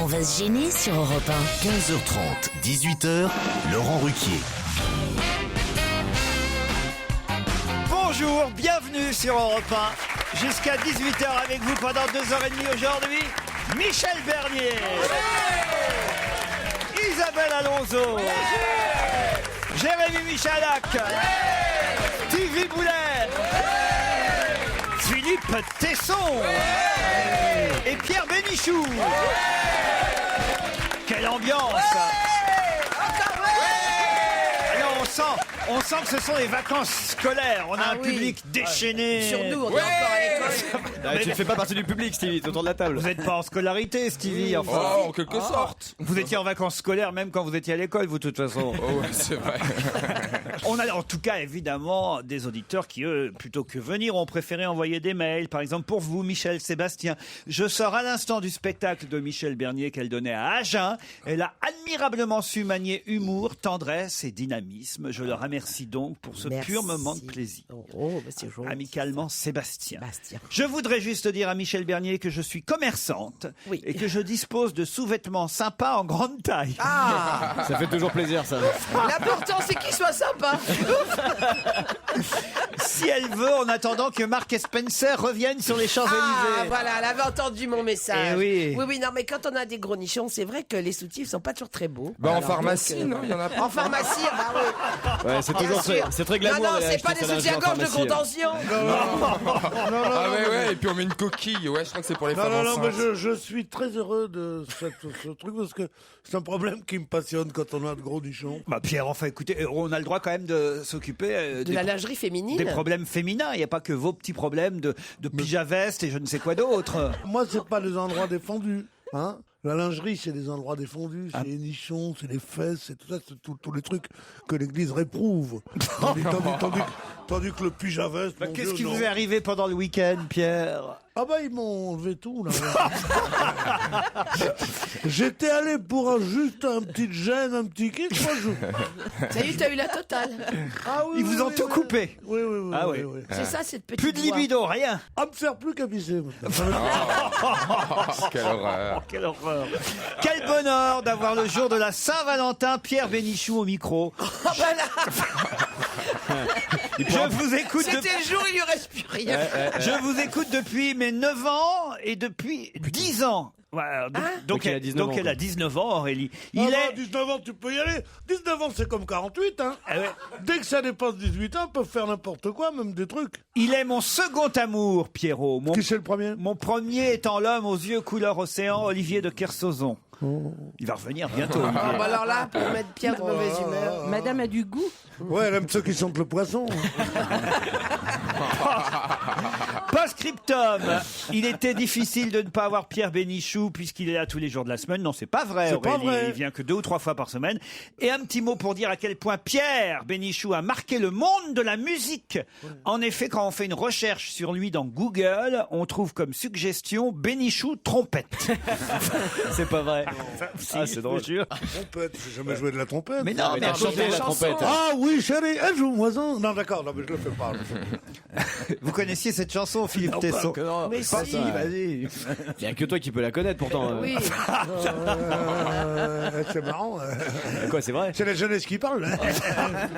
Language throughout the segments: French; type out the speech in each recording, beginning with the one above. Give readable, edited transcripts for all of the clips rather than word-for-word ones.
On va se gêner sur Europe 1. 15h30, 18h, Laurent Ruquier. Bonjour, bienvenue sur Europe 1. Jusqu'à 18h avec vous pendant 2h30 aujourd'hui. Michel Bernier. Isabelle Alonso. Jérémy Michalak. Stevie Boulet. Philippe Tesson. Et Pierre Bénichou. Quelle ambiance. Alors, on sent que ce sont les vacances scolaires. On a un public déchaîné. Sur nous, on est encore à l'école. Tu ne fais pas partie du public, Stevie, t'es autour de la table. Vous n'êtes pas en scolarité, Stevie, enfin. Oh, en quelque sorte. Vous étiez en vacances scolaires même quand vous étiez à l'école, vous, de toute façon. Oh ouais, c'est vrai. On a en tout cas, évidemment, des auditeurs qui, eux, plutôt que venir, ont préféré envoyer des mails. Par exemple, pour vous, Michel Sébastien, je sors à l'instant du spectacle de Michel Bernier qu'elle donnait à Agen. Elle a admirablement su manier humour, tendresse et dynamisme. Je le remercie donc pour ce pur moment de plaisir. C'est gentil. Amicalement, Sébastien. Bastien. Je voudrais juste dire à Michel Bernier que je suis commerçante et que je dispose de sous-vêtements sympas en grande taille. Ah, Ça fait toujours plaisir, ça. l'important c'est qu'il soit sympa. Si elle veut, en attendant que Mark et Spencer reviennent sur les Champs-Élysées. Ah, voilà, elle avait entendu mon message. Eh oui. Oui, non, mais quand on a des gros nichons, c'est vrai que les soutifs sont pas toujours très beaux. Bah, en Alors, pharmacie, donc, non, il y en a pas. En pharmacie, bah oui. Ouais, c'est toujours Bien sûr. c'est très glamour. Non, d'aller c'est pas acheter des sa soutiens-gorge de lingerie en pharmacie. contention. Ah ouais, et puis on met une coquille, ouais, je crois que c'est pour les femmes Non, mais enceintes. je suis très heureux de ce truc parce que c'est un problème qui me passionne quand on a de gros nichons. Bah Pierre, enfin écoutez, on a le droit quand même de s'occuper De la lingerie féminine. des problèmes féminins. Il n'y a pas que vos petits problèmes de pyjama-veste et je ne sais quoi d'autre. Moi, c'est pas les endroits défendus, hein. La lingerie, c'est des endroits défendus, c'est les nichons, c'est les fesses, c'est tout ça, c'est tous les trucs que l'Église réprouve. Tandis que le pyjama-veste, mon Qu'est-ce Dieu, qui non. vous est arrivé pendant le week-end, Pierre? Ah bah ils m'ont enlevé tout là. J'étais allé pour juste un petit gène, un petit kit. Ça y est, t'as eu la totale. Ah oui, Ils vous ont tout coupé. Oui. Ah oui. C'est ça, cette petite Plus de voix. libido, rien. Ah, me sert plus qu'à pisser. Quelle horreur. Oh, quelle horreur. Quel bonheur d'avoir le jour de la Saint-Valentin Pierre Bénichou au micro. Ah, bah là, Je vous écoute c'était le jour, il lui reste plus rien. Je vous écoute depuis mes 9 ans et depuis 10 ans. Voilà, donc elle a 19 ans, Aurélie. Il est 19 ans, tu peux y aller. 19 ans, c'est comme 48, hein. Ah ouais. Dès que ça dépasse 18 ans, ils peuvent faire n'importe quoi, même des trucs. Il est mon second amour, Pierrot. Qui c'est le premier? Mon premier étant l'homme aux yeux couleur océan, Olivier de Kersauzon. Il va revenir bientôt, Olivier. Ah, bah alors là, pour mettre Pierre de mauvaise humeur. Madame a du goût. Ouais, elle aime ceux qui sentent le poisson. Post-scriptum. Il était difficile de ne pas avoir Pierre Bénichou puisqu'il est là tous les jours de la semaine. Non, c'est pas vrai, C'est pas Aurélie. vrai. Il vient que 2 ou 3 fois par semaine. Et un petit mot pour dire à quel point Pierre Bénichou a marqué le monde de la musique. En effet, quand on fait une recherche sur lui dans Google, on trouve comme suggestion Bénichou trompette. C'est pas vrai. Ah, c'est drôle. Trompette, j'ai jamais joué de la trompette. Mais non, mais chanter la trompette. Ah oui, chérie, elle joue-moi ça. Non, d'accord, non, mais je le fais pas. vous connaissiez cette chanson, Philippe Tesson? Mais Pas si. si, vas-y. Il y a que toi qui peux la connaître pourtant. Oui. C'est marrant. Quoi, c'est vrai? C'est la jeunesse qui parle.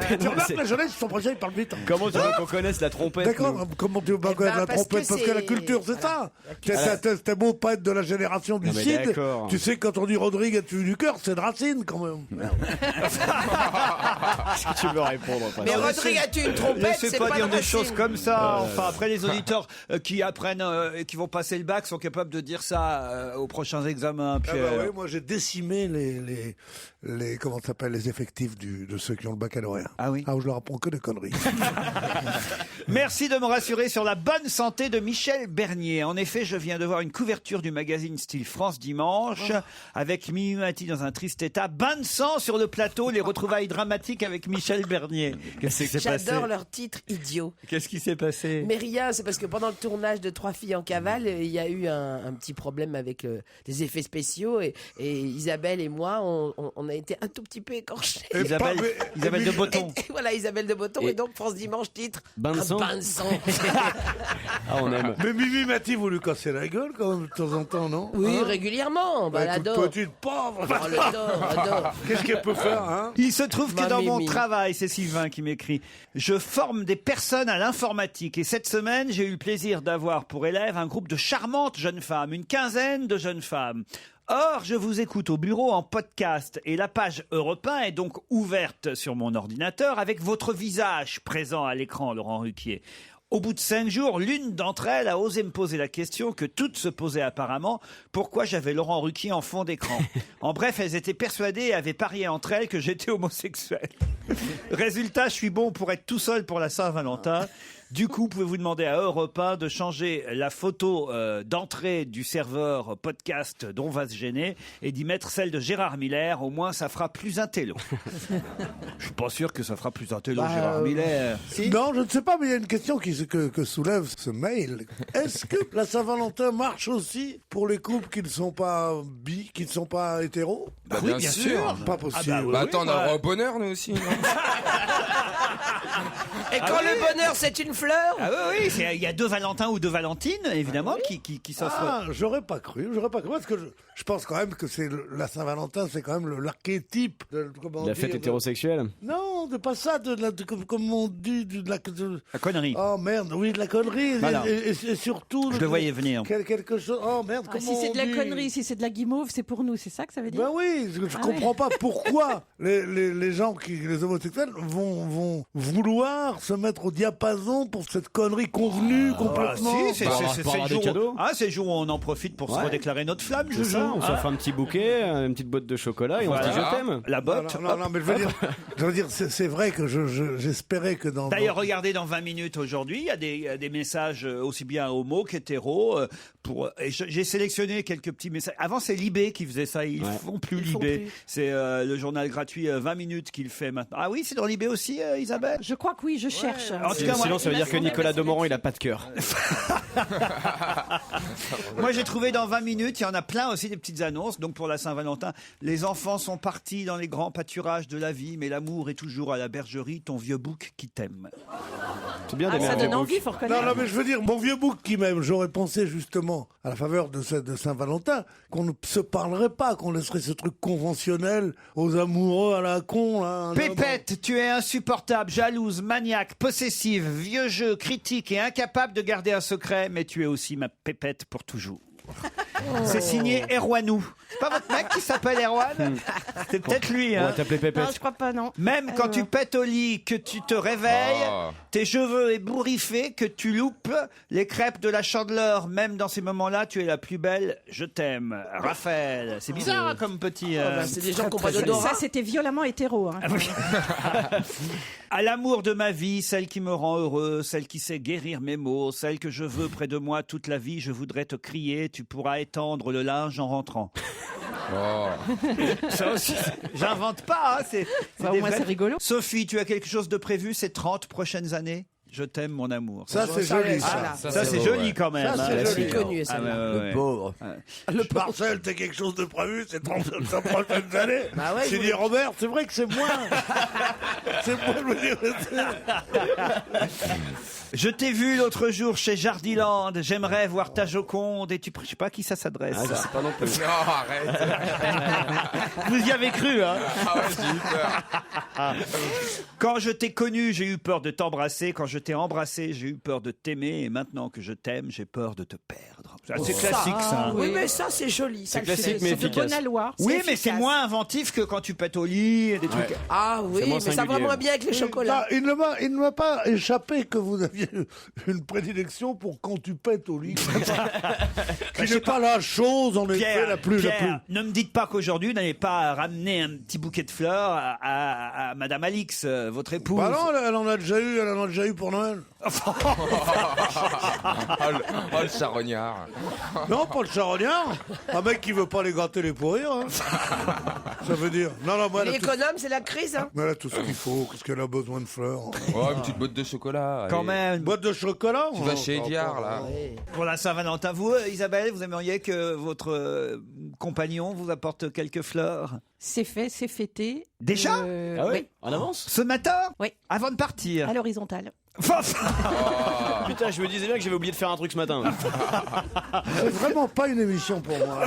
Tu Non, remarques, c'est- la jeunesse, ils sont pressés, ils parlent vite. Comment tu veux qu'on connaisse la trompette? D'accord, nous comment tu veux pas connaître la parce que trompette? Parce que la c'est- culture, c'est voilà. ça. C'était beau pas être de la génération du Non, mais Cid. d'accord. Tu sais, quand on dit Rodrigue a tué du cœur, c'est de Racine, quand même. Qu'est-ce que tu veux répondre? Mais Non, Rodrigue, as-tu une trompette? Laissez C'est pas dire de des Racine. choses comme ça. Enfin, après, les auditeurs qui apprennent et qui vont passer le bac sont capables de dire ça aux prochains examens, Ah Pierre. bah oui, moi j'ai décimé les comment ça s'appelle, les effectifs de ceux qui ont le baccalauréat. Ah oui. Ah, je leur apprends que des conneries. Merci de me rassurer sur la bonne santé de Michel Bernier. En effet, je viens de voir une couverture du magazine Style France dimanche avec Mimi Mati dans un triste état, bain de sang sur le plateau, les retrouvailles dramatiques avec Michel Bernier. Qu'est-ce qui s'est passé? J'adore leur titre idiot. Qu'est-ce qui s'est passé? Mais rien, c'est parce que pendant le tournage de 3 filles en cavale, il y a eu un petit problème avec des effets spéciaux et Isabelle et moi, on a été un tout petit peu écorchés. Isabelle de Botton. Et voilà, Isabelle de Botton. Et donc, France Dimanche titre Bain de sang sang. pain de sang. Ah, on aime. Mais Mimi m'a-t-il voulu casser la gueule quand même de temps en temps, non? Oui, Hein? régulièrement. Bah, elle Toute adore. petite pauvre. Oh, l'adore. Qu'est-ce qu'elle peut faire, hein? Il se trouve que Ma dans mon Mimi. travail, c'est Sylvain qui m'écrit, je forme des personnes à l'informatique. Et cette semaine, j'ai eu le plaisir d'avoir pour élève un groupe de charmantes jeunes femmes, une quinzaine de jeunes femmes. Or, je vous écoute au bureau en podcast et la page Europe 1 est donc ouverte sur mon ordinateur avec votre visage présent à l'écran, Laurent Ruquier. Au bout de 5 jours, l'une d'entre elles a osé me poser la question que toutes se posaient apparemment, pourquoi j'avais Laurent Ruquier en fond d'écran. En bref, elles étaient persuadées et avaient parié entre elles que j'étais homosexuel. Résultat, je suis bon pour être tout seul pour la Saint-Valentin. Du coup, pouvez-vous demander à Europe 1 de changer la photo d'entrée du serveur podcast dont va se gêner et d'y mettre celle de Gérard Miller. Au moins, ça fera plus intello. Je suis pas sûr que ça fera plus intello, Gérard Miller. Non, je ne sais pas, mais il y a une question que soulève ce mail. Est-ce que la Saint-Valentin marche aussi pour les couples qui ne sont pas qui ne sont pas hétéros? Bah, bien sûr. Pas possible. Ah bah oui. Bah attends, on a le droit au bonheur, nous aussi. Non Et quand le bonheur, c'est une fleur. Ah oui, il y a 2 Valentins ou 2 Valentines, évidemment, qui s'offrent. Ah, j'aurais pas cru, parce que je pense quand même que c'est la Saint-Valentin, c'est quand même l'archétype de La fête hétérosexuelle. Non, de pas ça, comme on dit, de la La connerie. Oh merde, oui, de la connerie. Voilà. Et surtout. Je le voyais venir. Quelque chose. Oh merde, Ah, comment si c'est de la on dit connerie, si c'est de la guimauve, c'est pour nous, c'est ça que ça veut dire? Ben oui, je comprends pas pourquoi les gens les homosexuels vont vouloir se mettre au diapason pour cette connerie convenue complètement. Si, Bah, c'est on va le avoir des jour. cadeaux. Ah, c'est le jour où on en profite pour se Ouais. redéclarer notre flamme, C'est je ça, on s'offre un petit bouquet, une petite boîte de chocolat et on se dit Voilà. je t'aime. La botte. Non, mais je veux dire, c'est vrai que j'espérais que dans. D'ailleurs, regardez dans 20 minutes aujourd'hui, il y a des messages aussi bien homo qu'hétéro. Et j'ai sélectionné quelques petits messages. Avant, c'est Libé qui faisait ça. Ils font plus Ils font Libé. plus. C'est le journal gratuit 20 minutes qu'il fait maintenant. Ah oui, c'est dans Libé aussi, Isabelle. Je crois que oui, je cherche. En tout cas, moi, Sinon, ça veut dire que Nicolas Demorand, il a pas de cœur. Moi, j'ai trouvé dans 20 minutes, il y en a plein aussi des petites annonces. Donc, pour la Saint-Valentin, les enfants sont partis dans les grands pâturages de la vie, mais l'amour est toujours à la bergerie, ton vieux bouc qui t'aime. C'est bien Ah, d'aimer ça un donne vieux envie, bouc. faut reconnaître. Non, mais je veux dire, mon vieux bouc qui m'aime, j'aurais pensé justement, à la faveur de Saint-Valentin, qu'on ne se parlerait pas, qu'on laisserait ce truc conventionnel aux amoureux à la con, là. Pépette, tu es insupportable, jalouse, maniaque, possessive, vieux jeu, critique et incapable de garder un secret, mais tu es aussi ma pépette pour toujours. C'est signé Erwanou. C'est pas votre mec qui s'appelle Erwan? C'est peut-être lui, On va hein. t'appeler Non, Pépette. je crois pas, non. Même quand tu pètes au lit, que tu te réveilles, Oh. tes cheveux ébouriffés, que tu loupes les crêpes de la Chandeleur, même dans ces moments-là, tu es la plus belle, je t'aime. Raphaël, c'est bizarre hein, comme petit... C'est des gens qui ont pas d'odorat. Ça, c'était violemment hétéro. Hein. À l'amour de ma vie, celle qui me rend heureux, celle qui sait guérir mes maux, celle que je veux près de moi toute la vie, je voudrais te crier, tu pourras étendre le linge en rentrant. Oh. Ça aussi, j'invente pas, hein, c'est Bah, au des moins, vrais- c'est rigolo. Sophie, tu as quelque chose de prévu ces 30 prochaines années? Je t'aime, mon amour. Ça, c'est joli, ça. Voilà. Ça, c'est joli quand même. Ça, hein. c'est C'est joli. connu, Ah, celle-là. ouais, ouais, ouais. Pauvre. Marcel, t'as quelque chose de prévu ces 35 prochaines années? Bah ouais, J'ai je dit Robert, c'est vrai que c'est moi. C'est moi, je veux dire. Je t'ai vu l'autre jour chez Jardiland. J'aimerais voir ta Joconde. Et je sais pas à qui ça s'adresse. Ah, je ça. sais pas non plus. Non, arrête. Vous y avez cru, hein? Ah ouais, j'ai eu peur. Quand je t'ai connu, j'ai eu peur de t'embrasser. Quand je t'ai embrassé, j'ai eu peur de t'aimer. Et maintenant que je t'aime, j'ai peur de te perdre. C'est classique, ça. hein. Oui, mais ça, c'est joli. C'est Ça, classique, mais C'est de efficace. bonne aloi. Oui, mais efficace. c'est moins inventif que quand tu pètes au lit et des trucs. Ah oui, C'est moins mais ça va singulier. moins bien avec les Non, chocolats. il ne m'a pas échappé que vous aviez une prédilection pour quand tu pètes au lit. Qui n'est pas la chose, en effet, la plus. Ne me dites pas qu'aujourd'hui, vous n'avez pas ramené un petit bouquet de fleurs à Madame Alix, votre épouse. Bah non, elle en a déjà eu pour Noël. Oh, le charognard. Non, pas le charognard. Un mec qui veut pas les gâter, les pourrir. Hein. Ça veut dire. Non, moi, elle a, tout... L'économe, c'est la crise. Hein. mais elle a tout ce qu'il faut. Qu'est-ce qu'elle a besoin de fleurs? Oh, une petite botte de chocolat. Quand allez. même. Boîte de chocolat? Tu vas chez Ediard, là. Pour la Saint-Valentin, vous, Isabelle, vous aimeriez que votre compagnon vous apporte quelques fleurs? C'est fait, c'est fêté. Déjà Ah oui, Oui, en avance. Ce matin? Oui. Avant de partir? à l'horizontale. Putain, je me disais bien que j'avais oublié de faire un truc ce matin. C'est vraiment pas une émission pour moi.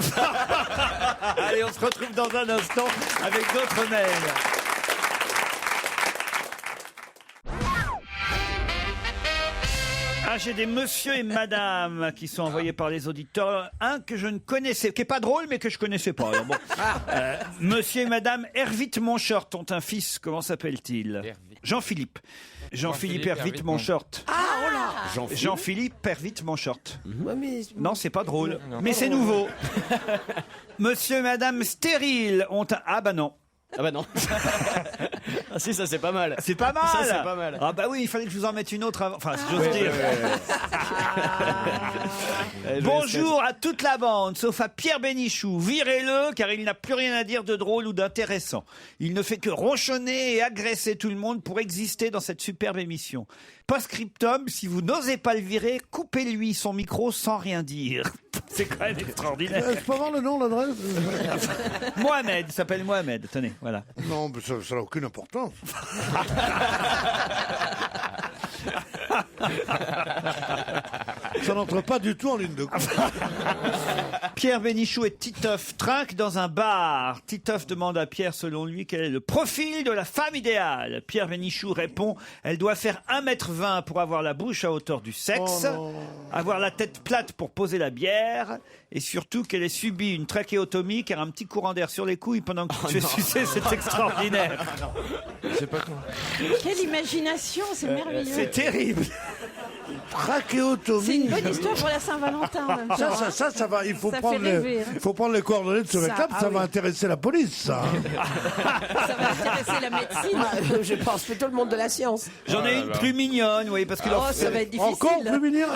Allez, on se retrouve dans un instant avec d'autres mails. Ah, j'ai des monsieur et madame qui sont envoyés par les auditeurs. Un que je ne connaissais, qui est pas drôle, mais que je connaissais pas. Alors bon. Monsieur et madame Hervite Monshort ont un fils. Comment s'appelle-t-il? Jean-Philippe. Jean-Philippe Hervite Monshort. Jean-Philippe Hervite Monshort. Ouais, mais... Non, c'est pas drôle. Mais c'est nouveau. Monsieur et madame Stérile ont un... Ah bah non. Ah bah non. Ah si, ça c'est pas mal. C'est pas mal. Ça c'est pas mal. Ah bah oui, il fallait que je vous en mette une autre avant. Enfin, si j'ose dire. Bonjour à toute la bande, sauf à Pierre Bénichou. Virez-le, car il n'a plus rien à dire de drôle ou d'intéressant. Il ne fait que ronchonner et agresser tout le monde pour exister dans cette superbe émission. Post-scriptum, si vous n'osez pas le virer, coupez-lui son micro sans rien dire. C'est quand même extraordinaire. Je peux avoir le nom, l'adresse? Mohamed, il s'appelle Mohamed. Tenez, voilà. Non, mais ça n'a aucune importance. Ça n'entre pas du tout en ligne de compte. Pierre Bénichou et Titoff trinquent dans un bar. Titoff demande à Pierre, selon lui, quel est le profil de la femme idéale. Pierre Bénichou répond, elle doit faire 1,20 m pour avoir la bouche à hauteur du sexe, avoir la tête plate pour poser la bière, et surtout qu'elle ait subi une trachéotomie car un petit courant d'air sur les couilles pendant que tu es sucé, c'est extraordinaire. C'est pas con. Quelle imagination, c'est merveilleux. C'est terrible. Trachéotomie. C'est une bonne histoire pour la Saint-Valentin en même temps. Ça va. Il faut Ça prendre fait rêver, hein. il faut prendre les coordonnées de ce mec-là, ça va intéresser la police, ça. Ça va intéresser la médecine. Je pense plutôt le monde de la science. J'en ai une plus mignonne, oui, parce que Oh, ça va être difficile. Encore plus mignon.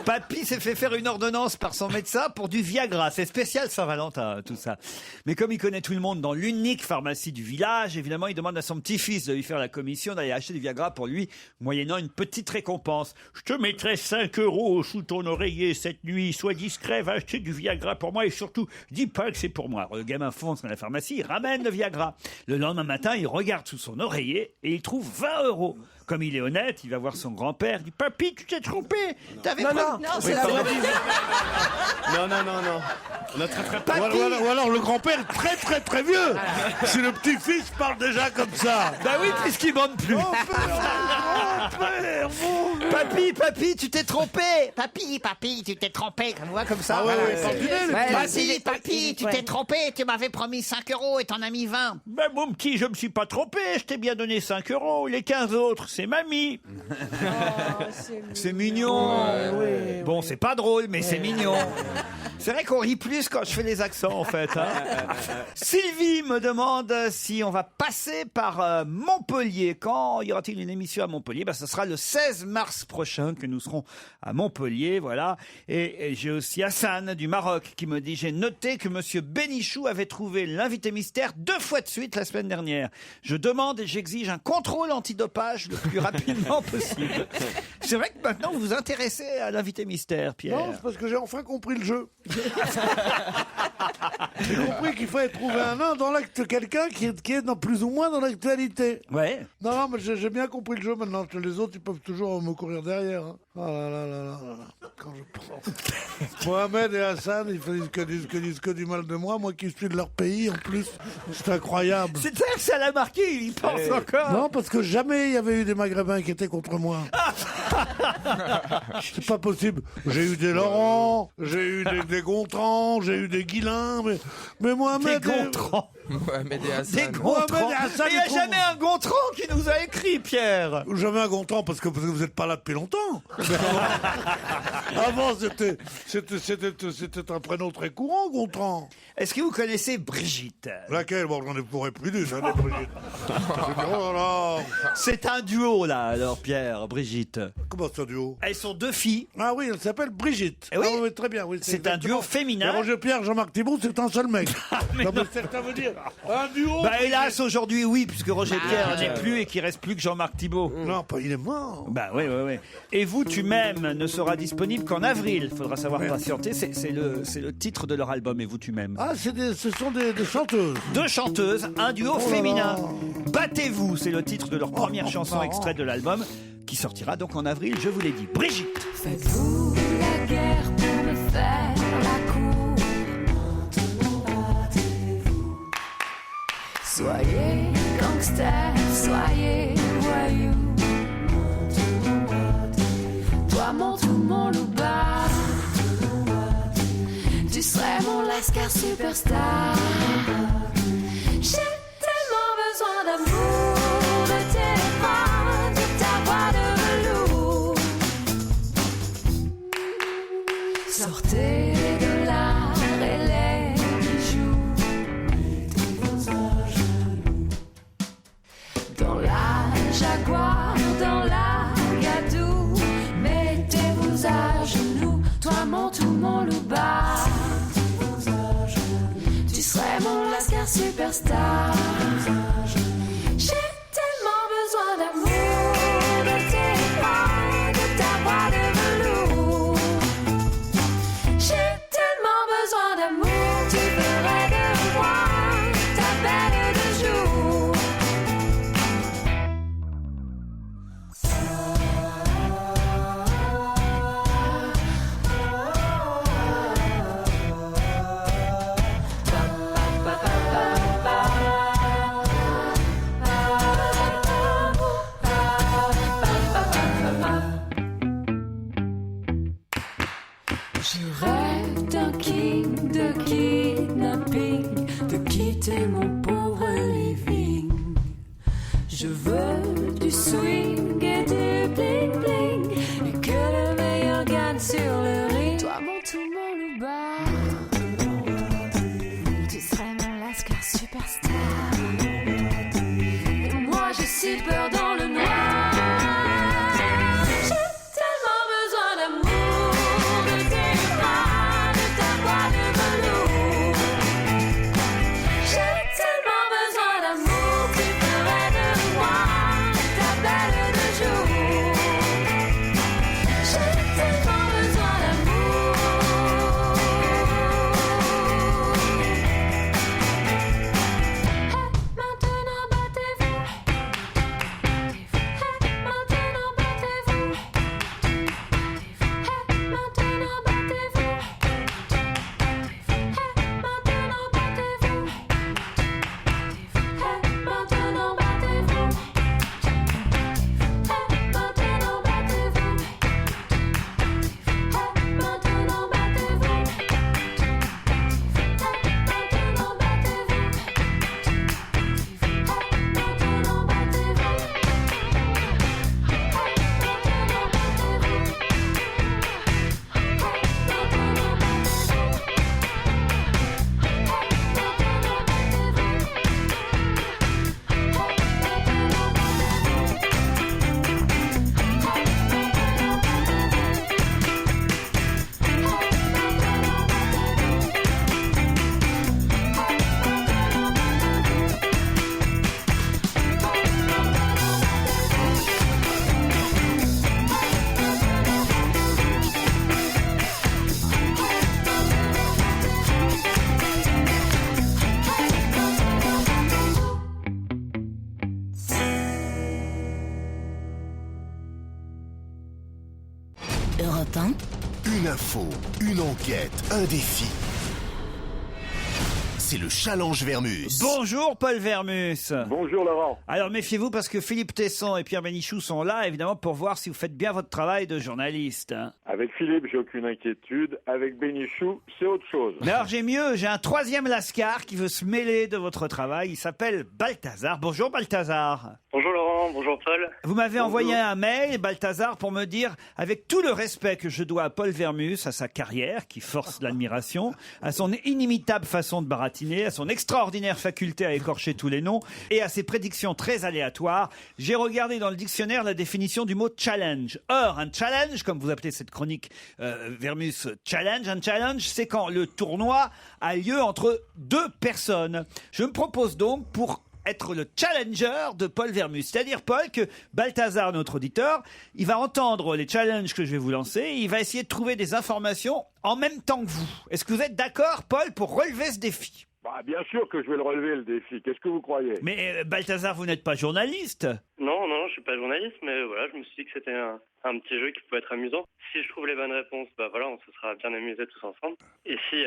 Papy s'est fait faire une ordonnance par son médecin pour du Viagra. C'est spécial Saint-Valentin, tout ça. Mais comme il connaît tout le monde dans l'unique pharmacie du village, évidemment, il demande à son petit-fils de lui faire la commission d'aller acheter du Viagra pour lui, moyennant une petite récompense. Je te mettrai 5 € sous ton oreiller cette nuit. Sois discret, va acheter du Viagra pour moi et surtout, dis pas que c'est pour moi. Alors, le gamin fonce dans la pharmacie, il ramène le Viagra. Le lendemain matin, il regarde sous son oreiller et il trouve 20 €. Comme il est honnête, il va voir son grand-père, il dit « Papy, tu t'es trompé, t'avais Non, pas... » non, c'est la vraie vie. Non. Notre très Papy, Ou alors le grand-père très très très vieux. Si le petit-fils parle déjà comme ça. bah oui, puisqu'il bande plus. Papy, tu t'es trompé. Papy, tu t'es trompé. Comme moi, comme ça. Ah ouais, Papy, tu t'es trompé. Tu m'avais promis 5 € et t'en as mis 20. Ben mon petit, je me suis pas trompé, je t'ai bien donné 5 €. Les 15 autres, c'est mamie. C'est mignon. Bon, c'est pas drôle, mais c'est mignon. C'est vrai qu'on rit plus quand je fais les accents, en fait. Hein. Sylvie me demande si on va passer par Montpellier. Quand y aura-t-il une émission à Montpellier? Ben, ce sera le 16 mars prochain que nous serons à Montpellier, voilà. Et j'ai aussi Hassan du Maroc qui me dit, j'ai noté que monsieur Bénichou avait trouvé l'invité mystère 2 fois de suite la semaine dernière. Je demande et j'exige un contrôle antidopage le plus rapidement possible. C'est vrai que maintenant vous vous intéressez à l'invité mystère, Pierre. Non, c'est parce que j'ai enfin compris le jeu. J'ai compris qu'il fallait trouver un nain dans l'acte, quelqu'un qui est dans, plus ou moins dans l'actualité. Ouais. Non, mais j'ai bien compris le jeu maintenant. Les autres, ils peuvent toujours me courir derrière. Hein. Oh là là là là là. Quand je pense. Mohamed et Hassan, ils disent que du mal de moi qui suis de leur pays en plus. C'est incroyable. C'est ça que ça l'a marqué, il y pense encore. Non, parce que jamais il y avait eu des Maghrébins qui étaient contre moi. C'est pas possible. J'ai eu des Laurent, j'ai eu des Gontran, j'ai eu des Guillain, mais Mohamed... Des Gontran. Mohamed et Hassan. Des Gontran. Mohamed et Hassan, Il n'y a ils trouvent- jamais un Gontran qui nous a écrit, Pierre. Jamais un Gontran parce que vous n'êtes pas là depuis longtemps. Avant, c'était un prénom très courant, Gontran. Est-ce que vous connaissez Brigitte? Laquelle? Bon, j'en ai pourrais plus d'une, hein, Brigitte. Oh là là. C'est un duo, là, alors, Pierre, Brigitte. Comment ça, duo? Elles sont 2 filles. Ah oui, elle s'appelle Brigitte. Eh oui. Ah oui, très bien. Oui, C'est un duo exactement. féminin. Et Roger Pierre, Jean-Marc Thibault, c'est un seul mec. Non, mais c'est ce que ça veut dire. Un duo. Bah, hélas, aujourd'hui, oui, puisque Roger Pierre n'est plus et qu'il reste plus que Jean-Marc Thibault. Non, pas, il est mort. Bah oui. Et vous, tu m'aimes ne sera disponible qu'en avril. Faudra savoir patienter. C'est le titre de leur album. Et vous, tu m'aimes. Ah, ce sont des chanteuses. 2 chanteuses, un duo féminin. Battez-vous, c'est le titre de leur première chanson extraite de l'album. qui sortira donc en avril, je vous l'ai dit. Brigitte. Faites-vous la guerre pour me faire la cour? Soyez gangster, soyez voyou. Toi mon tout, mon loupard, tu serais mon lascar superstar. J'ai tellement besoin d'amour, de tes bras, de ta voix de velours. Sortez de l'art et les bijoux. Dans la Jaguar, dans la Gadou, mettez-vous à genoux. Toi mon tout, mon loupard, tu serais mon lascar superstar. J'ai tellement besoin d'amour, de tes bras, de ta voix de velours. J'ai tellement besoin d'amour, tu ferais de moi ta belle de jour. Je rêve d'un king, de kidnapping, de quitter mon pauvre living. Je veux du swing et du bling bling, et que le meilleur gagne sur le ring. Toi mon tout, mon loupard, tu serais mon lascar superstar. Et moi j'ai si peur dans le noir. Europe 1. Une info, une enquête, un défi. C'est le challenge Vermus. Bonjour Paul Vermus. Bonjour Laurent. Alors méfiez-vous parce que Philippe Tesson et Pierre Bénichou sont là évidemment pour voir si vous faites bien votre travail de journaliste. Avec Philippe, j'ai aucune inquiétude. Avec Bénichou, c'est autre chose. Mais alors j'ai mieux, j'ai un troisième lascar qui veut se mêler de votre travail. Il s'appelle Balthazar. Bonjour Balthazar. Bonjour Laurent, bonjour Paul. Vous m'avez envoyé un mail, Balthazar, pour me dire, avec tout le respect que je dois à Paul Vermus, à sa carrière qui force l'admiration, à son inimitable façon de baratiner, à son extraordinaire faculté à écorcher tous les noms et à ses prédictions très aléatoires, j'ai regardé dans le dictionnaire la définition du mot challenge. Or, un challenge, comme vous appelez cette chronique Vermus Challenge, un challenge, c'est quand le tournoi a lieu entre deux personnes. Je me propose donc, pour être le challenger de Paul Vermus. C'est-à-dire, Paul, que Balthazar, notre auditeur, il va entendre les challenges que je vais vous lancer et il va essayer de trouver des informations en même temps que vous. Est-ce que vous êtes d'accord, Paul, pour relever ce défi ? Bah, bien sûr que je vais le relever, le défi. Qu'est-ce que vous croyez? Mais Balthazar, vous n'êtes pas journaliste? Non, je suis pas journaliste, mais voilà, je me suis dit que c'était un petit jeu qui pouvait être amuant. Si je trouve les bonnes réponses, bah voilà, on se sera bien amusés tous ensemble. Et si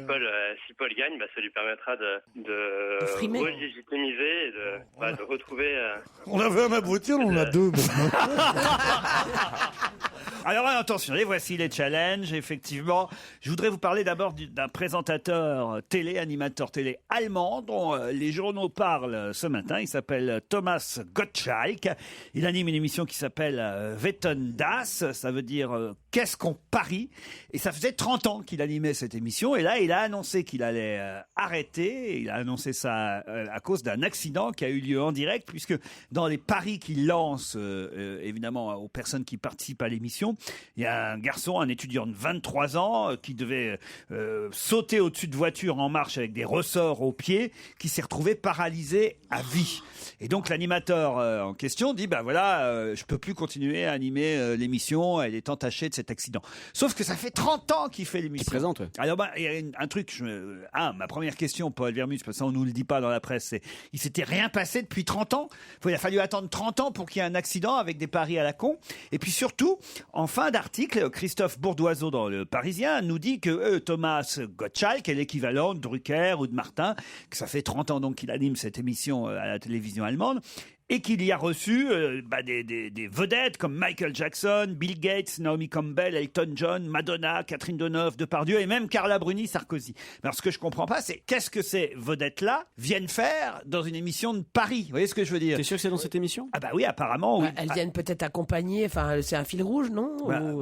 Paul gagne, bah ça lui permettra de relégitimiser et de retrouver. On avait un abruti, on en a deux maintenant. Alors attention, et voici les challenges, effectivement. Je voudrais vous parler d'abord d'un présentateur télé, animateur télé allemand, dont les journaux parlent ce matin. Il s'appelle Thomas Gottschalk. Il anime une émission qui s'appelle Wetten, das, ça veut dire qu'est-ce qu'on parie. Et ça faisait 30 ans qu'il animait cette émission. Et là, il a annoncé qu'il allait arrêter. Il a annoncé ça à cause d'un accident qui a eu lieu en direct, puisque dans les paris qu'il lance, évidemment, aux personnes qui participent à l'émission, il y a un garçon, un étudiant de 23 ans, qui devait sauter au-dessus de voitures en marche avec des ressorts aux pieds, qui s'est retrouvé paralysé à vie. Et donc l'animateur en question dit, bah voilà, je peux plus continuer à animer l'émission, elle est entachée de cet accident. Sauf que ça fait 30 ans qu'il fait l'émission. Il présente, ouais. Alors il y a un truc, ma première question, Paul Vermus, parce que ça on nous le dit pas dans la presse, c'est, il s'était rien passé depuis 30 ans. Il a fallu attendre 30 ans pour qu'il y ait un accident avec des paris à la con. Et puis surtout, en fin d'article, Christophe Bourdoiseau dans Le Parisien nous dit que Thomas Gottschalk est l'équivalent de Drucker ou de Martin, que ça fait 30 ans donc qu'il anime cette émission à la télévision allemande, et qu'il y a reçu des vedettes comme Michael Jackson, Bill Gates, Naomi Campbell, Elton John, Madonna, Catherine Deneuve, Depardieu et même Carla Bruni, Sarkozy. Alors ce que je comprends pas, c'est qu'est-ce que ces vedettes-là viennent faire dans une émission de Paris? Vous voyez ce que je veux dire? T'es sûr que c'est dans cette émission? Ah bah oui, apparemment, oui. Elles viennent peut-être accompagner, enfin c'est un fil rouge, non?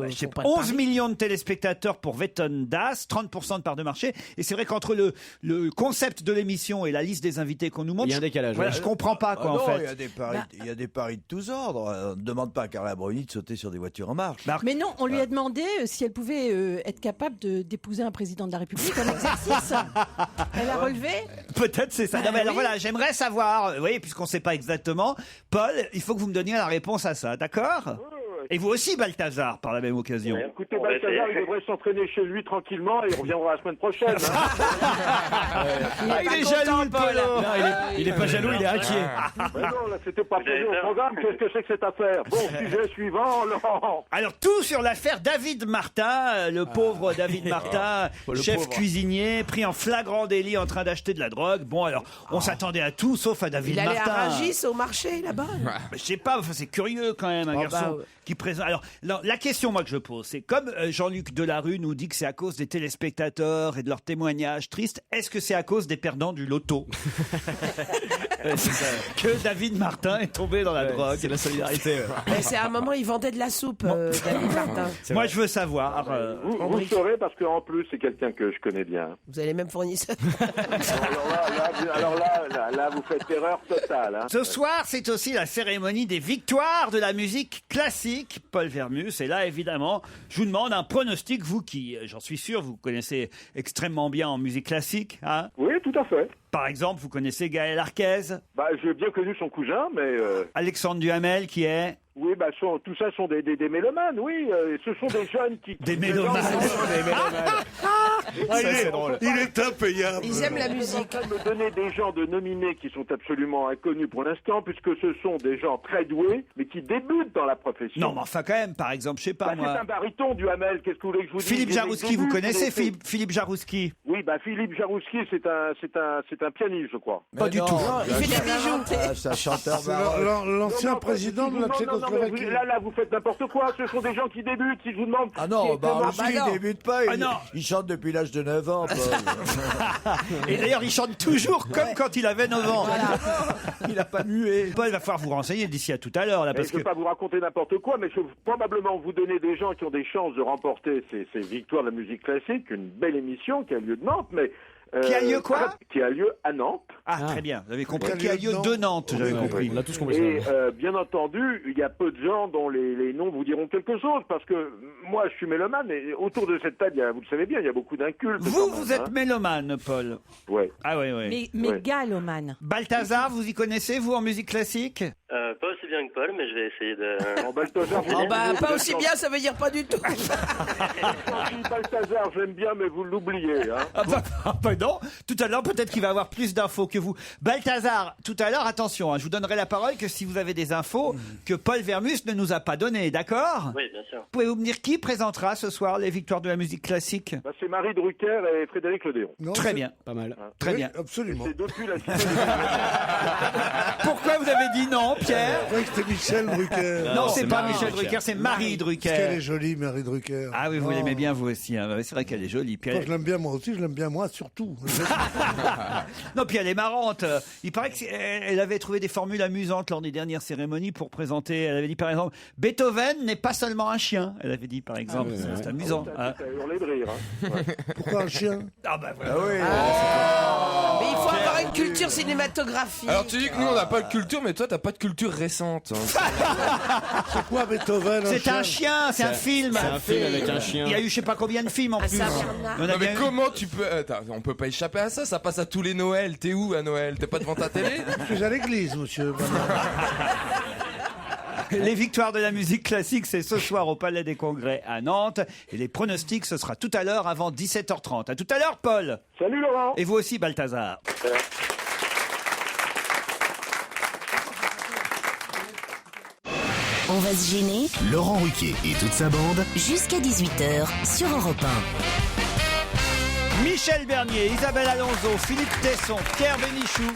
Je sais pas, 11 millions de téléspectateurs pour Wetten, das, 30% de part de marché. Et c'est vrai qu'entre le concept de l'émission et la liste des invités qu'on nous montre, il y a un décalage. Voilà, je comprends pas quoi en fait. Il y a des paris de tous ordres. On ne demande pas à Carla Bruni de sauter sur des voitures en marche. Mais non, on lui a demandé si elle pouvait être capable d'épouser un président de la République en exercice. Elle a relevé. Peut-être c'est ça. Non, mais alors voilà, j'aimerais savoir, vous voyez, puisqu'on ne sait pas exactement, Paul, il faut que vous me donniez la réponse à ça, d'accord? Et vous aussi, Balthazar, par la même occasion. Écoutez, Balthazar, il devrait s'entraîner chez lui tranquillement et il reviendra la semaine prochaine. Il est jaloux, Paul. Il est pas jaloux, il est inquiet. Mais non, là, c'était pas prévu au programme. Qu'est-ce que c'est que cette affaire? Bon, sujet suivant, Laurent. Alors, tout sur l'affaire David Martin, le pauvre David Martin, chef cuisinier, pris en flagrant délit en train d'acheter de la drogue. Bon, alors, on s'attendait à tout, sauf à David Martin. Il allait à Rungis au marché, là-bas. Je sais pas, c'est curieux quand même, un garçon qui présente. Alors, la question, moi, que je pose, c'est comme Jean-Luc Delarue nous dit que c'est à cause des téléspectateurs et de leurs témoignages tristes, est-ce que c'est à cause des perdants du loto que David Martin est tombé dans la drogue? C'est la solidarité. C'est à un moment, il vendait de la soupe, David Martin. Moi, je veux savoir. Vous saurez parce qu'en plus, c'est quelqu'un que je connais bien. Vous avez les mêmes fournisseurs. Alors là, vous faites erreur totale. Hein. Ce soir, c'est aussi la cérémonie des victoires de la musique classique. Paul Vermus, et là évidemment je vous demande un pronostic, vous qui, j'en suis sûr, vous connaissez extrêmement bien en musique classique, hein? Oui, tout à fait. Par exemple, vous connaissez Gaël Arquez? J'ai bien connu son cousin, mais... Alexandre Duhamel, qui est... Oui, tout ça sont des mélomanes, oui. Ce sont des jeunes qui... Des mélomanes. C'est drôle. Il est impayable. Ils aiment la musique. Je suis en train de me donner des gens de nominés qui sont absolument inconnus pour l'instant, puisque ce sont des gens très doués, mais qui débutent dans la profession. Non, mais enfin quand même, par exemple, je sais pas moi... C'est un baryton, Duhamel, qu'est-ce que vous voulez que je vous dise? Philippe Jarouski, vous connaissez Philippe Jarouski? Oui, Philippe Jarouski, c'est un pianiste, je crois. Pas du tout. Il fait des bijoux. C'est un chanteur. L'ancien président de la Tchécoslovaquie. Là, vous faites n'importe quoi. Ce sont des gens qui débutent. Si je vous demande... Ah non, il débute pas. Il chante depuis l'âge de 9 ans. Et d'ailleurs, il chante toujours comme quand il avait 9 ans. Il n'a pas mué. Paul va falloir vous renseigner d'ici à tout à l'heure. Je ne vais pas vous raconter n'importe quoi, mais je vais probablement vous donner des gens qui ont des chances de remporter ces victoires de la musique classique. Une belle émission qui a lieu de Nantes, mais... qui a lieu quoi? Qui a lieu à Nantes. Ah, très bien. Vous avez compris qu'il y a lieu de Nantes, j'avais compris. On a tous compris Et ça. bien entendu, il y a peu de gens dont les noms vous diront quelque chose, parce que moi, je suis mélomane, et autour de cette table, vous le savez bien, il y a beaucoup d'incultes. Vous êtes mélomane, Paul. Ouais. Ah oui, oui. Mais Ouais. galomane. Balthazar, vous y connaissez, vous, en musique classique? Pas aussi bien que Paul, mais je vais essayer de... En Balthazar, Oh bah, pas aussi bien, ça veut dire pas du tout. Balthazar, j'aime bien, mais vous l'oubliez. Hein. Ah bah non. Tout à l'heure, peut-être qu'il va avoir plus d'infos que vous. Balthazar, tout à l'heure, attention, hein, je vous donnerai la parole que si vous avez des infos que Paul Vermus ne nous a pas données, d'accord? Oui, bien sûr. Pouvez-vous me dire qui présentera ce soir les victoires de la musique classique? Bah, c'est Marie Drucker et Frédéric Lodéon. Non, Très c'est- bien. Pas mal. Très Oui, bien. absolument. C'est depuis la Pourquoi vous avez dit non, Pierre? Je croyais que c'était Michel Drucker. Non, c'est pas Marie Michel Drucker. Drucker, c'est Marie Parce qu'elle est Drucker. jolie, Marie Drucker. Ah oui, vous Oh. l'aimez bien, vous aussi. Hein. C'est vrai qu'elle est jolie. Puis Moi, elle... je l'aime bien, moi aussi, je l'aime bien, moi, surtout. Non, puis elle est marrante. Il paraît qu'elle avait trouvé des formules amusantes lors des dernières cérémonies pour présenter. Elle avait dit, par exemple, Beethoven n'est pas seulement un chien. Elle avait dit, par exemple. Ah oui, C'est amusant. hein. Ça a hurlé de rire. Hein. Pourquoi un chien? Ah bah voilà. Mais il faut avoir une culture cinématographique. Alors tu dis que nous on n'a pas de culture, mais toi t'as pas de culture récente. C'est quoi Beethoven? C'est un chien, c'est un film. C'est un film avec un chien. Il y a eu je sais pas combien de films en Ah, plus. Saint-Bernard. On a Non mais bien eu- comment tu peux... Attends, on peut pas échapper à ça, ça passe à tous les Noëls. T'es où à Noël? T'es pas devant ta télé? Je suis à l'église, monsieur. Les victoires de la musique classique, c'est ce soir au Palais des Congrès à Nantes. Et les pronostics, ce sera tout à l'heure avant 17h30. À tout à l'heure, Paul. Salut Laurent. Et vous aussi, Balthazar. On va se gêner Laurent Ruquier et toute sa bande. jusqu'à 18h sur Europe 1. Michel Bernier, Isabelle Alonso, Philippe Tesson, Pierre Bénichou,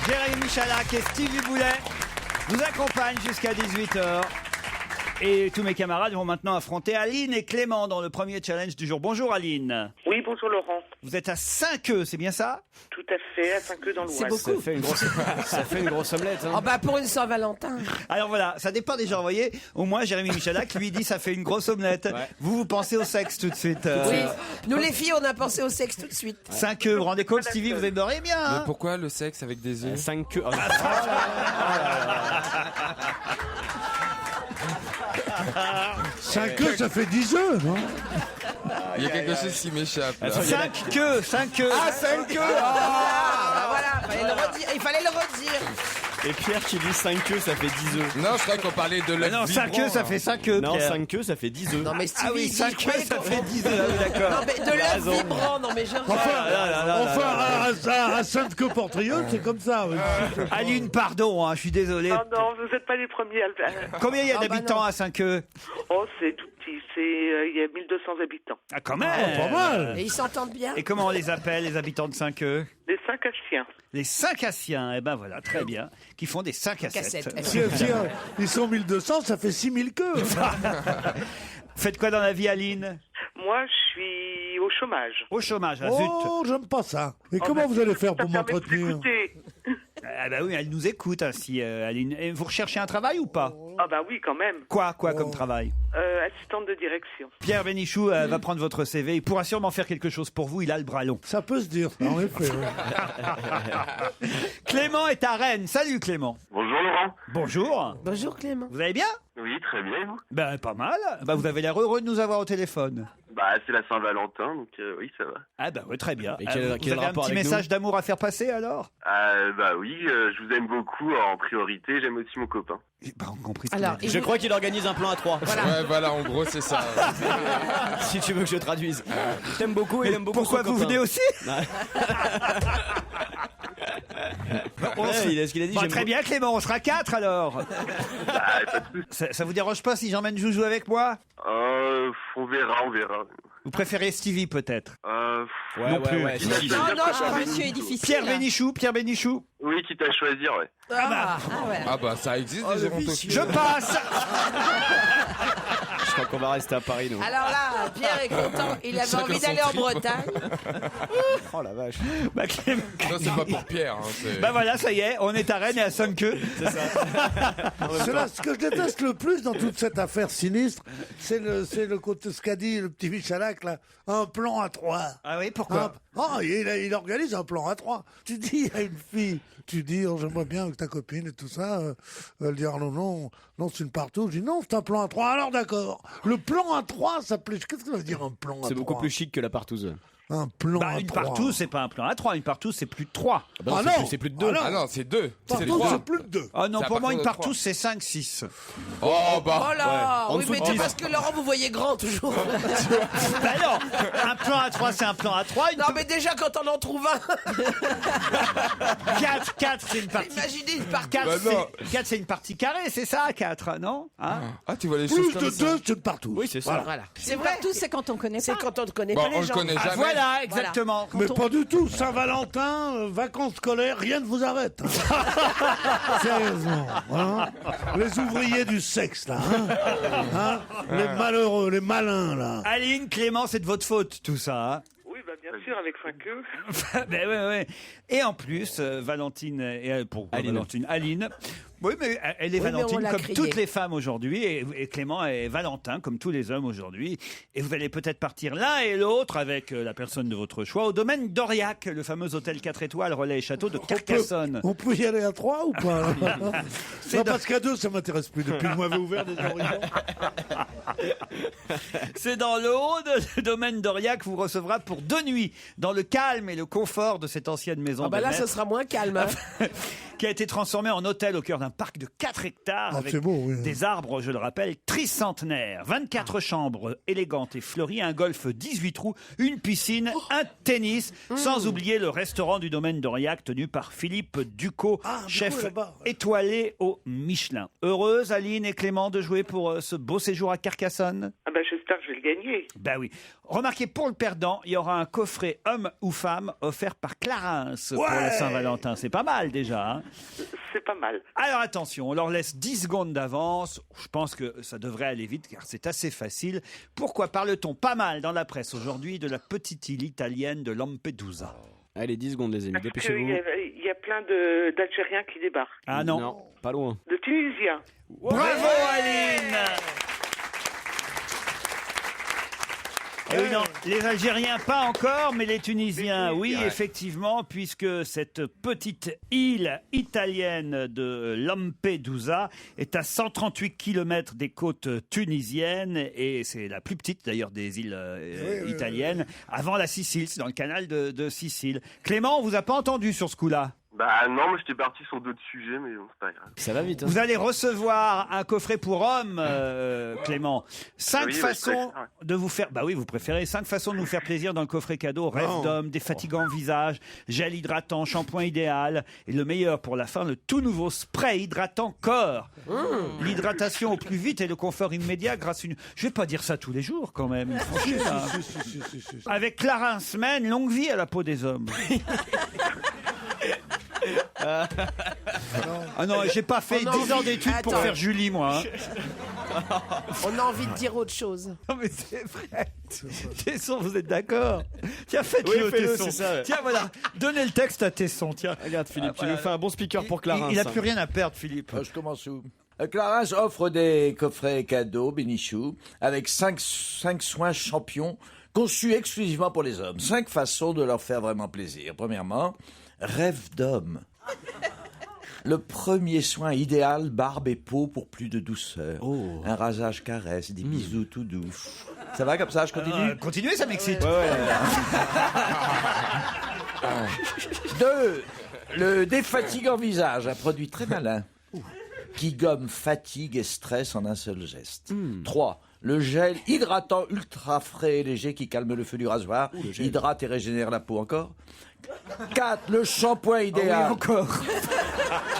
Jérémy Michalak et Stevie Boulet vous accompagnent jusqu'à 18h. Et tous mes camarades vont maintenant affronter Aline et Clément dans le premier challenge du jour. Bonjour Aline. Oui, bonjour Laurent. Vous êtes à 5 c'est bien ça? Tout à fait, à 5 dans l'Oise. C'est beaucoup. Ça fait une grosse omelette. Hein. Oh bah pour une Saint-Valentin. Alors voilà, ça dépend des gens, vous voyez. Au moins, Jérémy Michalak lui dit ça fait une grosse omelette. Ouais. Vous pensez au sexe tout de suite. Oui. Nous les filles, on a pensé au sexe tout de suite. 5 vous vous rendez compte, Stevie, vous aimeriez bien. Mais Hein pourquoi le sexe avec des œufs? 5 queues. 5 œufs, ça fait 10 œufs, non? Il y a quelque chose qui m'échappe. là. 5 queues. Ah, 5 queues! Ah, voilà, il fallait le redire. Et Pierre qui dit 5 queues, ça fait 10 œufs. Non, je crois qu'on parlait de l'œuf Non, 5 vibrant, ça hein. fait 5 œufs. Non, Pierre. 5 queues, ça fait 10 œufs. Non mais Stevie, Ah oui, dis, 5 je croyais ça qu'on- fait 10 œufs. Ah oui, d'accord. Non mais de l'œuf vibrant, non mais je Enfin, à Sainte-Queue-Portrieux, c'est comme ça. oui. Aline, pardon, hein, je suis désolé. Oh non, vous n'êtes pas les premiers à le faire. Combien il y a Ah bah d'habitants non. à 5 Oh, c'est tout petit, il y a 1200 habitants. Ah, quand Pas même. mal. Et ils s'entendent bien. Et comment on les appelle, les habitants de 5 Les 5 Achiens. Les 5 Assiens. Eh ben voilà, très bien. Qui font des 5 à 7. Cassettes. Si, ils sont 1200, ça fait 6000 queues. Faites quoi dans la vie, Aline? Moi, je suis au chômage. Au chômage, ah, zut. Oh, j'aime pas ça. Et Oh, comment bah, vous allez faire ça pour permet de m'entretenir? s'écouter. Ah bah oui, elle nous écoute ainsi, Aline. Et vous recherchez un travail ou pas? Ah bah oui, quand même. Quoi comme travail? Assistante de direction. Pierre Bénichou va prendre votre CV. Il pourra sûrement faire quelque chose pour vous. Il a le bras long. Ça peut se dire, en effet. ouais. Clément est à Rennes. Salut Clément. Bonjour Laurent. Bonjour. Bonjour Clément. Vous allez bien? Oui, très bien, et vous? Ben pas mal. Bah vous avez l'air heureux de nous avoir au téléphone. Bah, c'est la Saint-Valentin, donc oui, ça va. Ah bah oui, très bien. Et quel vous avez un rapport petit avec message d'amour à faire passer alors? Bah oui, je vous aime beaucoup en priorité, j'aime aussi mon copain. J'ai pas compris. Alors, Je crois qu'il organise un plan à 3. Ouais, voilà, en gros, c'est ça. Si tu veux que je traduise. Je t'aime beaucoup et il aime beaucoup Pourquoi son vous copain. venez aussi? Ouais, il a ce qu'il a dit. Bon, j'aime très beaucoup. bien Clément, on sera 4 alors. Ça vous dérange pas si j'emmène Joujou avec moi? On verra. Vous préférez Stevie peut-être? Ouais, non plus. ouais, monsieur est difficile. Pierre Bénichou. Oui, quitte à choisir, ouais. Ah bah ça existe des gérontophobes. Je passe. Je crois qu'on va rester à Paris, nous. Alors là, Pierre est content. Il avait Chacun envie son d'aller en trip. Bretagne. Oh la vache. Bah, Clément- Non, c'est pas pour Pierre. Hein, c'est- Bah voilà, ça y est, on est à Rennes et à 5 queues. C'est ça. C'est là, ce que je déteste le plus dans toute cette affaire sinistre, c'est le côté, ce qu'a dit le petit Michalak, là, un plan à 3. Ah oui, pourquoi? Ah, il organise un plan à 3. Tu dis à une fille, tu dis, oh, j'aimerais bien avec ta copine et tout ça. Elle dit, ah, non, c'est une partout. Je dis, non, c'est un plan à 3. Alors d'accord. Le plan à 3 s'appelait. Qu'est-ce que ça veut dire un plan à 3? C'est beaucoup plus chic que la partouze. Un plan à 3. Une partouze, c'est pas un plan à 3. Une partouze, c'est plus de 3. Ah non, c'est plus de 2. Ah non, c'est 2. Partouze, c'est plus de 2. Ah non, C'est à pour moi, partir une de partouze, c'est 5, 6. Oh bah. Oh là, En oui, dessous mais de c'est 10. parce que Laurent, vous voyez grand toujours. Ben non, un plan à 3, c'est un plan à 3. Non, mais déjà, quand on en trouve un. 4, c'est une partie. Imaginez une partie. 4, Bah non. c'est une partie carrée, c'est ça, 4, non? Hein? Ah, tu vois les choses Plus comme de ça. 2, c'est une partouze. Oui, c'est ça. Voilà. C'est vrai, tout, c'est quand on connaît pas. C'est quand on ne connaît Bon, pas on les le gens. connaît Ah, jamais. voilà, exactement. Mais pas du tout. Saint-Valentin, vacances scolaires, rien ne vous arrête. Sérieusement. Hein, les ouvriers du sexe, là. Hein, les malheureux, les malins, là. Aline, Clément, c'est de votre faute, tout ça. Hein? Oui, bah bien sûr, avec 5 queues. Ben ouais. Et en plus, Valentine, Aline. Oui, mais elle est Oui, mais Valentine on l'a comme crié. toutes les femmes aujourd'hui, et Clément est Valentin comme tous les hommes aujourd'hui. Et vous allez peut-être partir l'un et l'autre avec la personne de votre choix au domaine d'Aurillac, le fameux hôtel 4 étoiles, relais et château de Carcassonne. On peut y aller à 3 ou pas? C'est Non, dans- parce qu'à 2, ça m'intéresse plus. Depuis que vous m'avez ouvert des horizons. C'est dans l'Aude, le domaine d'Aurillac vous recevra pour 2 nuits dans le calme et le confort de cette ancienne maison Ah bah de là, maître, ça sera moins calme. Hein. qui a été transformée en hôtel au cœur d'un parc de 4 hectares Ah, avec c'est beau, oui. des arbres, je le rappelle, tricentenaires, 24 chambres élégantes et fleuries, un golf 18 trous, une piscine, un tennis, sans oublier le restaurant du domaine d'Aurillac tenu par Philippe Ducot, chef là-bas, ouais. étoilé au Michelin. Heureuse, Aline et Clément, de jouer pour ce beau séjour à Carcassonne? Ah bah j'espère que je vais le gagner. Ben oui. Remarquez, pour le perdant, il y aura un coffret homme ou femme offert par Clarins pour la Saint-Valentin. C'est pas mal déjà. Hein. C'est pas mal. Alors attention, on leur laisse 10 secondes d'avance. Je pense que ça devrait aller vite car c'est assez facile. Pourquoi parle-t-on pas mal dans la presse aujourd'hui de la petite île italienne de Lampedusa? Allez, 10 secondes, les amis, Parce dépêchez-vous. qu'il y a plein d'Algériens qui débarquent. Ah non. Non, pas loin. De Tunisiens. Bravo Aline. Eh oui, non, les Algériens pas encore, mais les Tunisiens, oui, effectivement, puisque cette petite île italienne de Lampedusa est à 138 km des côtes tunisiennes et c'est la plus petite d'ailleurs des îles italiennes, avant la Sicile, c'est dans le canal de Sicile. Clément, on vous a pas entendu sur ce coup-là? Bah non, mais j'étais parti sur d'autres sujets, mais bon, c'est pas grave. Ça va vite. Hein. Vous allez recevoir un coffret pour hommes, Clément. 5 Oui, bah, façons je préfère, de vous faire... Bah oui, vous préférez. 5 façons de vous faire plaisir dans le coffret cadeau. Rêve d'homme, défatigant visage, gel hydratant, shampoing idéal. Et le meilleur pour la fin, le tout nouveau spray hydratant corps. L'hydratation au plus vite et le confort immédiat grâce à une... Je vais pas dire ça tous les jours quand même. Franchement, Si. avec Clarins Men, longue vie à la peau des hommes. Ah non, j'ai pas fait 10 ans d'études pour Attends. faire Julie, moi. Hein. On a envie de dire autre chose. Non mais c'est vrai. Tesson, vous êtes d'accord? Tiens, faites-le, Oui, fais-le, Tesson. c'est ça, ouais. Tiens, voilà, donnez le texte à Tesson. Tiens, Regarde, Philippe, tu nous fais un bon speaker pour Clarins. il a plus rien à perdre, Philippe. Je commence où? Clarins offre des coffrets cadeaux Bénichou avec 5 soins champions conçus exclusivement pour les hommes. 5 façons de leur faire vraiment plaisir. Premièrement, rêve d'homme. Le premier soin idéal, barbe et peau pour plus de douceur. Un rasage caresse, des bisous tout doux. Ça va comme ça, je continue? Continuez, ça m'excite. 2. Le défatigant visage, un produit très malin qui gomme fatigue et stress en un seul geste. 3. Le gel hydratant ultra frais et léger qui calme le feu du rasoir, hydrate et régénère la peau encore. 4. Le shampoing idéal. Encore.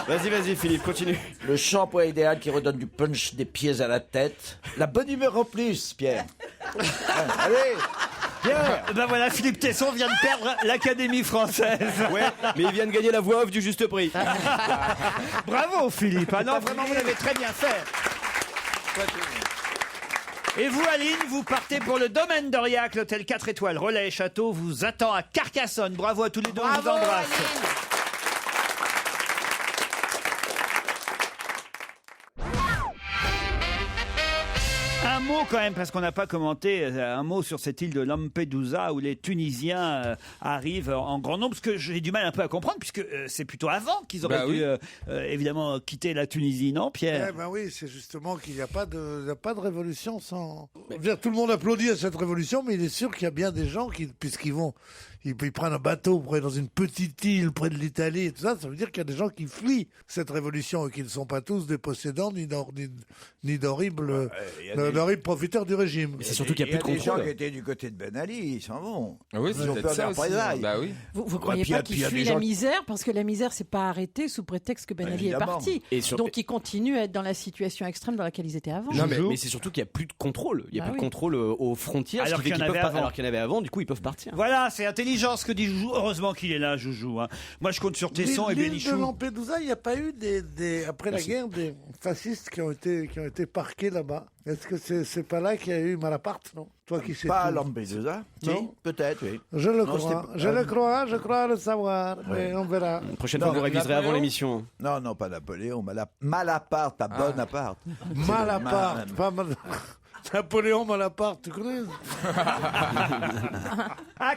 Vas-y, Philippe, continue. Le shampoing idéal qui redonne du punch des pieds à la tête. La bonne humeur en plus, Pierre. Allez, Pierre. Ben voilà, Philippe Tesson vient de perdre l'Académie française. Ouais, mais il vient de gagner la voix off du juste prix. Bravo, Philippe. Ah non, vraiment, vous l'avez très bien fait. Et vous, Aline, vous partez pour le domaine d'Aurillac. L'hôtel 4 étoiles, relais et château vous attend à Carcassonne. Bravo à tous les deux, on vous embrasse. Un un mot quand même, parce qu'on n'a pas commenté, un mot sur cette île de Lampedusa où les Tunisiens arrivent en grand nombre, parce que j'ai du mal un peu à comprendre, puisque c'est plutôt avant qu'ils auraient dû évidemment quitter la Tunisie, non Pierre? Ben oui, c'est justement qu'il n'y a pas de révolution sans... Je veux dire, tout le monde applaudit à cette révolution, mais il est sûr qu'il y a bien des gens qui, puisqu'ils vont... Ils prennent un bateau pour aller dans une petite île près de l'Italie et tout ça, ça veut dire qu'il y a des gens qui fuient cette révolution et qui ne sont pas tous des possédants ni d'horribles profiteurs du régime. C'est surtout qu'il n'y a plus de des gens contrôle. qui étaient du côté de Ben Ali, ils s'en vont. Oui, Ils ont peur des représailles. Vous croyez pas qu'ils fuient la misère parce que la misère s'est pas arrêtée sous prétexte que Ben Ali est Évidemment. parti. Donc ils continuent à être dans la situation extrême dans laquelle ils étaient avant. Non, mais c'est surtout qu'il n'y a plus de contrôle. Il n'y a plus de contrôle aux frontières, Alors ce qui fait qu'il y en qu'ils peuvent avait pas- avant. alors qu'il y en avait avant, du coup ils peuvent partir. Voilà, c'est intelligent ce que dit Joujou. Heureusement qu'il est là, Joujou. Hein. Moi, je compte sur Tesson et L'île de Bénichou. Lampedusa, il n'y a pas eu après la guerre des fascistes qui ont été parqués là-bas. Est-ce que c'est pas là qu'il y a eu Malaparte, non? Toi qui sais Pas à tout. Lampedusa. Non. Si, peut-être, oui. Je le Non, crois, c'était- je crois le savoir, mais on verra. La prochaine fois, vous réviserez avant l'émission. Non, pas Napoléon, Malaparte, pas Bonaparte. Malaparte, pas Napoléon Malaparte, tu connais?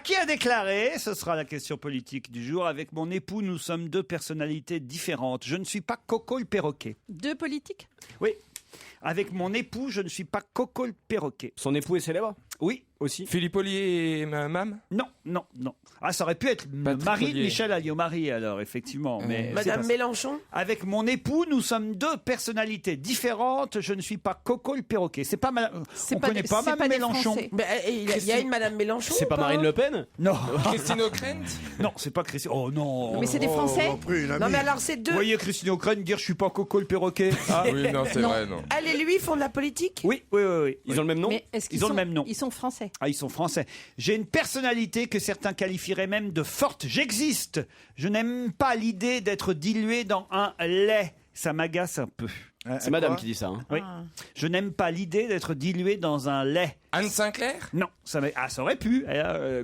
Qui a déclaré, ce sera la question politique du jour, avec mon époux, nous sommes deux personnalités différentes. Je ne suis pas Coco le perroquet. Deux politiques? Oui. Avec mon époux, je ne suis pas Coco le perroquet. Son époux est célèbre? Oui. Aussi. Philippe Ollier et Mam? Non. Ah, ça aurait pu être Marie de Ollier. Michel Alliot-Marie, alors, effectivement. Mais c'est Madame pas ça. Mélenchon? Avec mon époux, nous sommes deux personnalités différentes. Je ne suis pas Coco le perroquet. C'est pas on connaît pas Mme Mélenchon. Il y a une Madame Mélenchon? C'est ou pas Marine Le Pen? Non. Christine O'Krent? Non, c'est pas Christine. Oh non. Mais c'est des Français? Non, mais alors c'est deux. Vous voyez Christine O'Krent dire je suis pas Coco le perroquet. Ah. Oui, non, c'est vrai, non. Elle et lui font de la politique? Oui. Ils ont le même nom? Mais est-ce qu'ils Ils ont sont- le même nom. Ils sont français. Ah, ils sont français. J'ai une personnalité que certains qualifieraient même de forte. J'existe. Je n'aime pas l'idée d'être dilué dans un lait. Ça m'agace un peu. C'est madame qui dit ça. Hein. Oui. Je n'aime pas l'idée d'être dilué dans un lait. Anne Sinclair? Non, ça aurait pu,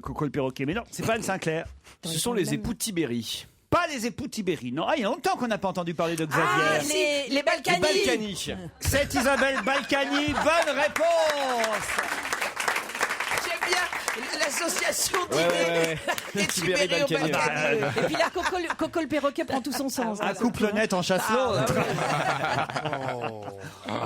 Coco le perroquet, mais non, c'est pas Anne Sinclair. Ce sont les époux Tibéri. Pas les époux Tibéri, non. Il y a longtemps qu'on n'a pas entendu parler de Xavier. Ah, les Balkany. C'est Isabelle Balkany. Bonne réponse. J'aime bien l'association Ouais. des Tibéri Tibéri au Balkany. Balkany. Et puis là, Coco le perroquet prend tout son sens. Un couple net en chasse-l'eau.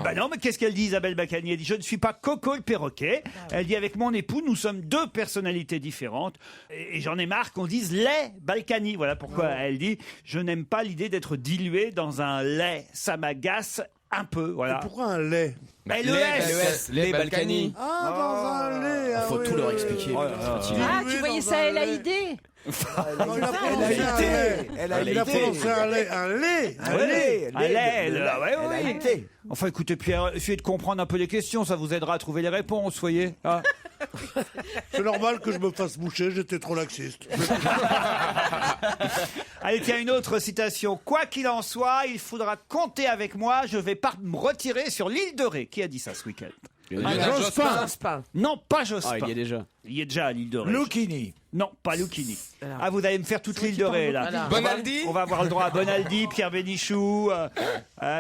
Bah non, mais qu'est-ce qu'elle dit, Isabelle Balkany? Elle dit, je ne suis pas Coco le perroquet. Elle dit, avec mon époux, nous sommes deux personnalités différentes. Et j'en ai marre qu'on dise les Balkany. Voilà pourquoi elle dit, je n'aime pas l'idée d'être dilué dans un lait. Ça m'agace un peu, voilà. Pourquoi un lait? LES. Les Balkany. Ah, dans un lait. Il faut tout leur expliquer. Ah, tu voyais ça, elle a idée. Non, il a prononcé un lait. Il a prononcé un lait. Un lait. Oui. Enfin, écoutez, Pierre, essayez de comprendre un peu les questions, ça vous aidera à trouver les réponses, voyez. Ah. C'est normal que je me fasse moucher, j'étais trop laxiste. Allez, tiens, une autre citation. Quoi qu'il en soit, il faudra compter avec moi, je vais pas me retirer sur l'île de Ré. Qui a dit ça ce week-end? Jospin. Non, pas Jospin. Ah, il y est déjà. Il est déjà à l'île de Ré. Lucchini. Non, pas Lucchini. Ah, vous allez me faire toute l'île de Ré, là. Voilà. Bonaldi? On va avoir le droit à Bonaldi, Pierre Bénichou,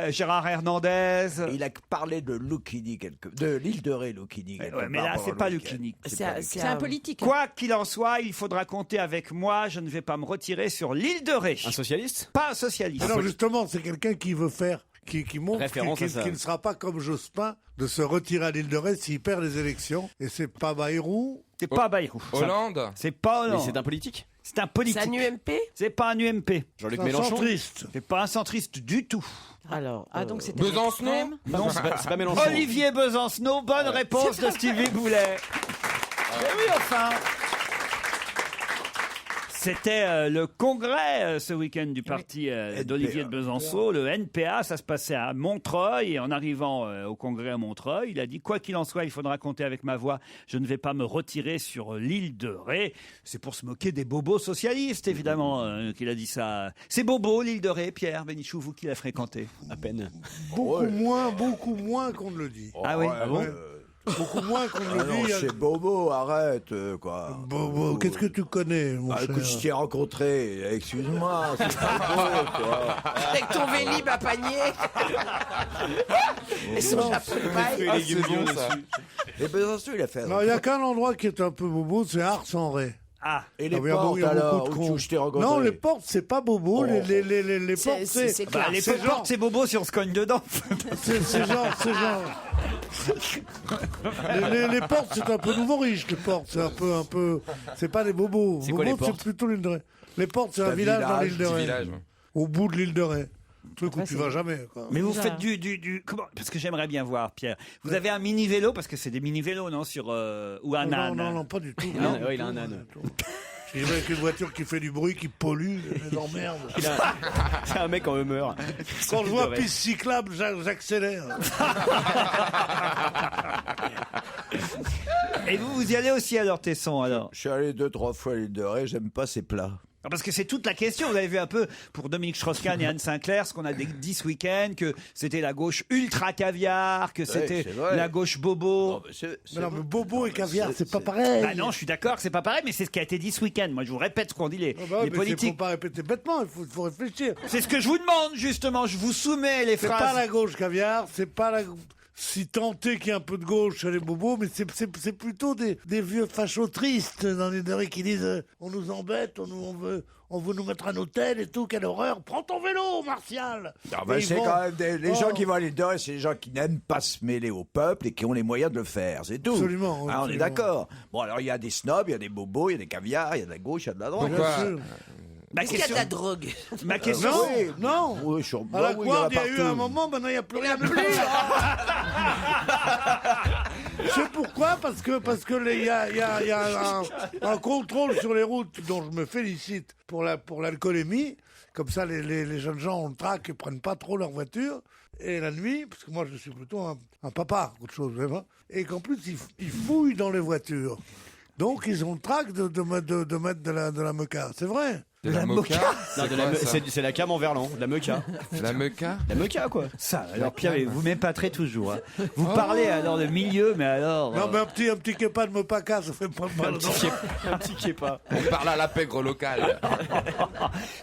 Gérard Hernandez. Il a parlé de Lucchini, de l'île de Ré, Lucchini. Ouais, mais là, c'est pas Lucchini. C'est un politique. Quoi qu'il en soit, il faudra compter avec moi. Je ne vais pas me retirer sur l'île de Ré. Un socialiste? Pas un socialiste. Non, justement, c'est quelqu'un qui veut faire, qui montre Référence à ça. qu'il ne sera pas comme Jospin de se retirer à l'île de Ré s'il perd les élections. Et c'est pas Bayrou. C'est pas Bayrou. Hollande? C'est pas Mais Hollande. c'est un politique? C'est un politique. C'est un UMP? C'est pas un UMP. Jean-Luc C'est un Mélenchon? centriste. C'est pas un centriste du tout. Alors, donc c'était Besancenot? Non, c'est pas Mélenchon. Olivier Besancenot, bonne réponse de Stevie Boulet. Mais oui, enfin. C'était le congrès ce week-end du parti d'Olivier de Besançon, le NPA. Ça se passait à Montreuil. Et en arrivant au congrès à Montreuil, il a dit « Quoi qu'il en soit, il faudra compter avec ma voix. Je ne vais pas me retirer sur l'île de Ré. » C'est pour se moquer des bobos socialistes, évidemment, qu'il a dit ça. C'est bobo, l'île de Ré, Pierre Bénichou, vous qui la fréquentez? À peine. Beaucoup moins qu'on ne le dit. Ah oui? Ah bon? Beaucoup moins qu'on Ah le non, dit. c'est Bobo, arrête, quoi. Bobo, qu'est-ce que tu connais, mon cher? Écoute, je t'ai rencontré, excuse-moi, c'est Bobo, quoi. Avec ton Vélib à panier. Et son chapeau de paille. Ah, c'est bon, ça. Et Besançon, il a fait. Non, il n'y a qu'un endroit qui est un peu bobo, c'est Ars-en-Ré. Ah, et les il y a portes, il y a alors, beaucoup de où cons. je t'ai rencontré? Non, les portes, c'est pas bobo. Oh. Les portes, c'est... Bah, les portes, c'est bobo si on se cogne dedans. C'est genre... les portes, c'est un peu nouveau riche, les portes. C'est un peu... C'est pas des bobos. C'est quoi, les Bobos, portes c'est plutôt l'île de Ré. Les portes, c'est C'est un un village dans village, l'île de petit Ré. village, ouais. Au bout de l'île de Ré. Truc où Ouais, tu c'est- vas jamais, quoi. Mais vous Déjà. faites du comment? Parce que j'aimerais bien voir, Pierre. Vous avez un mini vélo parce que c'est des mini vélos, non, sur ou un âne. Non, pas du tout. Non, ouais, il a un âne. Il y avec une voiture qui fait du bruit, qui pollue, les emmerde. C'est un mec en humeur. Quand je vois piste cyclable, j'accélère. Et vous y allez aussi alors, Tesson, alors? Je suis allé 2-3 fois à l'île de Ré, j'aime pas ces plats. Parce que c'est toute la question. Vous avez vu un peu pour Dominique Strauss-Kahn et Anne Sinclair ce qu'on a dit ce week-end, que c'était la gauche ultra caviar, que c'était c'est vrai. la gauche bobo. Mais non, mais bobo et caviar, c'est pas pareil. Bah non, je suis d'accord que c'est pas pareil, mais c'est ce qui a été dit ce week-end. Moi, je vous répète ce qu'ont dit les Ah bah ouais, mais politiques. faut pas répéter bêtement, il faut réfléchir. C'est ce que je vous demande, justement. Je vous soumets les C'est phrases. pas la gauche caviar, c'est pas la... Si tenté qu'il y ait un peu de gauche chez les bobos, mais c'est plutôt des vieux fachos tristes dans les derrières qui disent on nous embête, on veut nous mettre un hôtel et tout, quelle horreur, prends ton vélo, Martial. Non, bah, Et ils c'est vont- quand même les Oh. gens qui vont à l'île de Ré, c'est les gens qui n'aiment pas se mêler au peuple et qui ont les moyens de le faire, c'est tout. Absolument, Ah, on est absolument. d'accord. Bon, alors il y a des snobs, il y a des bobos, il y a des caviars, il y a de la gauche, il y a de la droite. Bien sûr. Ma Est-ce qu'il y a de question, la drogue? ma question, Non, Oui. non. Oui, sur... À la oui, Guarde, il y a eu partout. un moment, maintenant il n'y a plus rien de plus. C'est pourquoi? Parce que il y a un contrôle sur les routes dont je me félicite pour l'alcoolémie. Comme ça, les jeunes gens ont le trac et prennent pas trop leur voiture. Et la nuit, parce que moi je suis plutôt un papa, autre chose, vraiment. Et qu'en plus ils fouillent dans les voitures. Donc ils ont le trac de mettre de la moka. C'est vrai. De la moka? Non, de la c'est la cam en verlan, de la meuca. La meca? La meuca, quoi. ça. Alors Pierre, vous m'épatrez toujours. Hein. Vous parlez alors de milieu, mais alors. Non, mais un petit kepa de mopaka, ça fait pas mal. Un petit qui est pas. On parle à la pègre locale.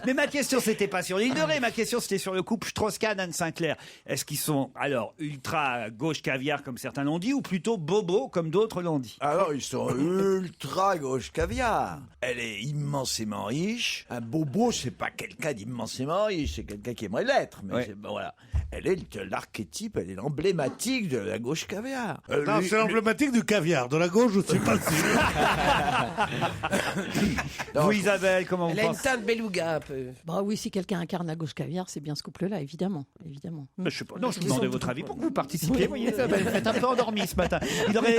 Mais ma question, c'était pas sur l'île de Ré. Ma question, c'était sur le couple Strauss-Kahn, Anne Sinclair. Est-ce qu'ils sont alors ultra gauche caviar comme certains l'ont dit, ou plutôt bobo comme d'autres l'ont dit? Alors, ils sont ultra gauche caviar. Elle est immensément riche. Un bobo, c'est pas quelqu'un d'immensément riche, c'est quelqu'un qui aimerait l'être. Mais Ouais. bon, voilà. Elle est l'archétype, elle est l'emblématique de la gauche caviar. Non, c'est l'emblématique du caviar. De la gauche, je suis pas sûr. Vous, Isabelle, comment vous Elle a une pensez? teinte beluga un peu. Bah oui, si quelqu'un incarne la gauche caviar, c'est bien ce couple-là, évidemment. Évidemment. Je sais pas. Non, je vous demandais votre avis pour que vous participiez. Vous voyez, Isabelle, vous êtes un peu endormi ce matin.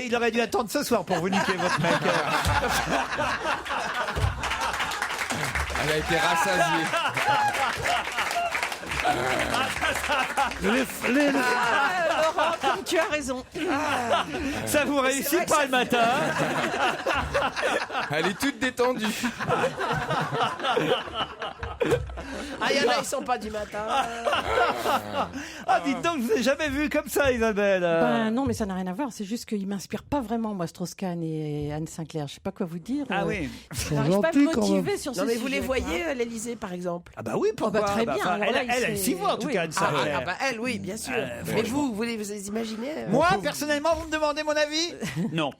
Il aurait dû attendre ce soir pour vous niquer votre mec. Elle a été rassasiée. Laurent, comme tu as raison. Ça vous réussit pas le matin. Elle est toute détendue. Ah, il y en a, ils sont pas du matin. Ah, dites donc, je vous ai jamais vu comme ça, Isabelle. Ben non, mais ça n'a rien à voir. C'est juste qu'ils m'inspirent pas vraiment, moi, Strauss-Kahn et Anne Sinclair. Je sais pas quoi vous dire. Ah oui. J'arrive pas à me gentils, quand même. motiver sur Non, ce mais vous sujet, les quoi. voyez à l'Elysée, par exemple? Ah bah oui, pourquoi? très bien, enfin, alors là, elle s'y voit en tout oui. cas, Anne Sinclair. Elle, oui, bien sûr. Mais vous les imaginez Moi, personnellement, vous me demandez mon avis? Non.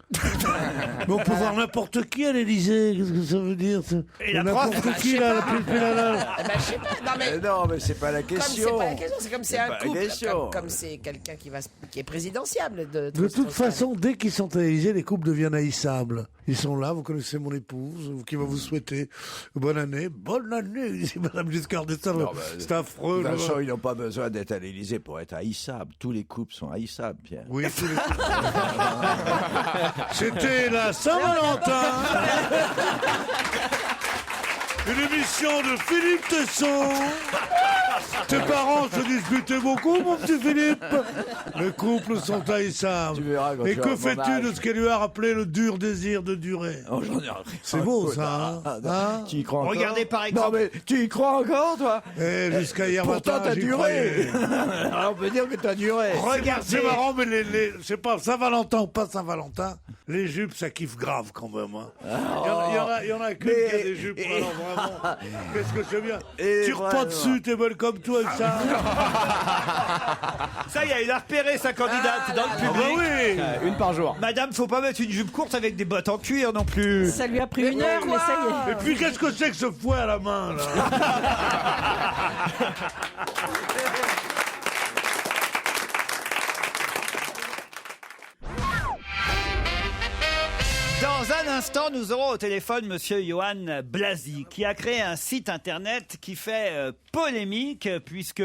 Mais on peut voir n'importe qui à l'Elysée. Qu'est-ce que ça veut dire? Et la N'importe preuve, qui, là, là. Eh ben, je sais pas. Non, mais Non, mais c'est pas la comme c'est question. pas la question, c'est comme c'est C'est un pas la couple, question. comme c'est quelqu'un qui est présidentiable. De De toute façon, dès qu'ils sont à l'Élysée, les couples deviennent haïssables. Ils sont là, vous connaissez mon épouse, qui va vous souhaiter bonne année. Bonne année, dit Madame Giscard d'Estaing. Non, bah, C'est affreux. là. Vincent, ils n'ont pas besoin d'être à l'Élysée pour être haïssables. Tous les couples sont haïssables, Pierre. Oui, tous les couples. C'était la Saint-Valentin. Une émission de Philippe Tesson Tes parents se disputaient beaucoup, mon petit Philippe. Les couples sont haïssables. Tu verras quand Et tu que auras mon fais-tu âge. de ce qu'elle lui a rappelé le dur désir de durer? Oh, j'en ai rien. C'est beau, ça, hein, hein? Tu y crois encore? Regardez par exemple. Non, mais tu y crois encore, toi? Eh, jusqu'à hier Pourtant, matin, t'as j'y duré. croyais. Alors, on peut dire que t'as duré. C'est marrant, mais c'est pas Saint-Valentin ou pas Saint-Valentin, les jupes, ça kiffe grave quand même. Hein. Il y en a qu'une qui a des jupes, alors vraiment. Qu'est-ce que c'est bien. Tire pas dessus, t'es belle comme toi, avec ça. Ça y est, il a repéré sa candidate dans le public. oui. Une par jour. Madame, faut pas mettre une jupe courte avec des bottes en cuir non plus. Ça lui a pris une heure, mais ça y est. Et puis, qu'est-ce que c'est que ce fouet à la main, là? Dans un instant, nous aurons au téléphone Monsieur Johan Blasi, qui a créé un site internet qui fait polémique, puisque,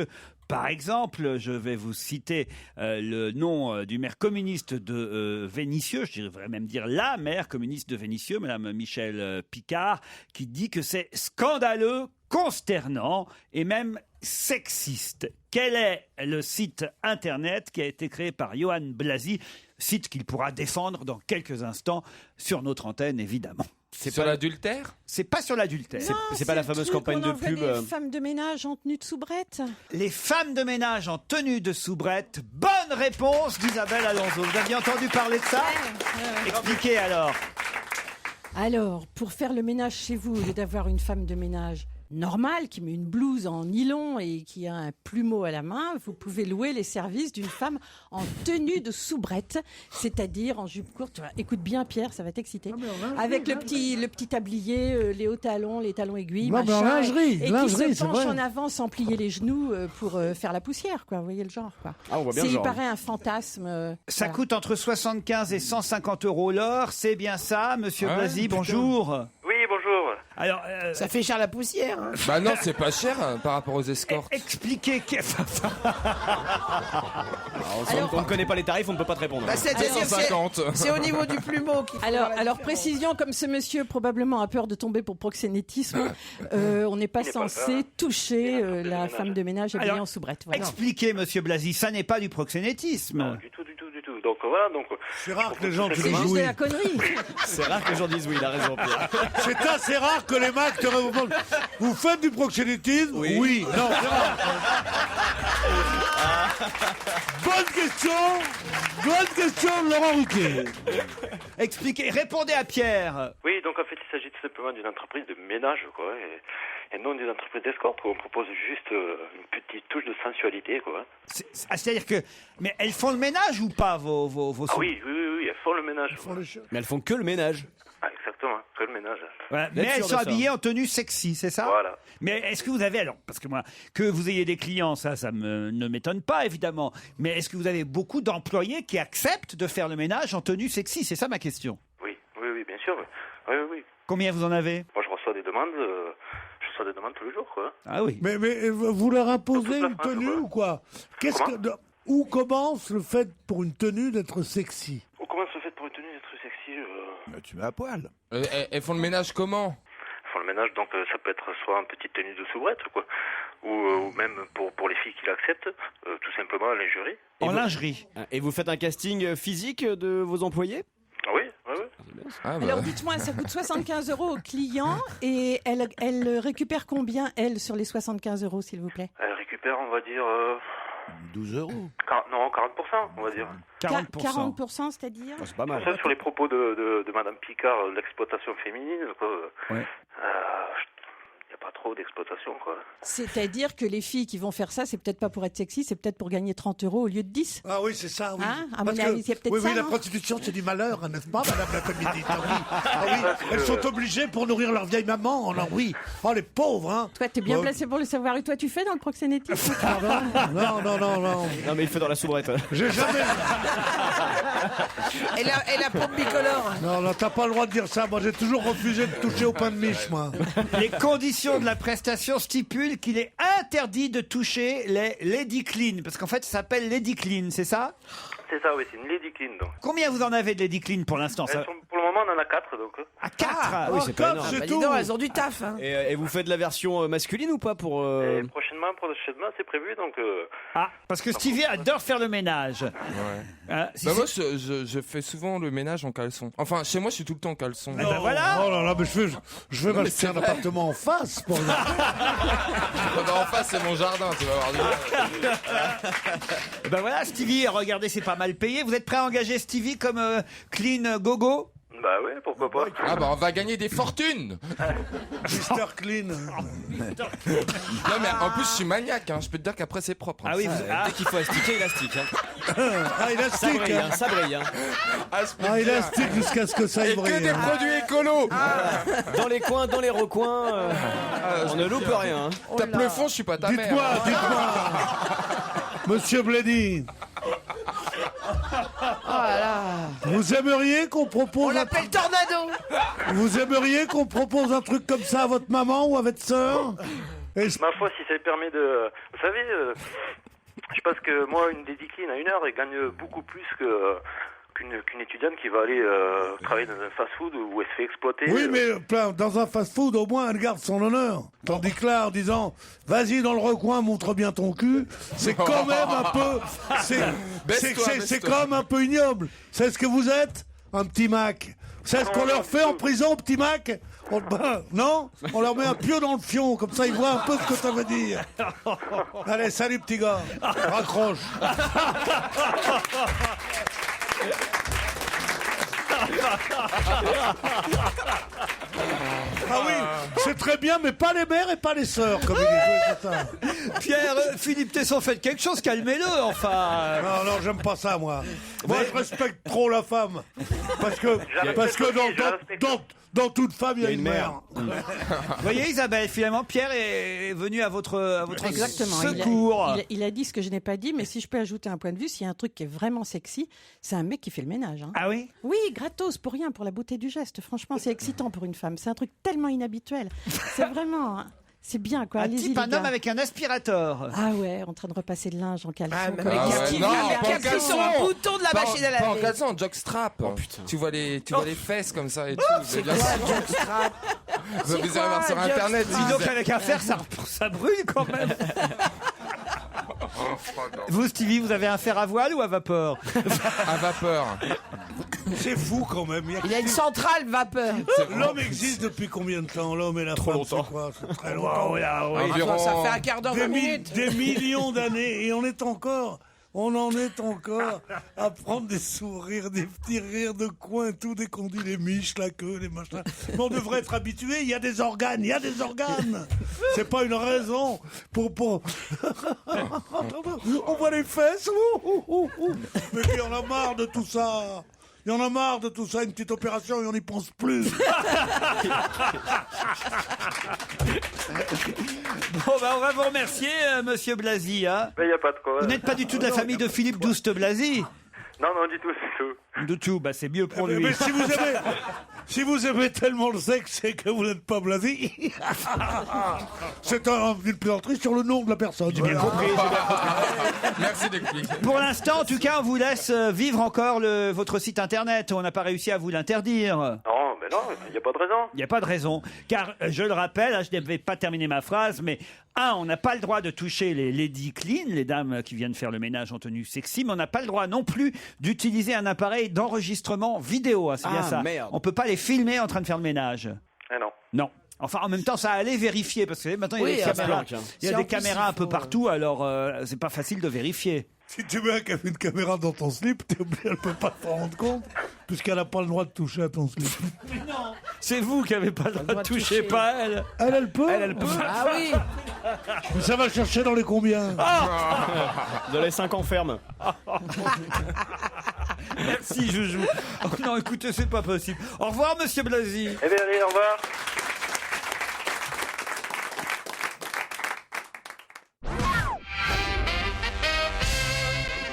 par exemple, je vais vous citer le nom du maire communiste de Vénissieux, je devrais même dire la maire communiste de Vénissieux, Madame Michèle Picard, qui dit que c'est scandaleux, consternant et même sexiste. Quel est le site internet qui a été créé par Johan Blasi, site qu'il pourra défendre dans quelques instants sur notre antenne, évidemment. C'est sur l'adultère? C'est pas sur l'adultère. Non, C'est pas la le fameuse truc campagne où de on envoie pub. Les femmes de ménage en tenue de soubrette. Les femmes de ménage en tenue de soubrette. Bonne réponse d'Isabelle Alonso. Vous aviez entendu parler de ça? Expliquez alors. Alors, pour faire le ménage chez vous, au lieu d'avoir une femme de ménage normale qui met une blouse en nylon et qui a un plumeau à la main, vous pouvez louer les services d'une femme en tenue de soubrette, c'est-à-dire en jupe courte. Écoute bien, Pierre, ça va t'exciter. Avec le petit tablier, les hauts talons, les talons aiguilles, Non, mais en machin, lingerie, et lingerie, qui se c'est penche vrai. en avant sans plier les genoux pour faire la poussière, quoi. Vous voyez le genre, quoi. Ah, on voit bien le Il genre. paraît un fantasme. Ça voilà. coûte entre 75 et 150 euros l'heure. C'est bien ça, Monsieur Ouais, Blasi, putain. bonjour. Oui, bonjour. Alors, Ça fait cher la poussière. Hein. Bah non, c'est pas cher hein, par rapport aux escortes. expliquez... On ne connaît pas les tarifs, on ne peut pas te répondre. Bah, c'est-à-dire que 150. c'est au niveau du plumeau. Alors précision, comme ce monsieur probablement a peur de tomber pour proxénétisme, on n'est pas Il n'est pas censé ça. toucher de la ménage. femme de ménage habillée Alors, en soubrette. Voilà. Expliquez, Monsieur Blasi, ça n'est pas du proxénétisme. Du tout. Donc voilà, donc. C'est rare que les gens te C'est disent juste de oui. la connerie. C'est rare que les gens disent oui, il a raison, Pierre. C'est assez rare que les mecs te répondent. Vous faites du proxénétisme? Oui. Non, c'est rare. Bonne question de Laurent Ruquier. Expliquez, répondez à Pierre. Oui, donc en fait, il s'agit tout simplement d'une entreprise de ménage, quoi, et non d'une entreprise d'escorte, quoi. On propose juste une petite touche de sensualité, quoi. C'est-à-dire que... Mais elles font le ménage ou pas, vos Ah oui, elles font le ménage. Mais elles font que le ménage. Ah, exactement, que le ménage. Voilà. Vous Mais êtes elles sûr sont de ça habillées en tenue sexy, c'est ça? Voilà. Mais est-ce que vous avez, alors, parce que moi, que vous ayez des clients, ça ne m'étonne pas, évidemment. Mais est-ce que vous avez beaucoup d'employés qui acceptent de faire le ménage en tenue sexy? C'est ça ma question. Oui, bien sûr. Oui. Combien vous en avez? Moi, je reçois des demandes tous les jours, quoi. Ah oui. Mais vous leur imposez Dans toute la une France, tenue quoi. ou quoi? Où commence le fait pour une tenue d'être sexy? Comment se fait pour une tenue d'être sexy Tu mets à poil. Elles font le ménage comment? Pour le ménage, donc ça peut être soit en petite tenue de soubrette, quoi, ou même pour les filles qui l'acceptent, tout simplement en lingerie. En lingerie. Et vous faites un casting physique de vos employés? Oui. Ah, bah. Alors dites-moi, ça coûte 75 euros au client et elle récupère combien, elle, sur les 75 euros, s'il vous plaît? Elle récupère, on va dire... 12 euros. Non, 40%, on va dire. 40%. 40%, c'est-à-dire? C'est pas mal. Ça, sur les propos de Madame Picard, l'exploitation féminine, quoi. Ouais. Il n'y a pas trop d'exploitation, quoi. C'est-à-dire que les filles qui vont faire ça, c'est peut-être pas pour être sexy, c'est peut-être pour gagner 30 euros au lieu de 10. Ah oui, c'est ça, oui. Hein, à Parce mon que- avis, c'est peut-être oui, ça, la hein. prostitution, c'est du malheur, n'est-ce pas, madame la comédie? Ah oui, elles sont obligées pour nourrir leur vieille maman. Alors oui. Oh, les pauvres, hein. Toi, t'es bien Bon. placé pour le savoir. Et toi, tu fais dans le proxénétisme? Non. Non, mais il fait dans la soubrette. J'ai jamais... Et la pompe bicolore. Non, t'as pas le droit de dire ça. Moi, j'ai toujours refusé de toucher au pain de miche, moi. Les conditions de la prestation stipulent qu'il est interdit de toucher les Lady Clean. Parce qu'en fait, ça s'appelle Lady Clean, c'est ça? C'est ça, oui, c'est une Lady Clean, donc. Combien vous en avez de Lady Clean pour l'instant? Pour le moment, on en a 4, donc. À 4 oui, c'est pas énorme. Bah, dis donc, elles ont du taf. Hein. Et vous faites la version masculine ou pas pour Et prochainement, c'est prévu, donc. Ah, parce que Stevie adore faire le ménage. Ouais. Si Bah c'est- moi, je fais souvent le ménage en caleçon. Enfin, chez moi, je suis tout le temps en caleçon. Eh ben voilà. Oh là là, mais je vais m'acheter un appartement en face pour le... En face, c'est mon jardin, tu vas voir. Ben voilà, Stevie, regardez, c'est pas mal payé. Vous êtes prêt à engager Stevie comme clean gogo? Bah ouais, pourquoi pas. Ah bah on va gagner des fortunes. Mr. Clean. Non mais en plus je suis maniaque, hein. Je peux te dire qu'après c'est propre. Hein. Ah oui, dès qu'il faut astiquer, élastique. Hein. Ah, élastique. Ça brille. Hein. Ah, élastique jusqu'à ce que ça Et brille. que des produits écolos. Dans les coins, dans les recoins, on ne loupe rien. Hein. Tape le fond, je suis pas ta mère. Dites-moi. Monsieur Bledy. Oh là là. Vous aimeriez qu'on On propose... l'appelle Tornado. Vous aimeriez qu'on propose un truc comme ça à votre maman ou à votre sœur? Ma foi, si ça permet de. Vous savez, je pense que moi, une dédicline à 1 heure, elle gagne beaucoup plus qu'une étudiante qui va aller travailler dans un fast-food où elle se fait exploiter. Oui, mais dans un fast-food, au moins, elle garde son honneur. Tandis que là, en disant, vas-y dans le recoin, montre bien ton cul, c'est quand même un peu... C'est quand même un peu ignoble. C'est ce que vous êtes? Un petit Mac. C'est ce qu'on leur fait en prison, petit Mac? Non? On leur met un pieu dans le fion, comme ça ils voient un peu ce que ça veut dire. Allez, salut petit gars. Raccroche. Ah oui, c'est très bien, mais pas les mères et pas les sœurs, comme il dit. C'est ça. Pierre, Philippe Tesson, faites quelque chose, calmez-le, enfin. Non, j'aime pas ça, moi. Moi, je respecte trop la femme. Parce que dans toute femme, il y a une mère. Vous voyez, Isabelle, finalement, Pierre est venu à votre Exactement. secours. Il a dit ce que je n'ai pas dit, mais si je peux ajouter un point de vue, s'il y a un truc qui est vraiment sexy, c'est un mec qui fait le ménage. Hein. Ah oui? Oui, gratos, pour rien, pour la beauté du geste. Franchement, c'est excitant pour une femme. C'est un truc tellement inhabituel. C'est vraiment... hein. C'est bien, quoi. Un Allez-y, type, les un gars. homme avec un aspirateur. Ah ouais, en train de repasser le linge en caleçon. Ah, mais comme avec ça. Stevie, non, il pas en a appuyé sur un caleçon. bouton de la machine à Pas en laver. caleçon, en jockstrap. Tu vois les fesses comme ça et tout. C'est quoi un jockstrap? Vous allez quoi, voir sur un internet. Dis donc, avec un fer, ça brûle quand même. Vous, Stevie, vous avez un fer à voile ou à vapeur? À vapeur. C'est fou quand même. Il a une centrale vapeur. L'homme existe depuis combien de temps? L'homme et la femme, c'est quoi? C'est très longtemps. Environ. Ça fait un quart d'heure, 20 minutes. Des millions d'années, et on en est encore à prendre des sourires, des petits rires de coin, tout dès qu'on dit les miches, la queue, les machins. Mais on devrait être habitué, il y a des organes. C'est pas une raison pour... On voit les fesses. Mais il y en a marre de tout ça. Une petite opération et on n'y pense plus. Bon, on va vous remercier, monsieur Blasi. Hein. Mais y a pas de quoi. Vous n'êtes pas du tout de la famille de Philippe Douste-Blazy? Non, du tout, c'est tout. Du tout, c'est mieux pour lui. Mais si vous aimez tellement le sexe, c'est que vous n'êtes pas blasé. C'est une plaisanterie sur le nom de la personne. J'ai bien compris. Merci d'expliquer. Pour l'instant, en tout cas, on vous laisse vivre encore votre site internet. On n'a pas réussi à vous l'interdire. Non, mais non, il n'y a pas de raison. Il n'y a pas de raison. Car, je le rappelle, je n'avais pas terminé ma phrase, mais on n'a pas le droit de toucher les lady clean, les dames qui viennent faire le ménage en tenue sexy, mais on n'a pas le droit non plus d'utiliser un appareil d'enregistrement vidéo. Hein, c'est bien ça. Merde. On peut pas les filmer en train de faire le ménage. Eh non. Non. Enfin, en même temps, ça allait vérifier parce que maintenant il y a des caméras. Il y a des caméras un peu partout, alors c'est pas facile de vérifier. Si tu mets une caméra dans ton slip, t'es obligé, elle peut pas s'en rendre compte, puisqu'elle n'a pas le droit de toucher à ton slip. Non, c'est vous qui n'avez pas le droit de toucher, pas elle. Elle peut. Elle peut. Ah oui. Mais ça va chercher dans les combien? Dans les 5 ans ferme. Merci, Joujou. Oh non, écoutez, c'est pas possible. Au revoir, monsieur Blasi. Eh bien, allez, au revoir.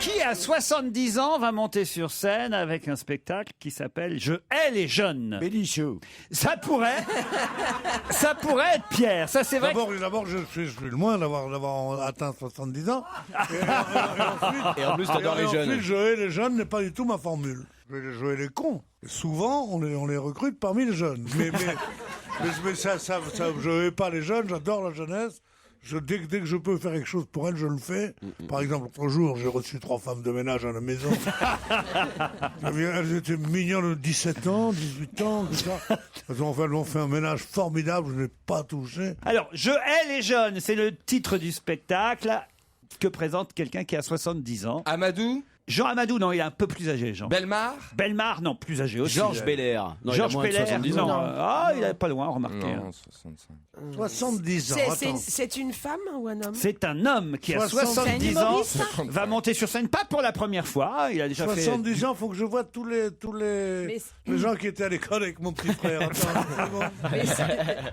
Qui, à 70 ans, va monter sur scène avec un spectacle qui s'appelle Je hais les jeunes. Bélichou. Ça pourrait être Pierre. Ça, c'est vrai. D'abord, je suis le moins d'avoir atteint 70 ans. Et en plus, t'adores les jeunes. Ensuite, je hais les jeunes n'est pas du tout ma formule. Je hais les cons. Souvent, on les recrute parmi les jeunes. Mais ça, je n'aime pas les jeunes, j'adore la jeunesse. Dès que je peux faire quelque chose pour elles, je le fais. Par exemple, l'autre jour, j'ai reçu 3 femmes de ménage à la maison. Elles étaient mignonnes de 17 ans, 18 ans, tout ça. Elles ont fait un ménage formidable, je ne l'ai pas touché. Alors, Je hais les jeunes, c'est le titre du spectacle que présente quelqu'un qui a 70 ans. Amadou ? Jean Amadou, non, il est un peu plus âgé, Jean. Bellemare ? Bellemare, non, plus âgé aussi. Georges Belair. Non, Georges il a moins de Belair, 70 non. ans. Ah, il est pas loin, remarquez. Non, 65. 70 ans, attends. C'est une femme ou un homme? C'est un homme qui a 70 70 ans, va monter sur scène, pas pour la première fois, il a déjà 70 ans, il faut que je vois tous les gens qui étaient à l'école avec mon petit frère. Mais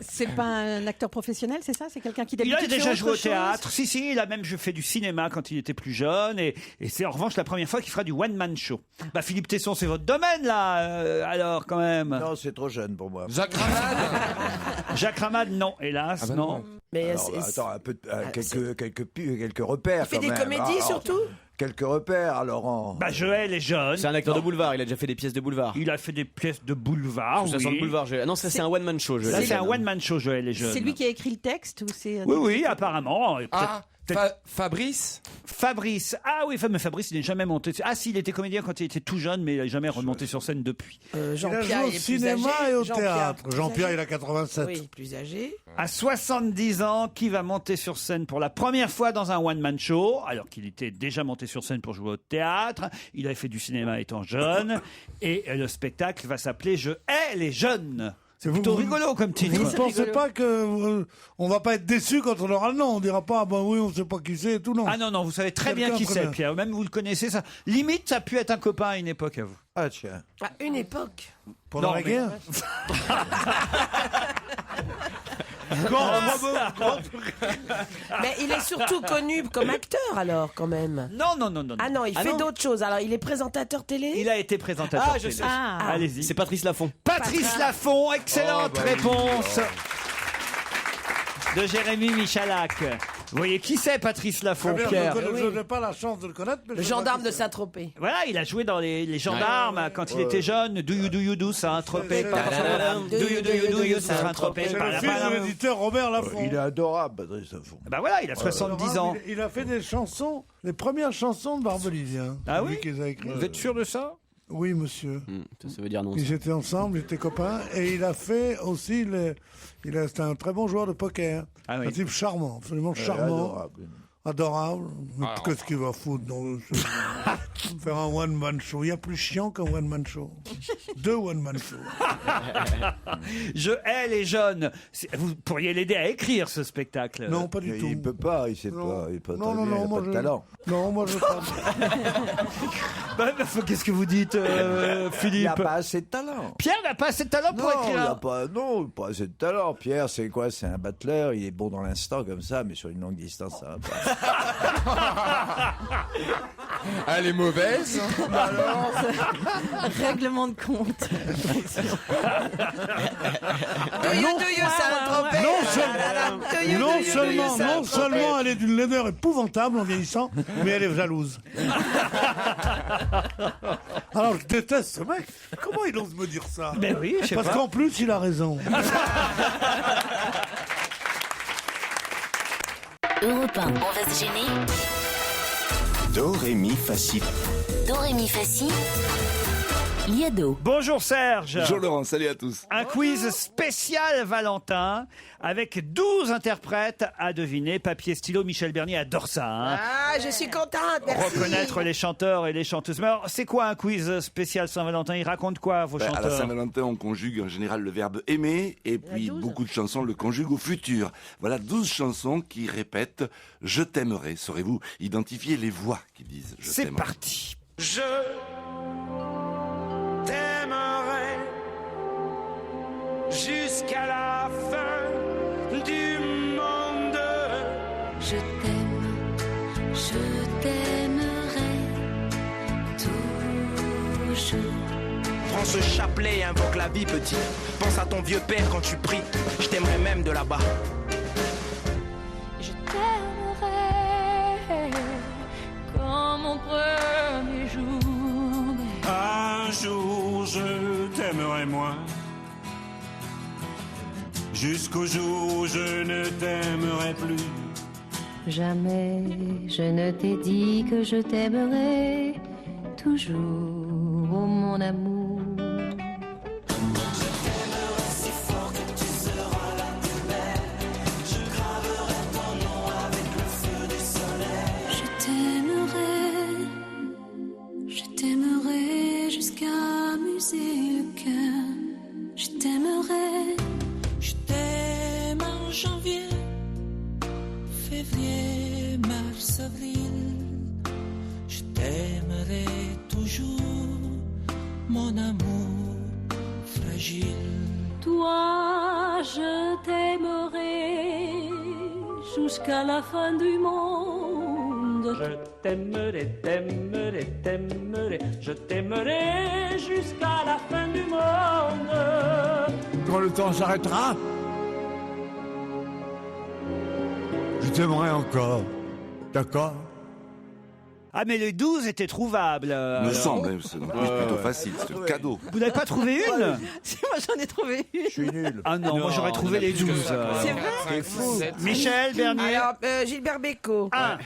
c'est pas un acteur professionnel, c'est ça? C'est quelqu'un qui Il a d'habitude déjà fait joué au autre chose théâtre, si, il a même fait du cinéma quand il était plus jeune, et c'est en revanche la première fois qu'il fera du one-man show. Bah Philippe Tesson, c'est votre domaine là, alors quand même. Non, c'est trop jeune pour moi. Jacques Ramade ? Jacques Ramade, non, hélas, Ah bah non. Mais Alors, attends, un peu, quelques repères. Il fait quand des même. comédies Alors, surtout? Quelques repères, Laurent. Bah Je hais les jeunes. C'est un acteur de boulevard, il a déjà fait des pièces de boulevard. Il a fait des pièces de boulevard, Ça sent le boulevard. Non, ça c'est un one-man show. Là, c'est un one-man show, Je hais les jeunes. C'est lui qui a écrit le texte ou c'est Oui, apparemment. Fabrice ? Fabrice. Ah oui, mais Fabrice, il n'est jamais monté. Ah si, il était comédien quand il était tout jeune, mais il n'a jamais remonté sur scène depuis. Il a Jean-Pierre, joué au il est plus cinéma âgé. et au Jean-Pierre, théâtre. plus Jean-Pierre, âgé. il a 87. Oui, plus âgé. À 70 ans, qui va monter sur scène pour la première fois dans un one-man show, alors qu'il était déjà monté sur scène pour jouer au théâtre. Il avait fait du cinéma étant jeune. Et le spectacle va s'appeler Je hais les jeunes. C'est plutôt rigolo comme titre. Vous ne pensez pas que on va pas être déçu quand on aura le nom? On dira pas, ah ben oui, on sait pas qui c'est et tout, non. Ah non, vous savez très bien qui c'est, Pierre. Même vous le connaissez, ça. Limite, ça a pu être un copain à une époque à vous. Ah tiens. À une époque. Pendant la guerre. Mais il est surtout connu comme acteur alors quand même. Non. Ah non, il fait d'autres choses. Alors il est présentateur télé. Il a été présentateur Ah, je télé. sais. Allez-y. C'est Patrice Laffont. Patrice Laffont, excellente réponse de Jérémy Michalak. Vous voyez qui c'est, Patrice Laffont, Pierre? Je n'ai pas la chance de le connaître. Mais Le gendarme de Saint-Tropez. Voilà, il a joué dans les gendarmes quand il était jeune. Do you Saint-Tropez? Do you Saint-Tropez? C'est le fils de l'éditeur Robert Laffont. Il est adorable, Patrice Laffont. Bah voilà, il a 70 ans. Il a fait des chansons, les premières chansons de Barbelivien. Ah oui? Vous êtes sûr de ça? Oui, monsieur. Ça veut dire non. Ils étaient ensemble, ils étaient copains. Et il a fait aussi... C'était un très bon joueur de poker. Ah oui. Un type charmant, absolument charmant. Adorable. Mais qu'est-ce qu'il va foutre dans faire un one-man show? Il y a plus chiant qu'un one-man show. 2 one-man shows. Je hais les jeunes. Vous pourriez l'aider à écrire ce spectacle. Non, pas du tout. Il peut pas, il sait pas, il peut pas, Non, il a moi pas de talent. Non, moi je pas. Qu'est-ce que vous dites, Philippe? Il n'a pas assez de talent. Pierre n'a pas assez de talent pour Non, il écrire. n'a pas assez de talent. Pierre, c'est quoi? C'est un battleur, il est bon dans l'instant comme ça, mais sur une longue distance, ça va pas. Elle est mauvaise. Règlement de compte. Non seulement elle est d'une laideur épouvantable en vieillissant, mais elle est jalouse. Alors je déteste ce mec. Comment il ose me dire ça? Ben oui, je sais Parce pas. qu'en plus il a raison. Europe 1, on va se gêner. Do, ré, mi, fa, si. Do, ré, mi, fa, si. Liado. Bonjour Serge. Bonjour Laurent, salut à tous. Un quiz spécial Valentin avec 12 interprètes à deviner. Papier, stylo, Michel Bernier adore ça. Hein. Ah, je suis contente, merci. Reconnaître les chanteurs et les chanteuses. Mais alors, c'est quoi un quiz spécial Saint-Valentin? Il raconte quoi, vos À la chanteurs? Saint-Valentin, on conjugue en général le verbe aimer et puis beaucoup de chansons le conjuguent au futur. Voilà 12 chansons qui répètent « Je t'aimerai ». Saurez-vous identifier les voix qui disent « Je C'est t'aimerai ». parti. Je t'aimerai jusqu'à la fin du monde. Je t'aimerai toujours. Prends ce chapelet et invoque la vie, petit. Pense à ton vieux père quand tu pries. Je t'aimerai même de là-bas. Je t'aimerai comme mon premier jour. Un jour je moi. Jusqu'au jour où je ne t'aimerai plus. Jamais je ne t'ai dit que je t'aimerai toujours, oh mon amour. Je t'aimerai si fort que tu seras la plus belle. Je graverai ton nom avec le feu du soleil. Je t'aimerai jusqu'à muser le cœur. Je t'aimerai. Je t'aime en janvier, février, mars, avril. Je t'aimerai toujours, mon amour fragile. Toi, je t'aimerai jusqu'à la fin du monde. Je t'aimerai, t'aimerai, t'aimerai. Je t'aimerai jusqu'à la fin du monde. Quand le temps s'arrêtera, je t'aimerai encore. D'accord? Ah, mais les 12 étaient trouvables. Me alors. semble, c'est plutôt facile, c'est le cadeau. Vous n'avez pas trouvé une? Si, moi j'en ai trouvé une. Je suis nul. Ah non, moi j'aurais trouvé les 12. C'est vrai? Michel Bernier. Alors, Gilbert Bécaud. 1.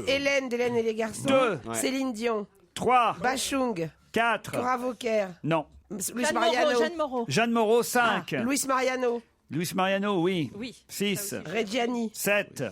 Hélène d'Hélène et les garçons. 2. Céline Dion. 3. Bachung. 4. Cora Vauquer. Non. Louis Mariano. Jeanne Moreau. Jeanne Moreau, 5. Luis Mariano. Luis Mariano, oui. Oui. 6. Reggiani. 7.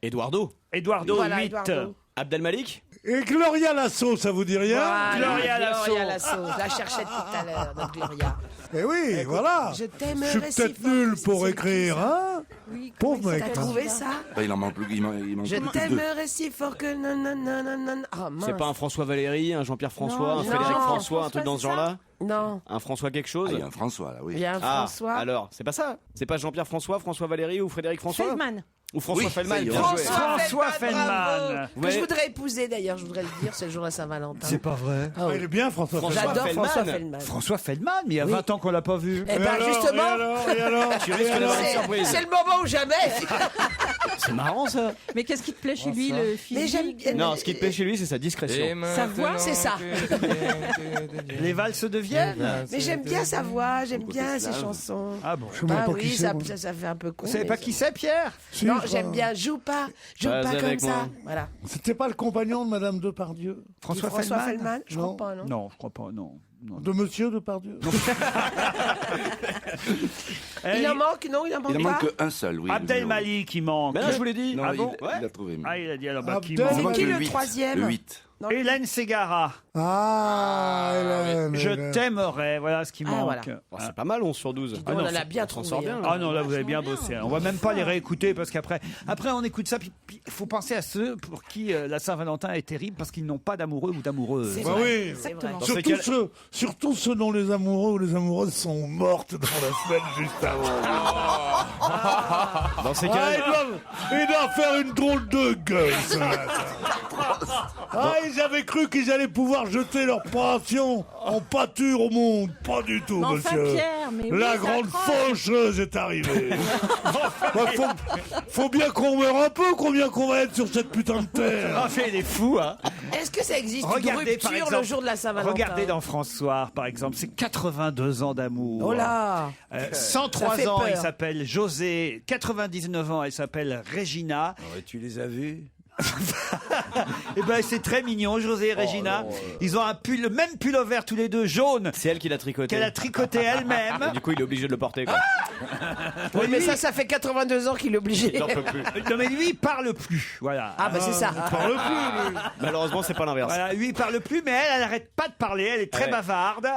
Eduardo. Eduardo, Voilà, 8. Eduardo. Abdelmalik. Et Gloria Lasso, ça vous dit rien? Gloria Lasso. Gloria Lasso. Je la cherchais tout à l'heure, notre Gloria. Eh oui, voilà. Je t'aimerais Je suis si peut-être fort nul que pour c'est écrire, hein? Oui, Pauvre mec. T'as trouvé ça? Bah, il en manque plus, il manque Je plus que 2. t'aimerais si fort que non, non, non, non, non. Ah, mince. C'est pas un François Valéry, un Jean-Pierre François, Non, un Frédéric non, François, un truc dans ce genre-là? Non. Un François quelque chose? Ah, il y a un François là, oui. Il y a un François. Alors, c'est pas ça? C'est pas Jean-Pierre François, François Valéry ou Frédéric François? Feldman. Ou François Oui, Feldman, ça y est, bien on joué. François Feldman. bravo. Que Ouais. je voudrais épouser d'ailleurs, je voudrais le dire, c'est le jour de la Saint-Valentin. C'est pas vrai. Ah oui. Il est bien, François Feldman. J'adore Feldman. François Feldman. François Feldman, mais il y a 20 ans qu'on l'a pas vu. Eh ben justement, Et alors Tu risques d'avoir une surprise. c'est le moment ou jamais. C'est marrant ça. Mais qu'est-ce qui te plaît chez lui, le physique? Mais j'aime bien. Non, ce qui te plaît chez lui, c'est sa discrétion. Sa voix, c'est ça. Les valses de Vienne. Mais j'aime bien sa voix, j'aime bien ses chansons. Ah bon. Je sais même Ah pas qui oui, c'est, ça, moi. ça fait un peu con. Vous savez mais pas ça- qui c'est, Pierre? Si, Non, je j'aime crois. bien. Joue pas Vas-y comme avec ça. moi. Voilà. C'était pas le compagnon de Madame Depardieu? François François Feldman. Feldman, je Non. crois pas, non. Non, je crois pas, non. Non. De Monsieur Depardieu? Il en manque, non, il en manque Il en pas. manque qu'un seul, oui. Abdel Malik qui manque. Mais là, je vous l'ai dit. Non, Ah bon il l'a trouvé. Ah, il a dit alors bah, qui Abdel manque. Il C'est manque qui le 8. troisième? Le 8. Non. Hélène Ségara. Ah, Hélène. Je Hélène. t'aimerais, voilà ce qui Ah, manque. voilà. Oh, c'est pas mal, 11 sur 12. On non, en a bien on s'en trouvé. sort bien. hein. Ah non, là vous avez bien Vachement bossé. bien. On va même pas les réécouter parce qu'après on écoute ça. Puis il faut penser à ceux pour qui la Saint-Valentin est terrible parce qu'ils n'ont pas d'amoureux ou d'amoureuses. C'est Bah vrai. oui. Exactement. Dans ces Surtout cas- surtout ceux dont les amoureux ou les amoureuses sont mortes dans la semaine juste avant. Dans ces Ah, cas-là, ils doivent faire une drôle de gueule, ce matin. Ah, ils avaient cru qu'ils allaient pouvoir jeter leur passion en pâture au monde. Pas du tout, Mais enfin, monsieur. Pierre, mais oui, La c'est grande atroce. faucheuse est arrivée. Bah, faut bien qu'on meure un peu, combien qu'on va être sur cette putain de terre. Ah, fait, il est fou, hein. Est-ce que ça existe une Regardez par rupture exemple. le jour de la Saint-Valentin? Regardez dans François, par exemple, c'est 82 ans d'amour. Oh là. 103 Ça fait ans, peur. il s'appelle José. 99 ans, elle s'appelle Regina. Tu les as vus? Et ben c'est très mignon, José et Regina. Ils ont un pull, le même pullover tous les deux, jaune, c'est elle qui l'a tricoté. qu'elle a tricoté elle-même. Et du coup, il est obligé de le porter. Quoi. Oui, mais ça fait 82 ans qu'il est obligé. Il en peut plus. Non mais lui, il parle plus. Voilà. Ah bah c'est ça. Il parle plus, lui. Malheureusement, c'est pas l'inverse. Voilà, lui il parle plus, mais elle n'arrête pas de parler. Elle est très Ouais. bavarde.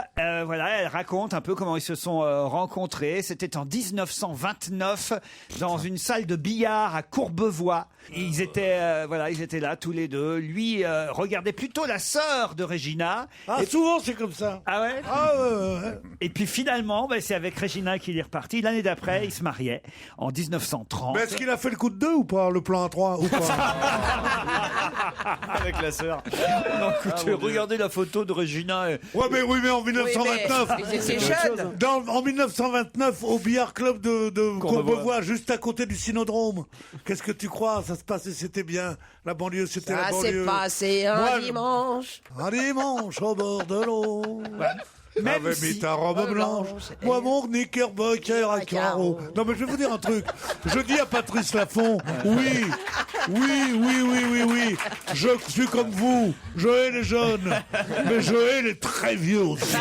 Voilà, elle raconte un peu comment ils se sont rencontrés. C'était en 1929 dans une salle de billard à Courbevoie. Ils étaient là tous les deux. Lui regardait plutôt la sœur de Regina. Ah, souvent, c'est comme ça. Ah ouais. Ah, ouais. Et puis finalement, c'est avec Regina qu'il est reparti. L'année d'après, il se mariait en 1930. Mais est-ce qu'il a fait le coup de 2 ou pas, le plan à 3 ou pas? Avec la sœur. Non, écoutez, regardez la photo de Regina. Ouais, mais oui, mais en 1929. Oui, mais ils étaient jeunes. En 1929, au billard club de Courbevoie, juste à côté du Cynodrome. Qu'est-ce que tu crois? Ça se passait, c'était bien. La banlieue, c'était la Ça s'est banlieue. passé un Moi, dimanche. Un dimanche au bord de l'eau. Même mais si... ta robe blanche, moi mon knickerbocker à carreaux. Non mais je vais vous dire un truc. Je dis à Patrice Laffont, oui, je suis comme vous, je hais les jeunes, mais je hais les très vieux aussi.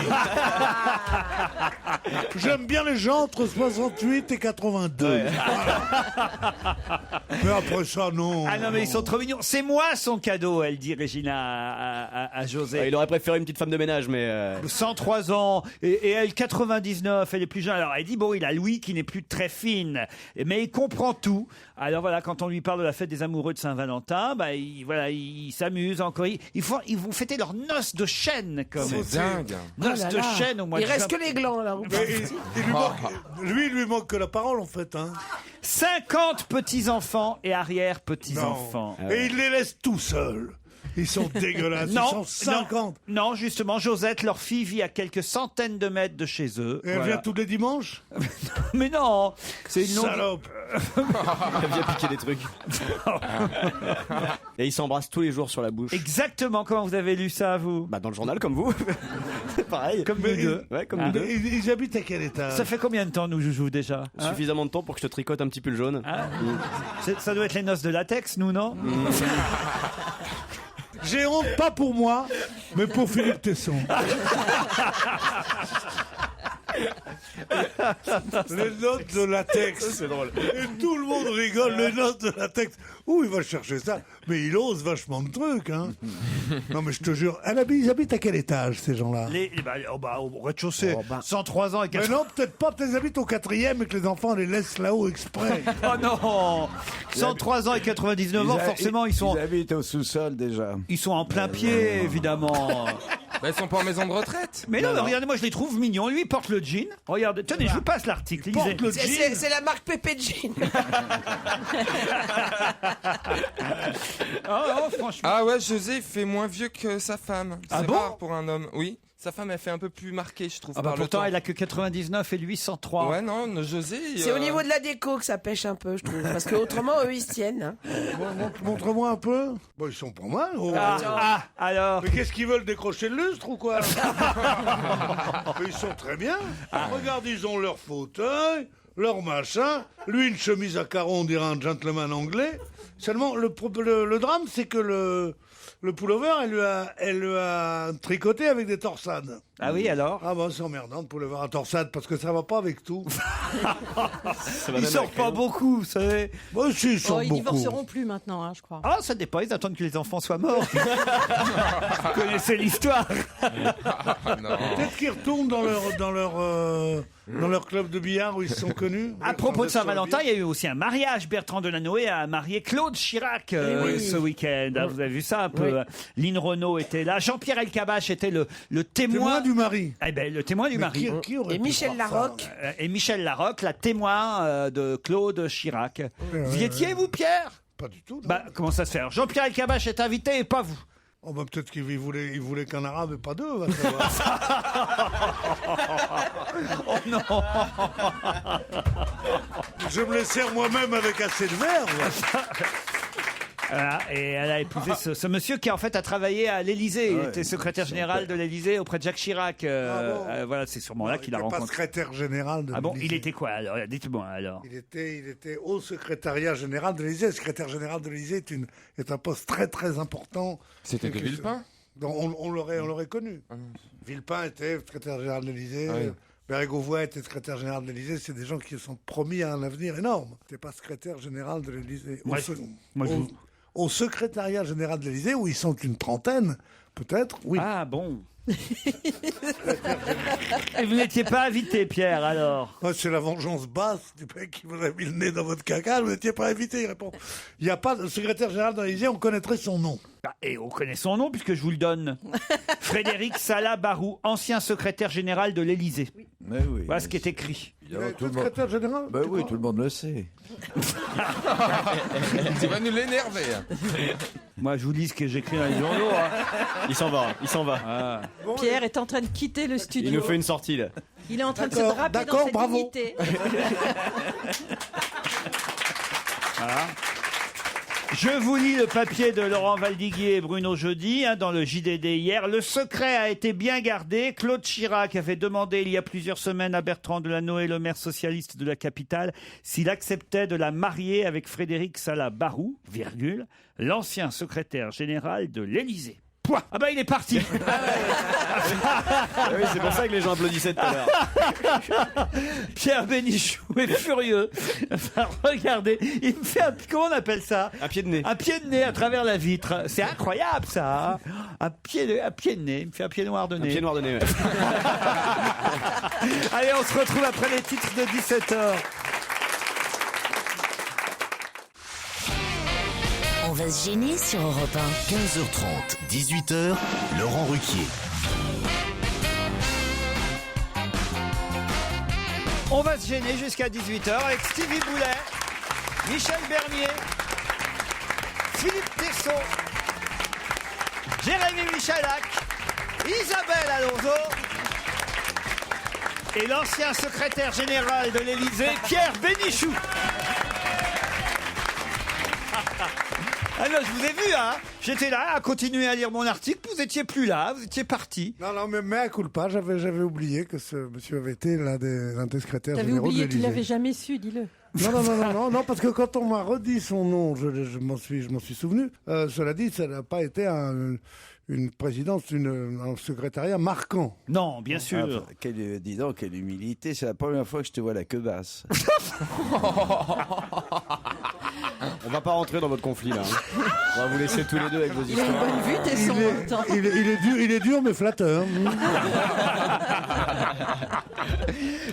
J'aime bien les gens entre 68 et 82. Voilà. Mais après ça, non. Ah non, mais ils sont trop mignons. C'est moi son cadeau, elle dit Régina à José. Il aurait préféré une petite femme de ménage, mais... 103 ans, et elle 99, elle est plus jeune. Alors elle dit, bon, il a Louis qui n'est plus très fine, mais il comprend tout. Alors voilà, quand on lui parle de la fête des amoureux de Saint-Valentin, bah, il s'amuse encore. Ils vont fêter leur noces de chêne, comme C'est dingue. Noces de chêne au mois de Il reste juin. que les glands, là. Lui, il lui manque que la parole, en fait. Hein. 50 petits-enfants et arrière-petits-enfants. Et il les laisse tout seuls. Ils sont dégueulasses. Ils sont 50. Non, justement, Josette, leur fille, vit à quelques centaines de mètres de chez eux. Et elle vient tous les dimanches. Mais non, c'est une longue... Salope. Elle vient piquer des trucs. Et ils s'embrassent tous les jours sur la bouche. Exactement. Comment vous avez lu ça, vous? Bah, dans le journal, comme vous. C'est pareil. Comme nous deux. Ouais, comme nous deux. Ils habitent à quel étage? Ça fait combien de temps, nous, Joujou, déjà? Suffisamment de temps pour que je te tricote un petit pull jaune. Ça doit être les noces de latex, nous, non? J'ai honte, pas pour moi, mais pour Philippe Tesson. Les notes de latex. C'est drôle. Et tout le monde rigole, les notes de latex. Où il va chercher ça? Mais il ose vachement de trucs, hein. Non, mais je te jure, ils habitent à quel étage, ces gens-là? Au rez-de-chaussée. 103 ans et 80... Mais non, peut-être pas, peut-être ils habitent au 4e et que les enfants les laissent là-haut exprès. Oh non 103 ans et 99 ans, forcément, ils habitent au sous-sol, déjà. Ils sont en plein pied, évidemment. Bah, ils sont pas en maison de retraite. Mais non, regardez, moi je les trouve mignons. Lui, il porte le jean. Regardez, tenez, je vous passe l'article. Lisez. C'est la marque Pépé Jean. Franchement. Ah ouais, José fait moins vieux que sa femme. Ah C'est bon rare pour un homme. Oui. Sa femme, elle fait un peu plus marquée, je trouve. Ah bah par le pourtant, temps. elle a que 99 et lui 103. Ouais, non, José. C'est au niveau de la déco que ça pêche un peu, je trouve. Parce que autrement, eux, ils se tiennent. Hein. Montre-moi un peu. Bon, ils sont pas mal. Alors. Mais qu'est-ce qu'ils veulent, décrocher le lustre ou quoi? Mais ils sont très bien. Regarde, ils ont leur fauteuil, leur machin. Lui, une chemise à carreaux, on dirait un gentleman anglais. Seulement, le drame, c'est que le pullover, elle lui a tricoté avec des torsades. Ah oui, alors? Ah bah c'est emmerdant, le pullover à torsade, parce que ça va pas avec tout. Ils sortent pas beaucoup, vous savez. Bah si, ils sortent Ils beaucoup. divorceront plus maintenant, hein, je crois. Ah, ça dépend, ils attendent que les enfants soient morts. Vous connaissez l'histoire. Peut-être qu'ils retournent dans leur club de billard où ils se sont connus. À propos de Saint-Valentin, il y a eu aussi un mariage. Bertrand Delanoë a marié Claude Chirac ce week-end. Ah, vous avez vu ça un peu? Lynn Renault était là. Jean-Pierre Elkabbach était le témoin du mari. Eh ben, le témoin du mari. Et Michel Larocque. Et Michel Larocque, la témoin de Claude Chirac. Vous y étiez, vous, Pierre? Pas du tout. Non. Bah, comment ça se fait? Jean-Pierre Elkabbach est invité et pas vous. Oh bah peut-être qu'il voulait qu'un arabe et pas deux, va savoir. Oh non. Je me les sers moi-même avec assez de verre. Voilà, et elle a épousé ce monsieur qui en fait a travaillé à l'Élysée. Il était secrétaire général de l'Élysée auprès de Jacques Chirac. Voilà, c'est sûrement là qu'il a rencontré. Pas secrétaire général de l'Élysée. Ah bon, il était quoi alors? Dites-moi alors. Il était au secrétariat général de l'Élysée. Le secrétaire général de l'Élysée est un poste très très important. C'était que Villepin. On l'aurait connu. Villepin était secrétaire général de l'Élysée. Bérégovoy était secrétaire général de l'Élysée. C'est des gens qui sont promis à un avenir énorme. C'était pas secrétaire général de l'Élysée. Au secrétariat général de l'Élysée, où ils sont une trentaine, peut-être, oui. Ah bon. Et vous n'étiez pas invité, Pierre, alors? C'est la vengeance basse du mec qui vous a mis le nez dans votre caca. Vous n'étiez pas invité, il répond. Il n'y a pas de secrétaire général de l'Élysée, on connaîtrait son nom. Et on connaît son nom puisque je vous le donne. Frédéric Salah Barou, ancien secrétaire général de l'Élysée. Mais oui. Voilà ce qui est écrit. Il est secrétaire général? Ben oui, tout le monde le sait. Tu vas nous l'énerver. Moi, je vous lis ce que j'écris dans les journaux. Hein. Il s'en va. Ah. Pierre est en train de quitter le studio. Il nous fait une sortie, là. Il est en train de se draper dans sa dignité. Voilà. Je vous lis le papier de Laurent Valdiguier et Bruno Jeudi dans le JDD hier. Le secret a été bien gardé. Claude Chirac avait demandé il y a plusieurs semaines à Bertrand Delanoë, le maire socialiste de la capitale, s'il acceptait de la marier avec Frédéric Salah-Barou, l'ancien secrétaire général de l'Élysée. Pouah. Ah bah il est parti. Oui, c'est pour ça que les gens applaudissaient tout à l'heure. Pierre Bénichou est furieux. Enfin, regardez, il me fait comment on appelle ça? Un pied de nez. Un pied de nez à travers la vitre. C'est incroyable ça. Hein, un pied de nez. Il me fait un pied noir de nez. Un pied noir de nez, ouais. Allez, on se retrouve après les titres de 17h. On va se gêner sur Europe 1. 15h30, 18h, Laurent Ruquier. On va se gêner jusqu'à 18h avec Stevie Boulet, Michel Bernier, Philippe Tesson, Jérémy Michalak, Isabelle Alonso et l'ancien secrétaire général de l'Élysée, Pierre Bénichou. Ah non, je vous ai vu, hein. J'étais là à continuer à lire mon article, vous étiez plus là, vous étiez parti. Non, mais mea culpa, j'avais oublié que ce monsieur avait été l'un des secrétaires T'avais généraux de oublié, l'Élysée. tu l'avais jamais su, dis-le. Non, parce que quand on m'a redit son nom, je m'en suis souvenu. Cela dit, ça n'a pas été une présidence, un secrétariat marquant. Non, bien sûr. Ah, dis donc, quelle humilité. C'est la première fois que je te vois la queue basse. On va pas rentrer dans votre conflit là. Hein. On va vous laisser tous les deux avec vos histoires. Il a une bonne vue, t'es son temps. Il est dur mais flatteur.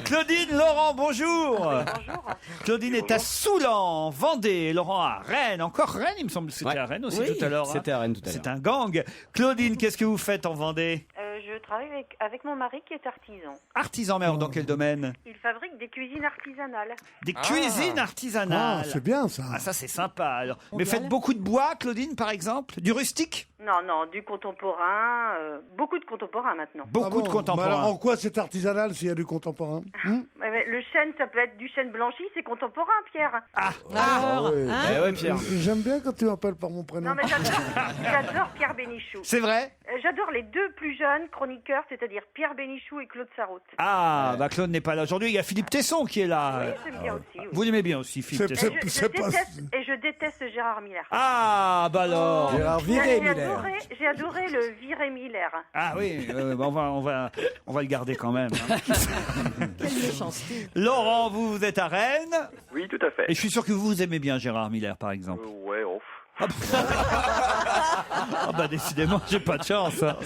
Claudine, Laurent, bonjour. Bonjour. Claudine est à Soulan, Vendée. Laurent à Rennes. Encore Rennes, il me semble que c'était à Rennes aussi tout à l'heure. C'était à Rennes tout à l'heure. C'est un gang. Claudine, qu'est-ce que vous faites en Vendée? Je travaille avec mon mari qui est artisan. Artisan, mais dans quel domaine? Il fabrique des cuisines artisanales. Des cuisines artisanales. Ah, c'est bien ça. Ah, ça c'est sympa. Alors. Mais faites beaucoup de bois, Claudine, par exemple? Du rustique? Non, du contemporain. Beaucoup de contemporain maintenant. Beaucoup de contemporain. Alors, en quoi c'est artisanal s'il y a du contemporain? Le chêne, ça peut être du chêne blanchi, c'est contemporain, Pierre. Ouais, Pierre. J'aime bien quand tu m'appelles par mon prénom. Non, mais j'adore Pierre Bénichou. C'est vrai? J'adore les deux plus jeunes chroniqueurs, c'est-à-dire Pierre Bénichou et Claude Sarraute. Ah, bah Claude n'est pas là aujourd'hui. Il y a Philippe Tesson qui est là. Oui, j'aime bien aussi. Oui. Vous l'aimez bien aussi, Philippe Tesson. Je déteste Gérard Miller. Ah, bah alors. Gérard Viré-Miller. J'ai adoré le Viré-Miller. Ah oui, on va le garder quand même. Hein. Quelle méchanceté. Laurent, vous êtes à Rennes. Oui, tout à fait. Et je suis sûr que vous aimez bien Gérard Miller, par exemple. Ouais, off. Ah bah décidément, j'ai pas de chance. Hein.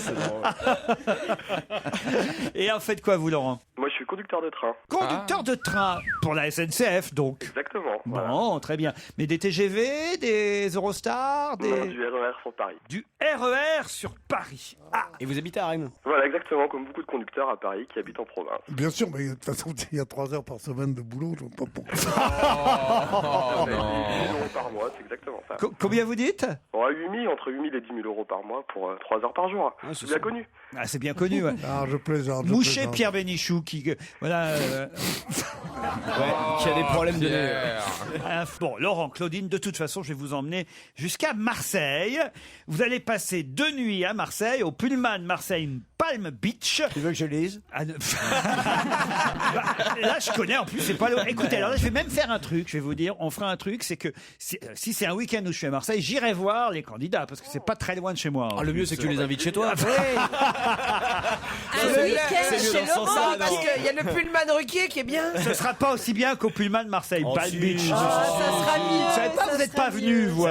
Et en fait quoi, vous, Laurent? Moi, je suis conducteur de train. Conducteur de train pour la SNCF, donc. Exactement. Bon, très bien. Mais des TGV, des Eurostars, Non, du RER sur Paris. Du RER sur Paris. Ah. Et vous habitez à Rennes? Voilà, exactement, comme beaucoup de conducteurs à Paris qui habitent en province. Bien sûr, mais de toute façon, il y a 3 heures par semaine de boulot, je vois pas pourquoi. 10 000 euros par mois, c'est exactement ça. Combien vous dites? Entre 8 000 et 10 000 euros par mois pour 3 heures par jour. C'est bien connu. Ah, c'est bien connu, ouais. Ah, je plaisante. Moucher Pierre Bénichou qui voilà qui a des problèmes de nez. Bon, Laurent, Claudine, de toute façon, je vais vous emmener jusqu'à Marseille. Vous allez passer 2 nuits à Marseille, au Pullman Marseille Palm Beach. Tu veux que je lise? Là, je connais, en plus, c'est pas loin. Écoutez, alors là, je vais même faire un truc, je vais vous dire, on fera un truc, c'est que si c'est un week-end où je suis à Marseille, j'irai voir les candidats, parce que c'est pas très loin de chez moi. Le mieux, c'est que tu les invites chez toi. Un week-end chez Laurent, parce qu'il y a le Pullman Ruquier qui est bien. Ce sera pas aussi bien qu'au Pullman Marseille Palm Beach. Ça sera mieux. Vous savez pas, vous n'êtes pas venus, vous,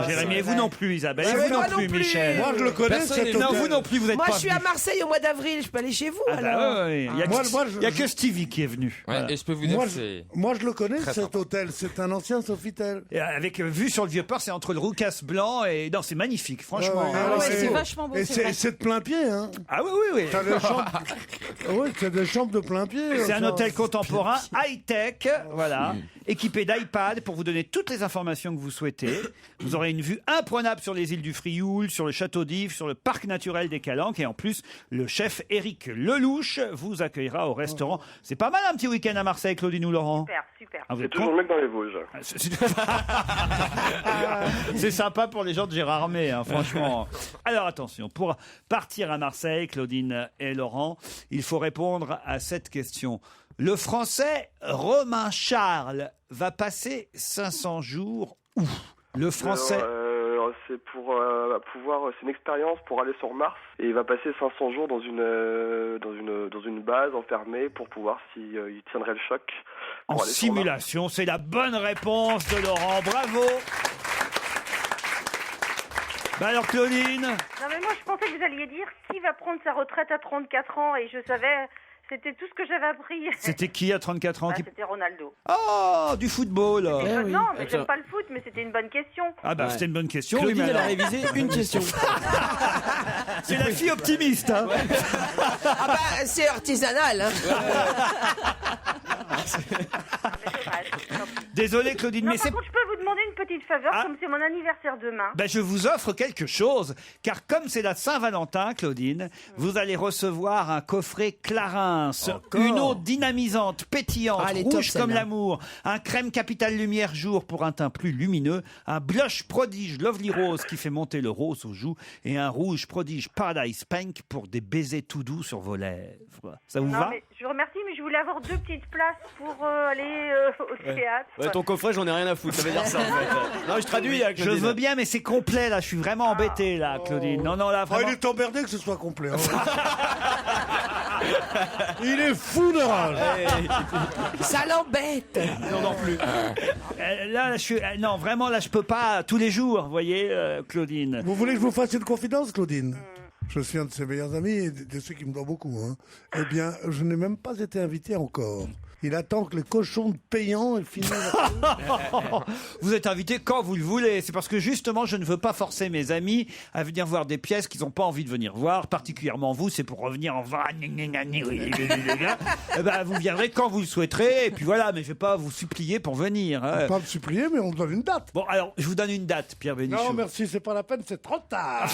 Jérémy, et vous non plus, Isabelle, et vous non plus, Michel. Moi, je le connais, cet hôtel. Non, vous non plus, vous êtes pas Moi, je suis à venus. Marseille au mois d'avril, je peux aller chez vous alors. Il y a que Stevie qui est venu. Ouais, et je peux vous dire que c'est... Moi, je le connais, Très cet sympa. hôtel. C'est un ancien Sofitel. Et avec vue sur le Vieux-Port, c'est entre le Roucas blanc et... Non, c'est magnifique, franchement. C'est vachement beau. Et c'est vrai. c'est de plein pied, hein. Ah oui, oui, oui. T'as des chambres... Oui, c'est des chambres de plein pied. C'est un enfin. hôtel contemporain, high-tech, voilà, équipé d'iPad pour vous donner toutes les informations que vous souhaitez. Vous aurez une vue imprenable sur les îles du Frioul, sur le château d'If, sur le parc naturel des Calanques. Et en plus, le chef Éric Lelouch vous accueillera au restaurant. C'est pas mal un petit week-end à Marseille, Claudine ou Laurent? Super, super. Ah, vous C'est êtes toujours con- mieux que dans les Vosges. C'est sympa pour les gens de Gérardmer, hein, franchement. Alors attention, pour partir à Marseille, Claudine et Laurent, il faut répondre à cette question. Le français Romain Charles va passer 500 jours où? Le français... c'est pour pouvoir, c'est une expérience pour aller sur Mars et il va passer 500 jours dans une base enfermée pour pouvoir s'il tiendrait le choc. En simulation, c'est la bonne réponse de Laurent. Bravo. Bah alors Claudine? Non mais moi je pensais que vous alliez dire qui va prendre sa retraite à 34 ans et je savais, c'était tout ce que j'avais appris. C'était qui à 34 ans? C'était Ronaldo. Oh, du football. Non, mais j'aime pas le foot, mais c'était une bonne question. Ah bah c'était une bonne question. Claudine, oui, mais elle a alors- révisé une question. C'est la fille optimiste. Hein. Ah bah, c'est artisanal. Hein. Désolé Claudine, Non, mais par c'est... contre, je peux vous demander une petite faveur, comme c'est mon anniversaire demain. Ben, je vous offre quelque chose, car comme c'est la Saint-Valentin, Claudine, vous allez recevoir un coffret Clarins, une eau dynamisante, pétillante, Ah, elle est top, rouge comme celle-là. l'amour, un crème Capital Lumière Jour pour un teint plus lumineux, un blush prodige Lovely Rose qui fait monter le rose aux joues, et un rouge prodige Paradise Pink pour des baisers tout doux sur vos lèvres. Ça vous Non, va? mais je vous remercie, mais je voulais avoir 2 petites places pour aller au théâtre. Ouais, ton coffret, j'en ai rien à foutre. Ça veut dire ça, en fait. Non, je traduis, hein, Je Claudine. veux bien, mais c'est complet là. Je suis vraiment embêté là, Claudine. Non, non, là, Oh, vraiment. il est emmerdé que ce soit complet. hein. Il est fou de rage. Ça l'embête. Non, non plus. Là, je suis. Non, vraiment, là, je peux pas tous les jours, vous voyez, Claudine. Vous voulez que je vous fasse une confidence, Claudine? Je suis un de ses meilleurs amis et de ceux qui me doit beaucoup. Hein. Eh bien, je n'ai même pas été invité encore. Il attend que les cochons de payant aient fini. Vous êtes invité quand vous le voulez. C'est parce que justement, je ne veux pas forcer mes amis à venir voir des pièces qu'ils n'ont pas envie de venir voir. Particulièrement vous, c'est pour revenir en va. Eh ben, vous viendrez quand vous le souhaiterez. Et puis voilà, mais je vais pas vous supplier pour venir. hein. Pas me supplier, mais on me donne une date. Bon, alors, je vous donne une date, Pierre Bénichou. Non, merci, c'est pas la peine, c'est trop tard.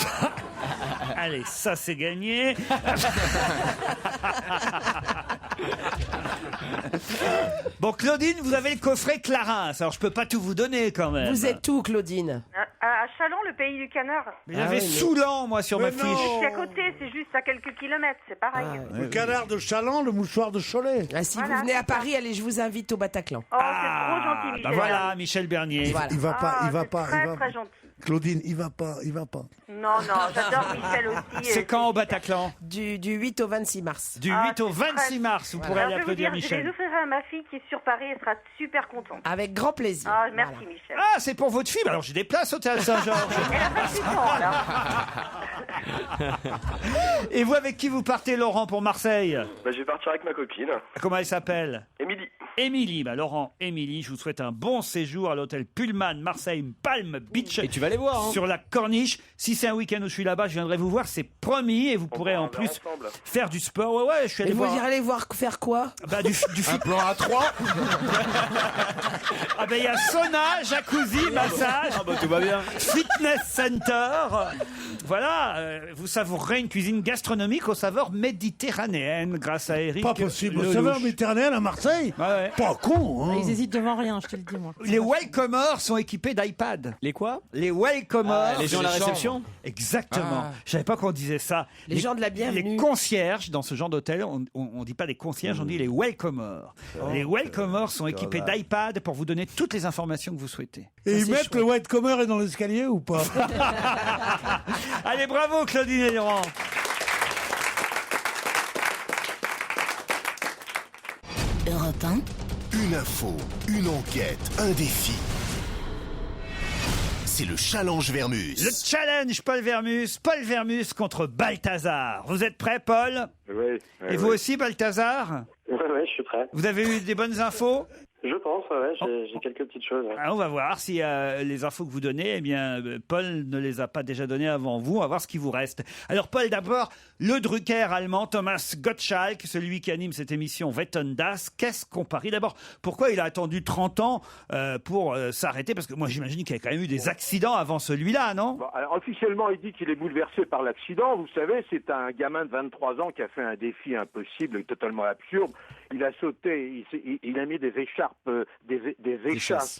Allez, ça c'est gagné. Bon, Claudine, vous avez le coffret Clarins. Alors, je peux pas tout vous donner quand même. Vous êtes où, Claudine? À Chalon, le pays du canard. Mais j'avais Soulan, moi, sur ma fiche. C'est à côté, c'est juste à quelques kilomètres, c'est pareil. Le canard de Chaland, le mouchoir de Cholet. Ah, si Voilà, vous venez à c'est ça. Paris, allez, je vous invite au Bataclan. Oh, c'est trop gentil, Michel. Bah voilà, Michel Bernier. Voilà. Il va pas, Ah, il va c'est pas, très, il va très gentil. Claudine, il va pas. Non, j'adore Michel aussi. C'est quand au Bataclan? Du 8 au 26 mars. Du 8 au 26 mars, vous pourrez Alors, aller je vais vous applaudir dire, je Michel. les offrirai à ma fille qui est sur Paris, elle sera super contente. Avec grand plaisir. Ah, merci Michel. Ah, c'est pour votre fille? Alors j'ai des places au Théâtre Saint-Georges. Elle a 28 ans, là. Et vous, avec qui vous partez, Laurent, pour Marseille? Bah, je vais partir avec ma copine, Comment elle s'appelle? Émilie. Émilie. Bah, Laurent, Émilie, je vous souhaite un bon séjour à l'hôtel Pullman Marseille Palm Beach. Et tu vas les voir, hein. Sur la Corniche. Si c'est un week-end où je suis là-bas, je viendrai vous voir, c'est promis. Et vous pourrez en plus ensemble. faire du sport. Ouais, je suis Et allé vous voir. irez voir faire quoi? Bah, du Un plan à 3. Ah ben il y a sauna, jacuzzi, massage, Ah bah tout va bien. fitness center. Voilà, vous savourerez une cuisine gastronomique aux saveurs méditerranéennes grâce à Eric. Pas possible. Lelouch. Saveur méditerranéenne à Marseille? Ouais. Pas con, hein. Ils hésitent devant rien, je te le dis, moi. Les welcomers sont équipés d'iPad. Les quoi? Les welcomers. Les gens à la réception? Exactement. Je savais pas qu'on disait ça. Les gens de la bienvenue. Les concierges dans ce genre d'hôtel, on dit pas les concierges, on dit les welcomers. Les welcomers sont équipés d'iPad pour vous donner toutes les informations que vous souhaitez. Et ils mettent le white comer dans l'escalier ou pas? Allez, bravo Claudine et Laurent. Europe 1. Une info, une enquête, un défi. C'est le challenge Vermus. Le challenge Paul Vermus contre Balthazar. Vous êtes prêt, Paul? Oui. Et vous aussi, Balthazar? Ouais, je suis prêt. Vous avez eu des bonnes infos? Je pense, j'ai quelques petites choses. Ouais. On va voir si les infos que vous donnez, eh bien, Paul ne les a pas déjà données avant vous. On va voir ce qui vous reste. Alors, Paul, d'abord, le Drucker allemand, Thomas Gottschalk, celui qui anime cette émission Wetten das. Qu'est-ce qu'on parie? D'abord, pourquoi il a attendu 30 ans pour s'arrêter? Parce que moi, j'imagine qu'il y a quand même eu des accidents avant celui-là, non? Bon, alors, officiellement, il dit qu'il est bouleversé par l'accident. Vous savez, c'est un gamin de 23 ans qui a fait un défi impossible et totalement absurde. Il a sauté, il a mis des écharpes, des échasses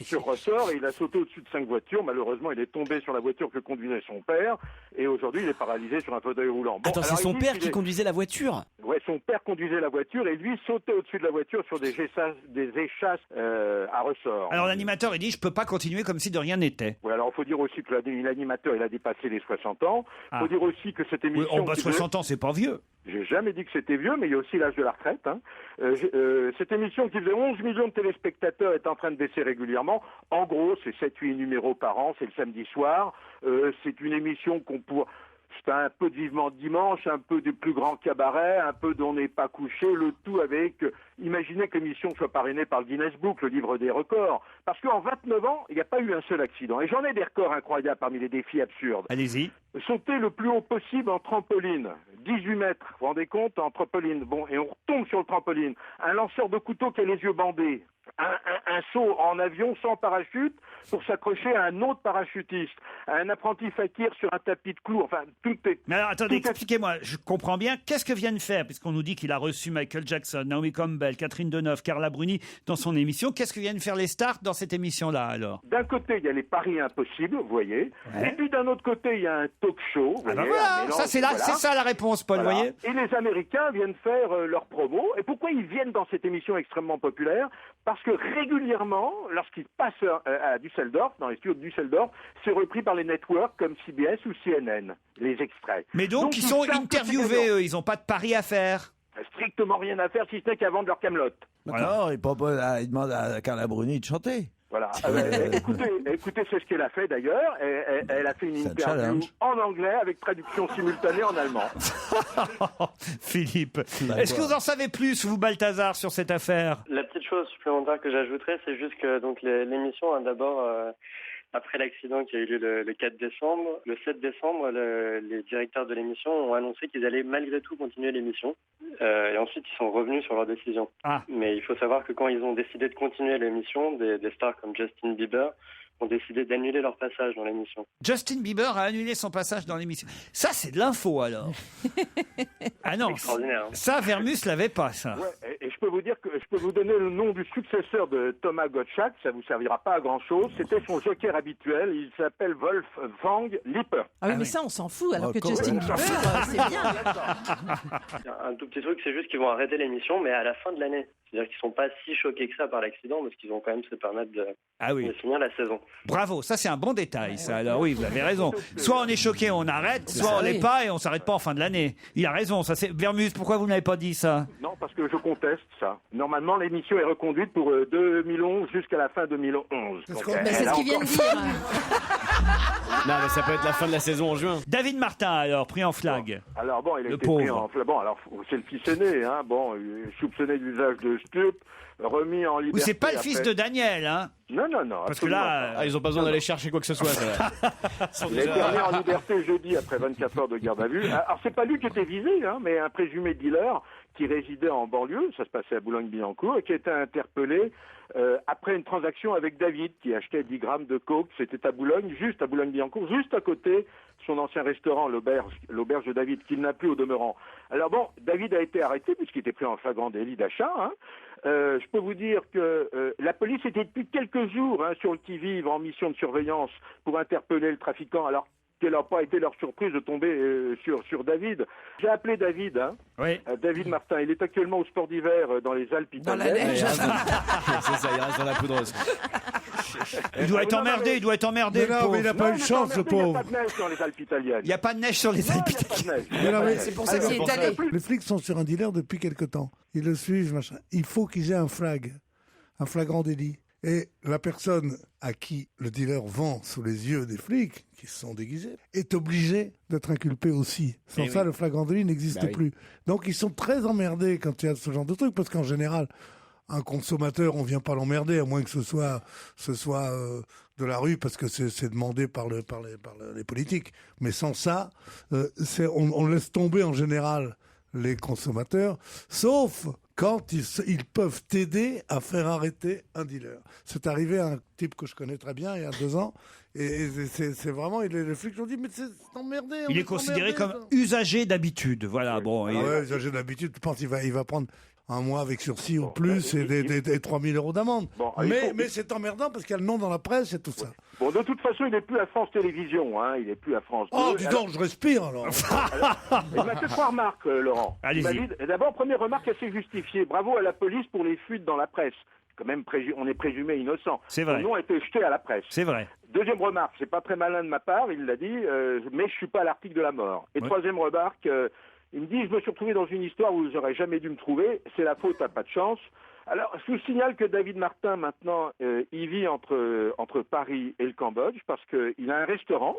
sur ressort, et il a sauté au-dessus de 5 voitures. Malheureusement, il est tombé sur la voiture que conduisait son père, et aujourd'hui, il est paralysé sur un fauteuil roulant. Bon, Attends, c'est alors, son il dit père qu'il qui est- conduisait la voiture. Ouais, son père conduisait la voiture, et lui sautait au-dessus de la voiture sur des échasses à ressort. Alors l'animateur, il dit, je peux pas continuer comme si de rien n'était. Ouais, alors il faut dire aussi que l'animateur, il a dépassé les 60 ans. Il Ah. faut dire aussi que cette émission... Oui, 60 ans, c'est pas vieux. J'ai jamais dit que c'était vieux, mais il y a aussi l'âge de la retraite. Hein. Cette émission qui faisait 11 millions de téléspectateurs est en train de baisser régulièrement. En gros, c'est 7-8 numéros par an, c'est le samedi soir. C'est une émission qu'on pourrait... C'est un peu de Vivement Dimanche, un peu du plus grand cabaret, un peu d'On n'est pas couché, le tout avec... imaginez que l'émission soit parrainée par le Guinness Book, le livre des records. Parce qu'en 29 ans, il n'y a pas eu un seul accident. Et j'en ai des records incroyables parmi les défis absurdes. Allez-y. Sauter le plus haut possible en trampoline. 18 mètres, vous vous rendez compte, en trampoline. Bon, et on retombe sur le trampoline. Un lanceur de couteau qui a les yeux bandés. Un saut en avion sans parachute pour s'accrocher à un autre parachutiste. Un apprenti fakir sur un tapis de clous. Enfin, tout est... Mais alors, attendez, expliquez-moi, je comprends bien. Qu'est-ce que vient de faire, puisqu'on nous dit qu'il a reçu Michael Jackson, Naomi Campbell, Catherine Deneuve, Carla Bruni dans son émission. Qu'est-ce que viennent faire les stars dans cette émission-là, alors? D'un côté, il y a les paris impossibles, vous voyez. Ouais. Et puis d'un autre côté, il y a un talk show. Vous Ah bah voyez, voilà, un mélange, ça, c'est voilà. ça la réponse, Paul, Voilà. voyez. Et les Américains viennent faire leur promo. Et pourquoi ils viennent dans cette émission extrêmement populaire? Parce que régulièrement, lorsqu'ils passent à Düsseldorf, dans les studios de Düsseldorf, c'est repris par les networks comme CBS ou CNN, les extraits. Mais donc, ils ils sont savent que c'est interviewés, gagnant. eux, ils n'ont pas de pari à faire. Strictement rien à faire, si ce n'est qu'à vendre leur camelote. Non, il demande à Carla Bruni de chanter. Voilà. Écoutez, c'est ce qu'elle a fait d'ailleurs. Elle a fait une C'est un interview challenge. en anglais avec traduction simultanée en allemand. Philippe, est-ce que vous en savez plus, vous, Balthazar, sur cette affaire? La petite chose supplémentaire que j'ajouterais, c'est juste que donc l'émission a d'abord, après l'accident qui a eu lieu le 4 décembre, le 7 décembre, les directeurs de l'émission ont annoncé qu'ils allaient malgré tout continuer l'émission. Et ensuite, ils sont revenus sur leur décision. Ah. Mais il faut savoir que quand ils ont décidé de continuer l'émission, des stars comme Justin Bieber ont décidé d'annuler leur passage dans l'émission. Justin Bieber a annulé son passage dans l'émission. Ça, c'est de l'info, alors. Ah non, Extraordinaire, hein. ça, Vermus l'avait pas, ça. Ouais, et je peux vous dire que je peux vous donner le nom du successeur de Thomas Gottschalk. Ça vous servira pas à grand chose. C'était son joker habituel. Il s'appelle Wolfgang Lippert. Ah oui, mais ça, on s'en fout, alors que comment Justin on s'en Bieber, fout c'est bien. Un tout petit truc, c'est juste qu'ils vont arrêter l'émission, mais à la fin de l'année. C'est-à-dire qu'ils sont pas si choqués que ça par l'accident, parce qu'ils vont quand même se permettre de finir la saison. Bravo, ça c'est un bon détail, ça. Alors oui, vous avez raison. Soit on est choqué, on arrête, soit on l'est pas et on s'arrête pas en fin de l'année. Il a raison, ça c'est... Vermus, pourquoi vous n'avez pas dit ça? Non, parce que je conteste ça. Normalement, l'émission est reconduite pour 2011 jusqu'à la fin 2011. Mais c'est ce qu'il vient de dire. Non, mais ça peut être la fin de la saison en juin. David Martin, alors, pris en flag. Alors bon, il a Le été pris pauvre. en bon, alors c'est le fils aîné, hein. Bon, soupçonné d'usage de stupes, remis en liberté. Ou c'est pas le fils après. de Daniel, hein? Non, non, non. Parce que là, ils ont pas besoin d'aller chercher quoi que ce soit. Il a été remis en liberté jeudi après 24 heures de garde à vue. Alors c'est pas lui qui était visé, hein, mais un présumé dealer qui résidait en banlieue, ça se passait à Boulogne-Billancourt, et qui était interpellé après une transaction avec David, qui achetait 10 grammes de coke. C'était à Boulogne, juste à Boulogne-Billancourt, juste à côté de son ancien restaurant, l'auberge de David, qu'il n'a plus au demeurant. Alors bon, David a été arrêté puisqu'il était pris en flagrant délit d'achat. Hein. Je peux vous dire que la police était depuis quelques jours sur le qui-vive en mission de surveillance pour interpeller le trafiquant. Alors, quelle n'a pas été leur surprise de tomber sur David. J'ai appelé David, David Martin. Il est actuellement au sport d'hiver dans les Alpes italiennes. C'est ça, il reste dans la poudreuse. il doit être emmerdé, il doit être emmerdé. Mais non, mais il n'a pas eu de chance, le Il n'y a pauvre. pas de neige dans les Alpes italiennes. Il n'y a pas de neige sur les Alpes italiennes. Mais non, mais- C'est pour ça qu'il est allé. Les flics sont sur un dealer depuis quelque temps. Ils le suivent, machin. Il faut qu'ils aient un flagrant délit. Et la personne à qui le dealer vend sous les yeux des flics, qui se sont déguisés, est obligée d'être inculpée aussi. Sans Eh ça, oui. le flagrant délit n'existe Bah oui. plus. Donc ils sont très emmerdés quand il y a ce genre de truc, parce qu'en général, un consommateur, on vient pas l'emmerder, à moins que ce soit de la rue, parce que c'est demandé par les politiques. Mais sans ça, on laisse tomber en général les consommateurs, sauf quand ils peuvent t'aider à faire arrêter un dealer. C'est arrivé à un type que je connais très bien il y a 2 ans, et c'est vraiment, les flics ont dit, mais c'est emmerdé. Il est considéré comme usager d'habitude. Voilà, bon. Ah ouais, j'ai d'habitude, tu penses, il va prendre. un mois avec sursis ou plus et 3 000 euros d'amende. Bon, mais c'est emmerdant parce qu'il y a le nom dans la presse et tout ça. Bon, de toute façon, il n'est plus à France Télévisions, hein. Il n'est plus à France 2. Oh, dis donc, je respire alors. Il m'a fait 3 remarques, Laurent. Allez-y. D'abord, première remarque assez justifiée. Bravo à la police pour les fuites dans la presse. Quand même, on est présumé innocent. C'est vrai. Son nom a été jeté à la presse. C'est vrai. Deuxième remarque, c'est pas très malin de ma part, il l'a dit, mais je suis pas à l'article de la mort. Et troisième remarque, il me dit, je me suis retrouvé dans une histoire où j'aurais jamais dû me trouver, c'est la faute à pas de chance. Alors, je vous signale que David Martin, maintenant, il vit entre Paris et le Cambodge, parce qu'il a un restaurant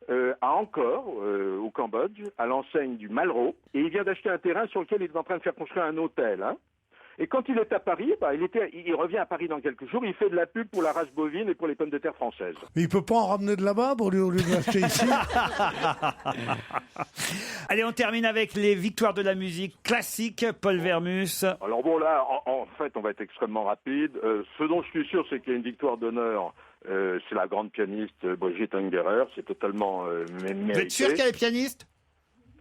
à Angkor, au Cambodge, à l'enseigne du Malraux, et il vient d'acheter un terrain sur lequel il est en train de faire construire un hôtel, hein. Et quand il est à Paris, il revient à Paris dans quelques jours, il fait de la pub pour la race bovine et pour les pommes de terre françaises. Mais il peut pas en ramener de là-bas au lieu de l'acheter ici. Allez, on termine avec les victoires de la musique classique. Paul Vermus. Alors bon, là, en fait, on va être extrêmement rapide. Ce dont je suis sûr, c'est qu'il y a une victoire d'honneur. C'est la grande pianiste Brigitte Ungerer. C'est totalement mérité. Vous êtes sûr qu'elle est pianiste ?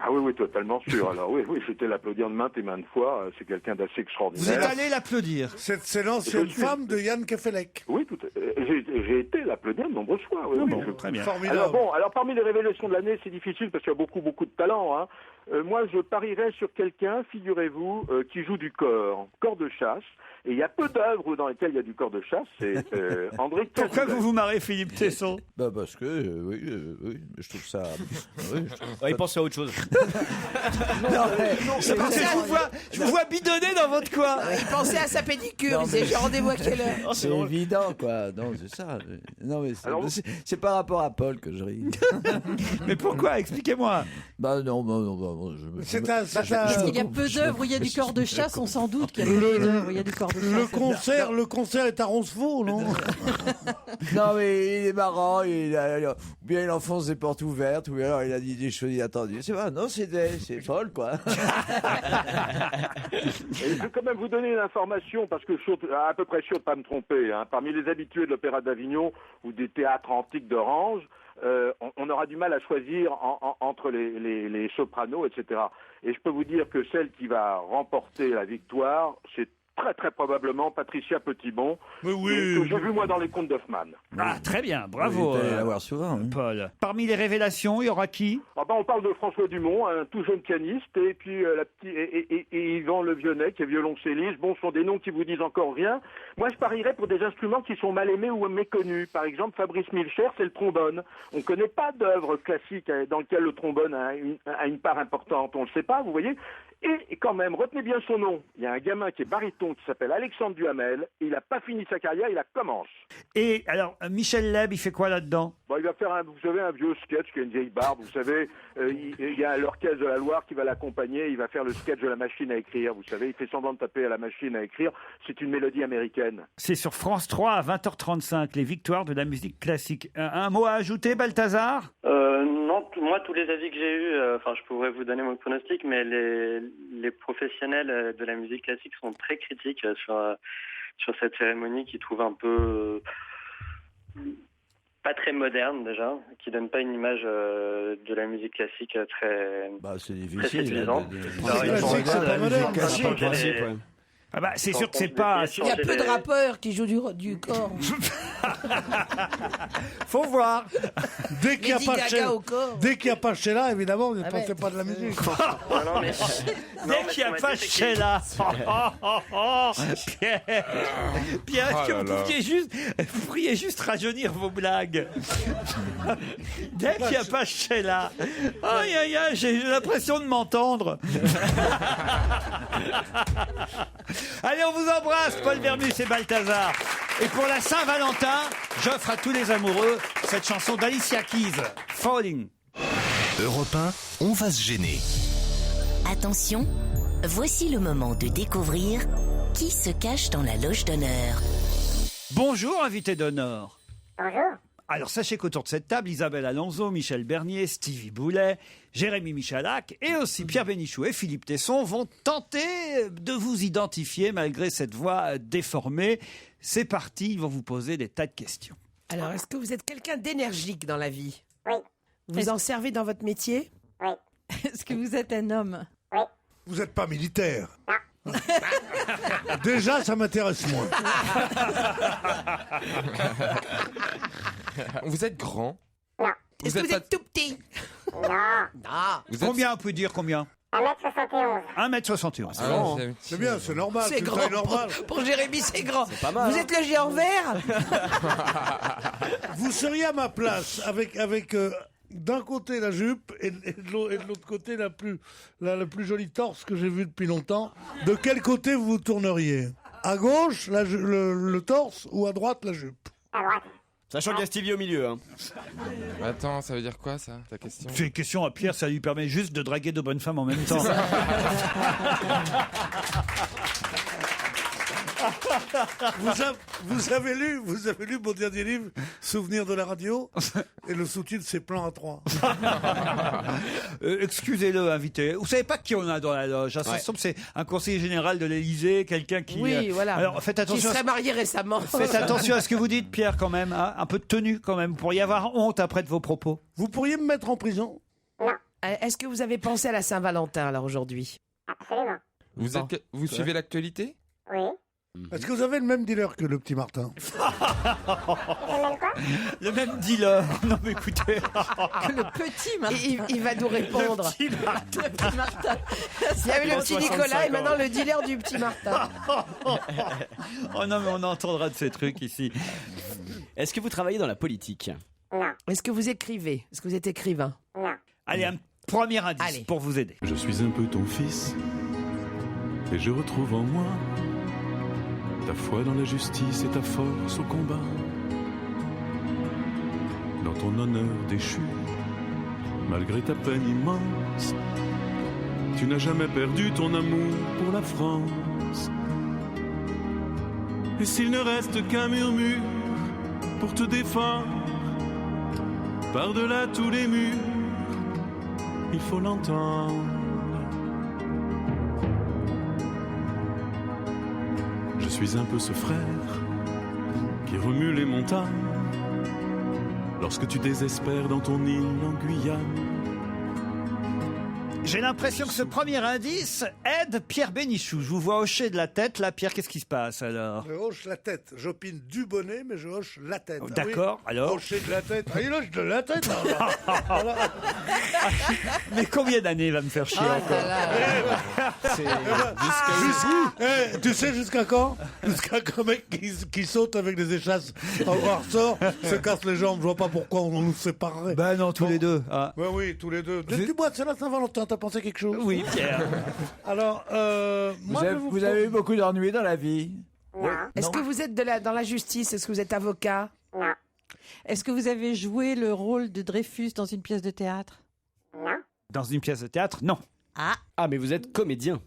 Ah oui, totalement sûr. Alors oui, j'étais l'applaudir de maintes et maintes fois. C'est quelqu'un d'assez extraordinaire. Vous êtes allé l'applaudir ? C'est l'ancienne femme de Yann Kefelec. Oui, j'ai été l'applaudir de nombreuses fois. Oui, très bien. Formidable. Alors parmi les révélations de l'année, c'est difficile parce qu'il y a beaucoup de talent, hein. Moi, je parierais sur quelqu'un, figurez-vous, qui joue du corps de chasse. Et il y a peu d'œuvres dans lesquelles il y a du corps de chasse. C'est André Cazoulet. Pourquoi vous vous marrez, Philippe Tesson ? Parce que, oui, je trouve ça... Il pensait à autre chose. C'est parce que je vous vois bidonner dans votre coin. Il pensait à sa pédicure, il disait j'ai rendez-vous à quelle heure ? C'est évident, quoi. Non, c'est ça. Non, mais c'est par rapport à Paul que je ris. Mais pourquoi ? Expliquez-moi. C'est Parce qu'il y a peu d'œuvres où il y a du corps de chasse, on s'en doute qu'il y a peu d'œuvres où il y a du corps de chasse. Le concert est à Roncevaux, non? Non, mais il est marrant, ou bien il enfonce des portes ouvertes, ou alors il a dit des choses inattendues. C'est vrai, non, c'est folle, quoi. Et je vais quand même vous donner une information, parce que je suis à peu près sûr de ne pas me tromper, hein. Parmi les habitués de l'Opéra d'Avignon ou des théâtres antiques d'Orange, on aura du mal à choisir entre les sopranos, etc. Et je peux vous dire que celle qui va remporter la victoire, c'est très très probablement Patricia Petitbon, que j'ai vu moi dans les contes d'Hoffmann. Ah, très bien, bravo. Vous allez la voir souvent. Paul. Parmi les révélations, il y aura qui? On parle de François Dumont, un tout jeune pianiste, et puis et Yvan Le Vionnet, qui est violoncelliste. Bon, ce sont des noms qui vous disent encore rien. Moi, je parierais pour des instruments qui sont mal aimés ou méconnus. Par exemple, Fabrice Milcher, c'est le trombone. On ne connaît pas d'œuvre classique dans laquelle le trombone a une part importante. On ne le sait pas, vous voyez. Et quand même, retenez bien son nom. Il y a un gamin qui est baryton qui s'appelle Alexandre Duhamel. Et il n'a pas fini sa carrière, il la commence. Et alors, Michel Leb, il fait quoi là-dedans? Il va faire un vieux sketch qui a une vieille barbe. Vous savez, il y a l'orchestre de la Loire qui va l'accompagner. Il va faire le sketch de la machine à écrire. Vous savez, il fait semblant de taper à la machine à écrire. C'est une mélodie américaine. C'est sur France 3 à 20h35, les victoires de la musique classique. Un mot à ajouter, Balthazar? Non, moi, tous les avis que j'ai eus, je pourrais vous donner mon pronostic, mais les professionnels de la musique classique sont très critiques sur cette cérémonie qu'ils trouvent un peu pas très moderne déjà, qui donne pas une image de la musique classique très c'est difficile. Très séduisante. C'est sûr que c'est pas... Il y a peu de rappeurs qui jouent du corps. Faut voir. Dès qu'il n'y a pas Sheila, évidemment, vous ne pensez pas de la musique. Dès qu'il n'y a pas Sheila. Pierre, est-ce que vous pourriez juste rajeunir vos blagues? Dès qu'il n'y a pas Sheila. Aïe, aïe, aïe, j'ai l'impression de m'entendre. Allez, on vous embrasse, Paul Vermus et Balthazar. Et pour la Saint-Valentin, j'offre à tous les amoureux cette chanson d'Alicia Keys, Falling. Europe 1, on va se gêner. Attention, voici le moment de découvrir qui se cache dans la loge d'honneur. Bonjour, invité d'honneur. Bonjour. Alors, sachez qu'autour de cette table, Isabelle Alonso, Michel Bernier, Stevie Boulet, Jérémy Michalak et aussi Pierre Bénichou et Philippe Tesson vont tenter de vous identifier malgré cette voix déformée. C'est parti, ils vont vous poser des tas de questions. Alors, est-ce que vous êtes quelqu'un d'énergique dans la vie? Oui. Vous en servez dans votre métier? Oui. Est-ce que vous êtes un homme? Oui. Vous n'êtes pas militaire? Non. Déjà, ça m'intéresse moins. Vous êtes grand? Non. Vous Est-ce que vous êtes êtes tout petit? Non. Vous êtes- Combien on peut dire combien 1m71. 1m71. Ah non, c'est- C'est bien, c'est normal. C'est une grand. taille normale. Pour Jérémy, c'est grand. pas mal, Vous hein. êtes le géant vert? Vous seriez à ma place avec d'un côté la jupe et de l'autre côté le plus joli torse que j'ai vu depuis longtemps. De quel côté vous tourneriez? À gauche le torse ou à droite la jupe? À droite. Sachant qu'il y a Stevie au milieu. Hein. Attends, ça veut dire quoi ça, ta question? C'est une question à Pierre, ça lui permet juste de draguer de bonnes femmes en même temps. Vous avez lu mon dernier livre, Souvenirs de la radio, et le sous-titre c'est Plan à 3. Excusez-le, invité. Vous savez pas qui on a dans la loge. Ça Ouais. semble que c'est un conseiller général de l'Élysée, quelqu'un qui. Oui, voilà. Alors faites Qui attention. serait marié récemment. Faites attention à ce que vous dites, Pierre, quand même. Hein. Un peu de tenue, quand même. Vous pourriez avoir honte après de vos propos. Vous pourriez me mettre en prison? Est-ce que vous avez pensé à la Saint-Valentin alors aujourd'hui? Absolument. Vous suivez l'actualité? Oui. Est-ce que vous avez le même dealer que le petit Martin? Le même dealer. Non, mais écoutez. Le petit Martin. Il va nous répondre. Le petit Martin. Le petit Martin. Il y avait le petit Nicolas et maintenant le dealer du petit Martin. Oh non, mais on entendra de ces trucs ici. Est-ce que vous travaillez dans la politique? Non. Est-ce que vous écrivez? Est-ce que vous êtes écrivain? Non. Allez, un premier indice Allez. pour vous aider. Je suis un peu ton fils, et je retrouve en moi ta foi dans la justice et ta force au combat. Dans ton honneur déchu, malgré ta peine immense, tu n'as jamais perdu ton amour pour la France. Et s'il ne reste qu'un murmure pour te défendre, par-delà tous les murs, il faut l'entendre. Je suis un peu ce frère qui remue les montagnes lorsque tu désespères dans ton île en Guyane. J'ai l'impression que ce premier indice aide Pierre Bénichou. Je vous vois hocher de la tête. Là, Pierre, qu'est-ce qui se passe alors? Je hoche la tête. J'opine du bonnet, mais je hoche la tête. Ah D'accord, oui, alors hocher de la tête. Ah, il hoche de la tête. Alors. Mais combien d'années va me faire chier encore? Tu sais jusqu'à quand? Jusqu'à qu'un mec qui saute avec des échasses en ressort, se casse les jambes. Je vois pas pourquoi on nous séparerait. Ben non, tous les deux. Ah. Ben oui, tous les deux. Dis-moi, c'est la Saint-Valentin, t'as pensé quelque chose? Oui, Pierre. Alors, moi, je Vous avez eu beaucoup d'ennuis dans la vie? Est-ce que vous êtes dans la justice? Est-ce que vous êtes avocat? Non. Est-ce que vous avez joué le rôle de Dreyfus dans une pièce de théâtre? Non. Dans une pièce de théâtre? Non. Ah, mais vous êtes comédien.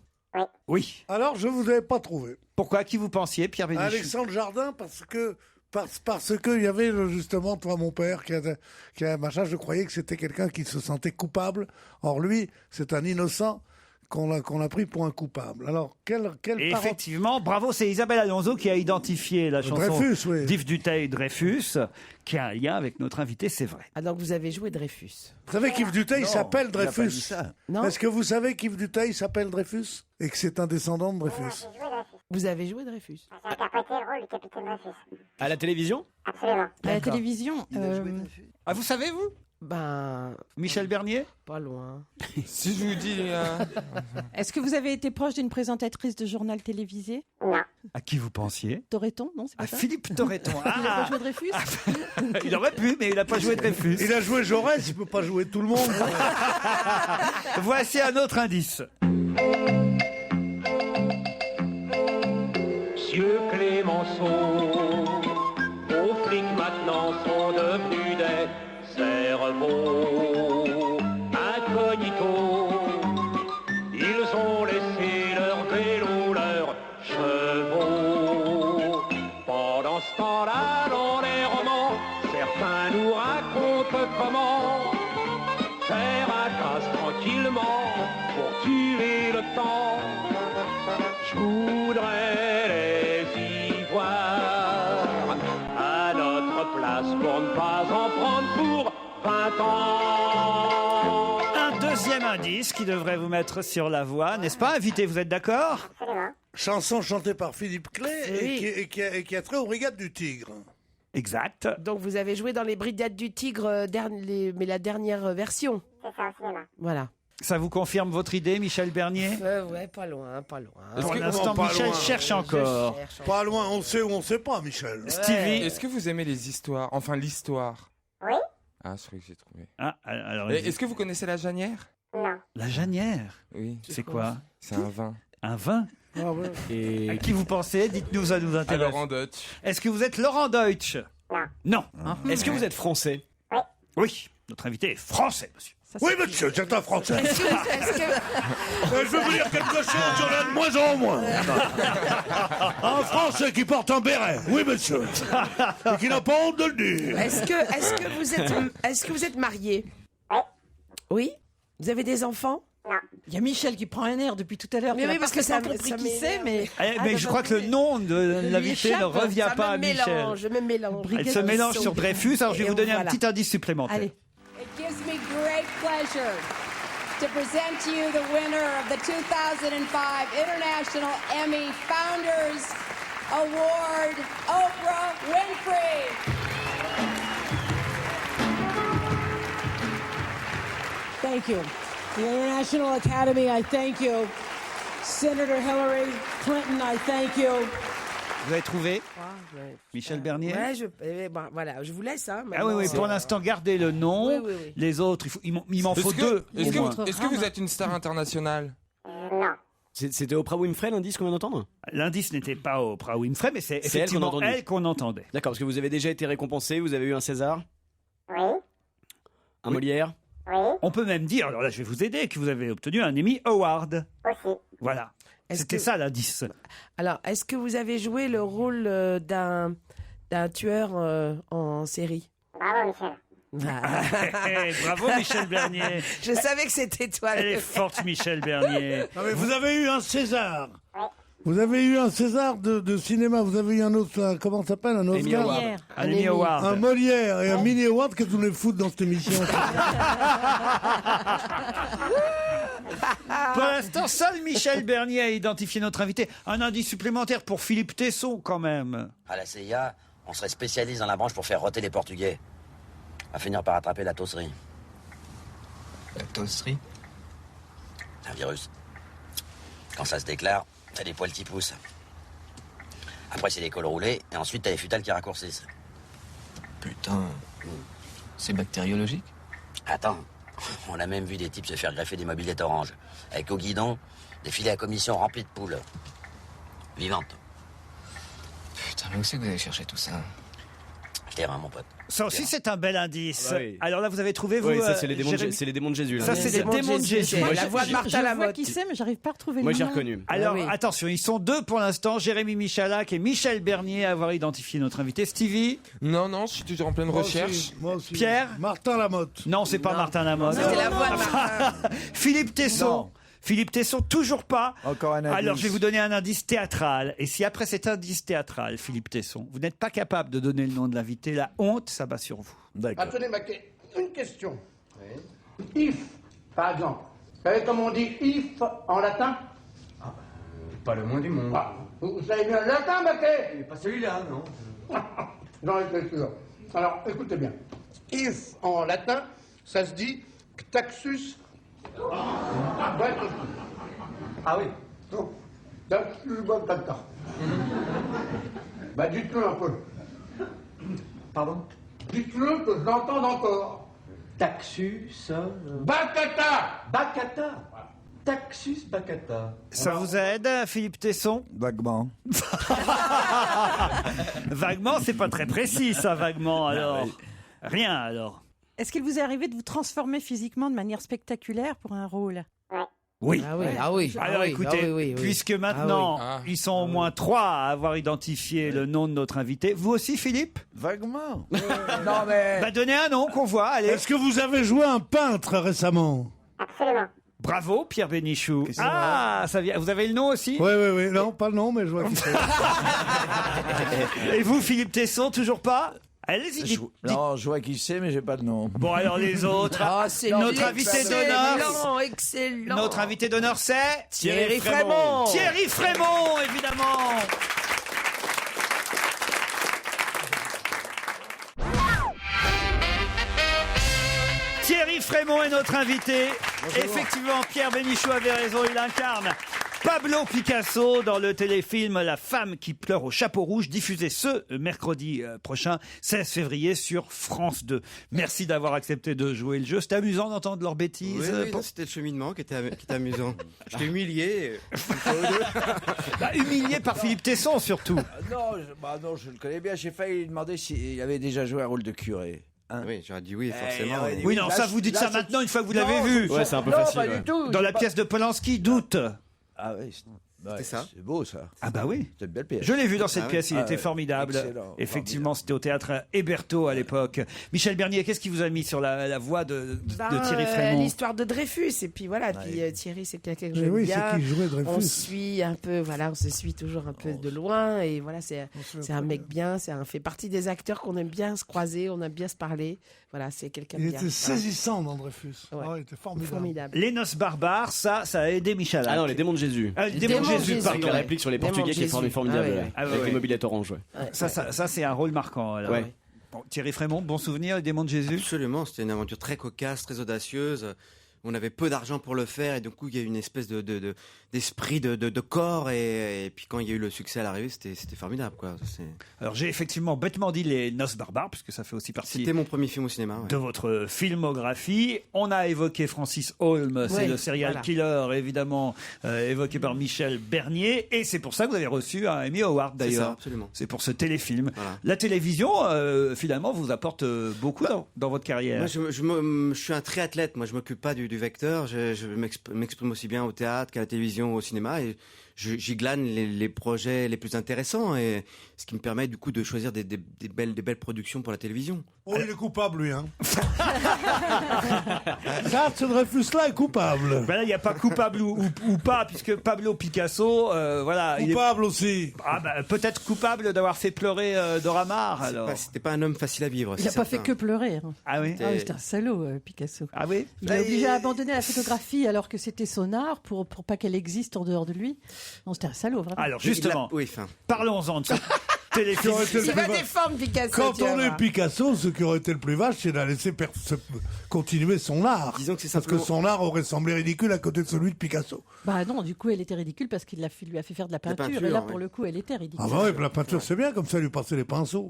Oui. Alors, je vous avais pas trouvé. Pourquoi? Qui vous pensiez, Pierre Bénichou? Alexandre Jardin, parce que il y avait justement, toi, mon père, qui a machin, je croyais que c'était quelqu'un qui se sentait coupable. Or, lui, c'est un innocent qu'on a pris pour un coupable. Alors, quelle Et parole- effectivement, bravo, c'est Isabelle Alonso qui a identifié la chanson Dreyfus, oui. d'Yves Duteil, Dreyfus, qui a un lien avec notre invité, c'est vrai. Ah, donc vous avez joué Dreyfus. Vous savez qu'Yves Duteil s'appelle il a pas Dreyfus. dit ça. Non. Est-ce que vous savez qu'Yves Duteil s'appelle Dreyfus? Et que c'est un descendant de Dreyfus? J'ai joué Dreyfus. Vous avez joué Dreyfus. J'ai interprété le rôle du capitaine Dreyfus. À la télévision? Absolument. À la D'accord. télévision. Ah, vous savez, vous? Ben, Michel Bernier? pas loin. Si je vous dis... Est-ce que vous avez été proche d'une présentatrice de journal télévisé? Non. À qui vous pensiez? Toretton, non, c'est pas À ça? Philippe Toretton. Il a Ah pas joué Dreyfus? Il aurait pu, mais il n'a pas joué Dreyfus. Il a joué Jaurès, il peut pas jouer tout le monde. Voici un autre indice. Monsieur Clémenceau, vos flics maintenant sont devenus des cerveaux incognito. Ils ont laissé leur vélo, leurs chevaux. Pendant ce temps-là, dans les romans, certains nous racontent comment faire un casse tranquillement pour tuer le temps. Je voudrais les y voir à notre place pour ne pas en prendre pour 20 ans. Un deuxième deuxième indice qui devrait vous mettre sur la voie, n'est-ce pas, invité? Vous êtes d'accord? Chanson chantée par Philippe Clay Oui. et qui a trait aux Brigades du Tigre. Exact. Donc vous avez joué dans les Brigades du Tigre, mais la dernière version. C'est ça, au cinéma. Voilà. Ça vous confirme votre idée, Michel Bernier? Ouais, pas loin, pas loin. Pour l'instant, Michel cherche encore. Pas loin, on sait ou on sait pas, Michel. Stevie. Est-ce que vous aimez les histoires? Enfin, l'histoire. Oui. Ah, je crois que j'ai trouvé. Ah, alors, Est-ce que vous connaissez la Janière? Non. La Janière? Oui. C'est quoi? C'est un vin. Un vin? Et à qui vous pensez? Dites-nous, ça nous intéresse. À Laurent Deutsch. Est-ce que vous êtes Laurent Deutsch? Non. Est-ce que vous êtes français? Oui. Notre invité est français, monsieur. Oui, monsieur, c'est un Français. Est-ce que- Je veux vous dire quelque chose, il y en a de moins en moins. Un Français qui porte un béret, oui, monsieur. Et qui n'a pas honte de le dire. Est-ce que vous êtes marié? Oui. Vous avez des enfants? Il y a Michel qui prend un air depuis tout à l'heure. Mais qu'elle oui, a parce pas que ça compris ça qui c'est, mais... Mais je crois que le nom de l'invité ne revient pas à Michel. Je me mélange. Elle se mélange sur Dreyfus, alors je vais vous donner un petit indice supplémentaire. Allez. It gives me great pleasure to present to you the winner of the 2005 International Emmy Founders Award, Oprah Winfrey. Thank you. The International Academy, I thank you. Senator Hillary Clinton, I thank you. Vous avez trouvé Michel Bernier? Ouais, voilà, je vous laisse. Hein, Ah oui, pour l'instant, gardez le nom. Oui. Les autres, il m'en faut deux. Est-ce que vous êtes une star internationale? Non. C'était Oprah Winfrey l'indice qu'on vient d'entendre? L'indice n'était pas Oprah Winfrey, mais c'est effectivement elle qu'on entendait. D'accord, parce que vous avez déjà été récompensé, vous avez eu un César? Oui. Un Molière? Oui. On peut même dire, alors là je vais vous aider, que vous avez obtenu un Emmy Award. Aussi. Voilà. C'était ça l'indice. Alors, est-ce que vous avez joué le rôle d'un tueur en série? Bravo, Michel. Bravo Michel Bernier. Je savais que c'était toi. Elle est forte, Michel Bernier. Non, mais vous avez eu un César. Vous avez eu un César de cinéma. Vous avez eu un autre, comment ça s'appelle, un Oscar? Un Emmy Award. Un Molière et un Mini Award. Qu'est-ce que vous voulez foutre dans cette émission? Pour l'instant, seul Michel Bernier a identifié notre invité. Un indice supplémentaire pour Philippe Tesson, quand même. À la CIA, on serait spécialiste dans la branche pour faire roter les Portugais. On va finir par attraper la tosserie. La tosserie? C'est un virus. Quand ça se déclare, t'as des poils qui poussent. Après, c'est des cols roulés, et ensuite, t'as les futales qui raccourcissent. Putain, c'est bactériologique? Attends, on a même vu des types se faire greffer des mobylettes oranges, avec au guidon, des filets à commission remplis de poules. Vivantes. Putain, mais où c'est que vous allez chercher tout ça? Je t'ai mon pote. Ça aussi, c'est un bel indice. Ah bah oui. Alors là, vous avez trouvé, vous Oui, ça, c'est les démons, Jérémy c'est les démons de Jésus. Là. Ça, c'est les démons de Jésus. La voix de Martha Je vois Lamotte. qui c'est, mais j'arrive pas à retrouver Moi, le j'ai nom. reconnu. Alors, oui. attention, ils sont deux pour l'instant, Jérémy Michalak et Michel Bernier, à avoir identifié notre invité. Stevie? Non, je suis toujours en pleine recherche. Moi aussi. Pierre? Martin Lamotte. Non, c'est pas Martin Lamotte. C'était la voix de Martin. Philippe Tesson. Non. Philippe Tesson, toujours pas. Encore un indice. Alors, je vais vous donner un indice théâtral. Et si après cet indice théâtral, Philippe Tesson, vous n'êtes pas capable de donner le nom de l'invité, la honte s'abat sur vous. D'accord. Attendez, une question. If, par exemple. Vous savez comment on dit if en latin? Pas le moins du monde. Vous savez bien le latin, Maquet? Pas celui-là, non. J'en étais sûr. Alors, écoutez bien. If en latin, ça se dit taxus. Ah oui. Non. Taxus batata. Bah, dites-le un peu. Pardon? Dites-le que je l'entende encore. Taxus, Batata. Bacata. Taxus Bacata. Ça vous aide, Philippe Tesson? Vaguement. Vaguement, c'est pas très précis, ça, vaguement, alors. Rien, alors. Est-ce qu'il vous est arrivé de vous transformer physiquement de manière spectaculaire pour un rôle? Oui. Ah oui. Alors écoutez, puisque maintenant Ah oui. ils sont au moins 3 à avoir identifié le nom de notre invité, vous aussi Philippe? Vaguement. Non, mais. Bah donnez un nom qu'on voit, allez. Est-ce que vous avez joué un peintre récemment? Absolument. Bravo Pierre Bénichou. Ah, ça vient. Vous avez le nom aussi? Oui. Non, pas le nom, mais je vois qui c'est. Et vous Philippe Tesson, toujours pas? Allez-y, dites. Non, je vois qui c'est, mais j'ai pas de nom. Bon, alors les autres. Ah, c'est Notre invité d'honneur. Excellent. Notre invité d'honneur, c'est Thierry Frémont. Thierry Frémont, évidemment. Thierry Frémont est notre invité. Bonjour. Effectivement, Pierre Bénichou avait raison, il incarne Pablo Picasso dans le téléfilm La femme qui pleure au chapeau rouge, diffusé ce mercredi prochain, 16 février sur France 2. Merci d'avoir accepté de jouer le jeu. C'était amusant d'entendre leurs bêtises. Oui, non, c'était le cheminement qui était amusant. J'étais humilié. Humilié par Philippe Tesson, surtout. Non, je le connais bien. J'ai failli lui demander s'il avait déjà joué un rôle de curé. Oui, j'aurais dit oui, forcément. Oui, non, ça vous dites ça maintenant une fois que vous l'avez vu. Ouais, c'est un peu facile. Pas du tout. Dans la pièce de Polanski, Doute. Ah oui, c'est ça. C'est beau ça. Ah bah oui. C'est une belle pièce. Je l'ai vu dans cette pièce, il était ouais. formidable. Excellent, Effectivement, c'était au théâtre Héberto à l'époque. Michel Bernier, qu'est-ce qui vous a mis sur la voie de Thierry Frémont? L'histoire de Dreyfus, et puis voilà, puis Thierry c'est quelqu'un que j'aime oui, bien. c'est qui jouait Dreyfus. On suit un peu, voilà, on se suit toujours un peu de loin, et voilà, c'est un mec bien, fait partie des acteurs qu'on aime bien se croiser, on aime bien se parler. Voilà, c'est quelqu'un de Il bien. était saisissant dans Dreyfus. Ouais. Ah, il était formidable. Les Noces barbares, ça a aidé Michel. Ah non, les démons de Jésus. Ah, les démons de Jésus, pardon. La réplique sur les Portugais qui est formidable. Avec les mobilettes orange. Ouais. Ça c'est un rôle marquant. Alors. Ouais. Bon, Thierry Frémont, bon souvenir, les démons de Jésus? Absolument, c'était une aventure très cocasse, très audacieuse. On avait peu d'argent pour le faire et du coup il y a eu une espèce d'esprit de corps et puis quand il y a eu le succès à l'arrivée c'était formidable quoi. Alors j'ai effectivement bêtement dit les Noces barbares puisque ça fait aussi partie. C'était mon premier film au cinéma. Ouais. De votre filmographie. On a évoqué Francis Holm, c'est le serial killer évidemment évoqué par Michel Bernier et c'est pour ça que vous avez reçu un Emmy Award d'ailleurs. C'est ça, absolument. C'est pour ce téléfilm. Voilà. La télévision finalement vous apporte beaucoup dans votre carrière. Moi je suis un triathlète, moi je m'occupe pas du vecteur, je m'exprime aussi bien au théâtre qu'à la télévision ou au cinéma et j'y glane les projets les plus intéressants et ce qui me permet du coup de choisir des belles productions pour la télévision. Oh, il est coupable lui, hein. Ça, ce Dreyfus-là est coupable. Ben là, il n'y a pas coupable ou pas, puisque Pablo Picasso, voilà. Coupable aussi. Ah ben, peut-être coupable d'avoir fait pleurer Dora Maar, alors. C'était pas un homme facile à vivre. Il n'a pas fait que pleurer. Hein. Ah oui. C'est un salaud, Picasso. Ah oui. Il a obligé à abandonner la photographie alors que c'était son art pour pas qu'elle existe en dehors de lui. Non, c'était un salaud, vraiment. Alors justement, parlons-en de ce téléfilm. Il va défendre Picasso. Quand on est Picasso, ce qui aurait été le plus vache, c'est de la laisser continuer son art. Disons que c'est Parce que son art aurait semblé ridicule à côté de celui de Picasso. Bah non, du coup, elle était ridicule parce qu'il lui a fait faire de la peinture. Et là, pour le coup, elle était ridicule. Ah bah oui, la peinture c'est bien, comme ça lui passer les pinceaux.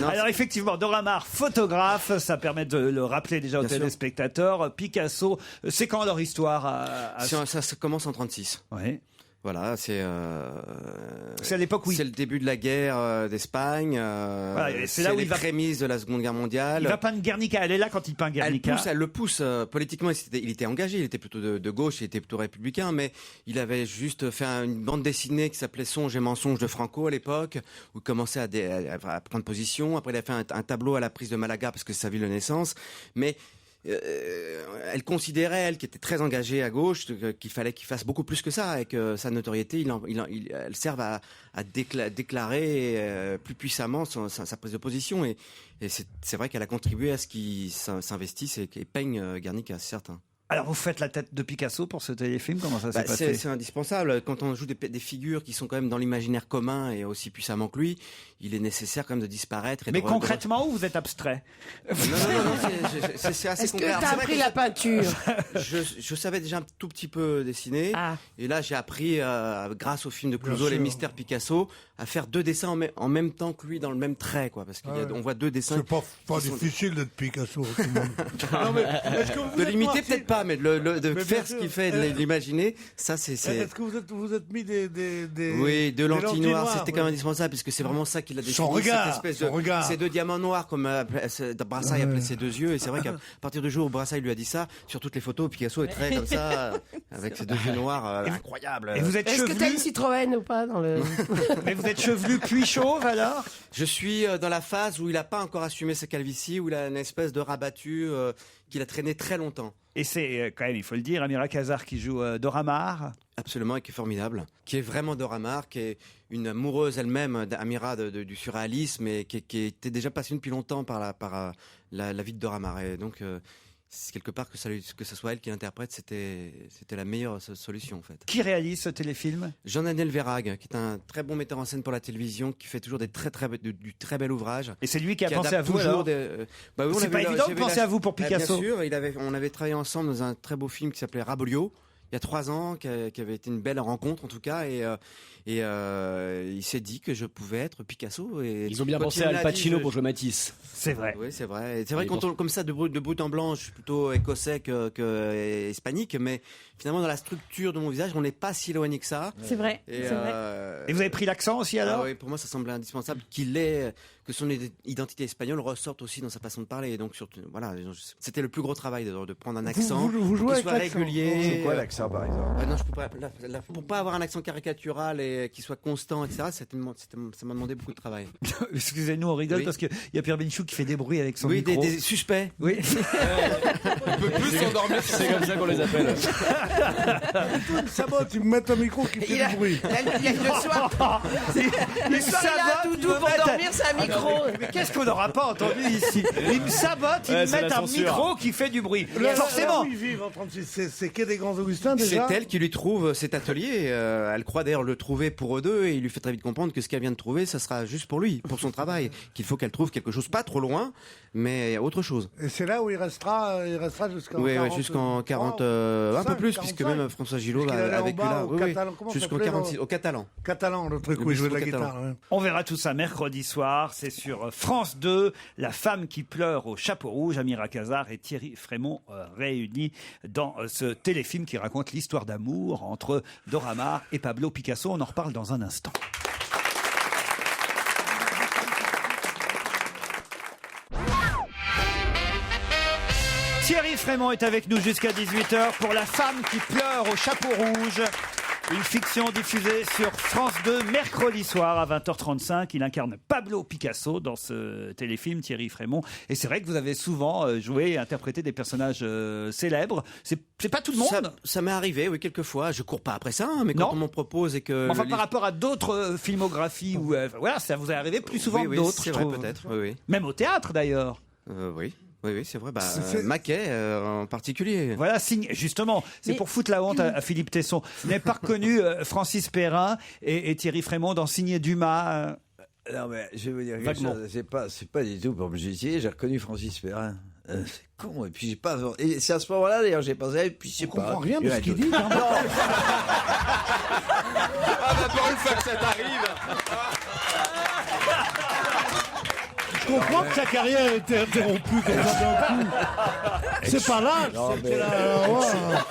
Alors effectivement, Dora Maar, photographe, ça permet de le rappeler déjà aux téléspectateurs. Picasso, c'est quand leur histoire Ça commence en 36. Oui. Voilà, c'est à l'époque où c'est le début de la guerre d'Espagne. Voilà, c'est là où les il va prémices de la Seconde Guerre mondiale. Il va peindre Guernica. Elle est là quand il peint Guernica. Elle le pousse politiquement. Il était engagé. Il était plutôt de gauche. Il était plutôt républicain. Mais il avait juste fait une bande dessinée qui s'appelait Songes et mensonges de Franco à l'époque, où il commençait à prendre position. Après, il a fait un tableau à la prise de Malaga parce que c'est sa ville de naissance. Mais elle considérait, elle, qui était très engagée à gauche, qu'il fallait qu'il fasse beaucoup plus que ça et que sa notoriété, elle serve à déclarer plus puissamment sa prise de position. Et c'est vrai qu'elle a contribué à ce qu'il s'investisse et peigne Guernica, c'est certain. Alors vous faites la tête de Picasso pour ce téléfilm, comment ça s'est passé? C'est indispensable. Quand on joue des figures qui sont quand même dans l'imaginaire commun et aussi puissamment que lui, il est nécessaire quand même de disparaître. Mais concrètement, ou vous êtes abstrait? Non, c'est assez Est-ce concret. que tu as appris la peinture? Je savais déjà un tout petit peu dessiner. Et là, j'ai appris, grâce au film de Clouzot, Les Mystères Picasso, à faire 2 dessins en même temps que lui dans le même trait, quoi. Parce qu'on voit 2 dessins. C'est pas difficile d'être Picasso. De l'imiter, peut-être pas, mais de faire ce qu'il fait, de l'imaginer, ça, c'est. Est-ce que vous êtes mis des oui, de lentilles noires, c'était quand même indispensable, puisque c'est vraiment ça qu'il a défini. Ces 2 diamants noirs, comme Brassailles appelait ses 2 yeux. Et c'est vrai qu'à partir du jour où Brassailles lui a dit ça, sur toutes les photos, Picasso est très comme ça, avec ses 2 yeux noirs, incroyables. Et vous êtes Est-ce que tu as une Citroën ou pas dans le... Mais vous êtes chevelu puis chauve alors? Je suis dans la phase où il n'a pas encore assumé sa calvitie, où il a une espèce de rabattu qu'il a traîné très longtemps. Et c'est quand même, il faut le dire, Amira Kazar qui joue Dora Maar. Absolument, et qui est formidable, qui est vraiment Dora Maar, qui est une amoureuse elle-même d'Amira du surréalisme, et qui était déjà passionnée depuis longtemps par la vie de Dora Maar. Et donc, c'est quelque part que ce soit elle qui l'interprète, c'était la meilleure solution en fait. Qui réalise ce téléfilm ? Jean-Daniel Verhaeghe, qui est un très bon metteur en scène pour la télévision, qui fait toujours du très bel ouvrage. Et c'est lui qui a pensé à vous alors ? C'est pas évident de penser à vous pour Picasso. Bien sûr, on avait travaillé ensemble dans un très beau film qui s'appelait Rabolio, il y a 3 ans, qui avait été une belle rencontre en tout cas, et il s'est dit que je pouvais être Picasso. Et ils ont bien pensé à Al Pacino pour jouer Matisse. C'est vrai. Oui, c'est vrai. Et c'est vrai comme ça, de bout en blanc, je suis plutôt écossais que hispanique, mais finalement dans la structure de mon visage, on n'est pas si éloigné que ça. C'est vrai. Et vous avez pris l'accent aussi alors ? Oui, pour moi ça semblait indispensable que son identité espagnole ressorte aussi dans sa façon de parler. Et donc voilà, c'était le plus gros travail de prendre un accent vous jouez qui soit avec régulier. C'est quoi l'accent par exemple ? Non, je peux pas. Pour pas avoir un accent caricatural et qui soit constant, etc. Ça m'a demandé beaucoup de travail. Excusez-nous, on rigole parce qu'il y a Pierre Bénichou qui fait des bruits avec son micro. Oui, des suspects. Oui. On peut plus s'endormir. C'est comme ça qu'on les appelle. Sabot, ils me mettent un micro qui fait du bruit. Le soir, il a un doudou pour dormir, c'est un micro. Mais qu'est-ce qu'on n'aura pas entendu ici ? Ils me sabotent, ils me mettent un micro qui fait du bruit. Forcément. Ils vivent en 36, c'est quai des Grands Augustins déjà. C'est elle qui lui trouve cet atelier. Elle croit d'ailleurs le trouver pour eux deux, et il lui fait très vite comprendre que ce qu'elle vient de trouver, ça sera juste pour lui, pour son travail. Qu'il faut qu'elle trouve quelque chose pas trop loin, mais autre chose. Et c'est là où il restera jusqu'en 40. Oui, jusqu'en 40, un peu plus, 45. Puisque même François Gillot a vécu là. Jusqu'en 46, au Catalan. Catalan, le truc où il jouait de la guitare. Ouais. On verra tout ça mercredi soir. C'est sur France 2. La femme qui pleure au chapeau rouge. Amira Kazar et Thierry Frémont réunis dans ce téléfilm qui raconte l'histoire d'amour entre Dora Maar et Pablo Picasso. On en reparle dans un instant. Thierry Frémont est avec nous jusqu'à 18h pour La femme qui pleure au chapeau rouge. Une fiction diffusée sur France 2 mercredi soir à 20h35. Il incarne Pablo Picasso dans ce téléfilm, Thierry Frémont. Et c'est vrai que vous avez souvent joué et interprété des personnages célèbres. C'est pas tout le monde. Ça m'est arrivé, oui, quelques fois. Je cours pas après ça, mais quand on m'en propose et que... Enfin, par rapport à d'autres filmographies, où, voilà, ça vous est arrivé plus souvent que d'autres, c'est vrai, peut-être. Oui. Même au théâtre, d'ailleurs. Oui. Oui, c'est vrai. Maquet en particulier. Voilà, justement, c'est pour foutre la honte à Philippe Tesson. Vous n'avez pas reconnu Francis Perrin et Thierry Frémont dans Signé Dumas Non, mais je vais vous dire quelque chose. C'est pas du tout pour me justifier. J'ai reconnu Francis Perrin. C'est con. Et puis j'ai pas. Et c'est à ce moment-là d'ailleurs j'ai pensé. Et puis je sais pas. On comprend rien de ce qu'il dit. D'abord une fois que ça t'arrive. Je comprends que sa carrière a été interrompue comme ça d'un coup. C'est pas l'âge.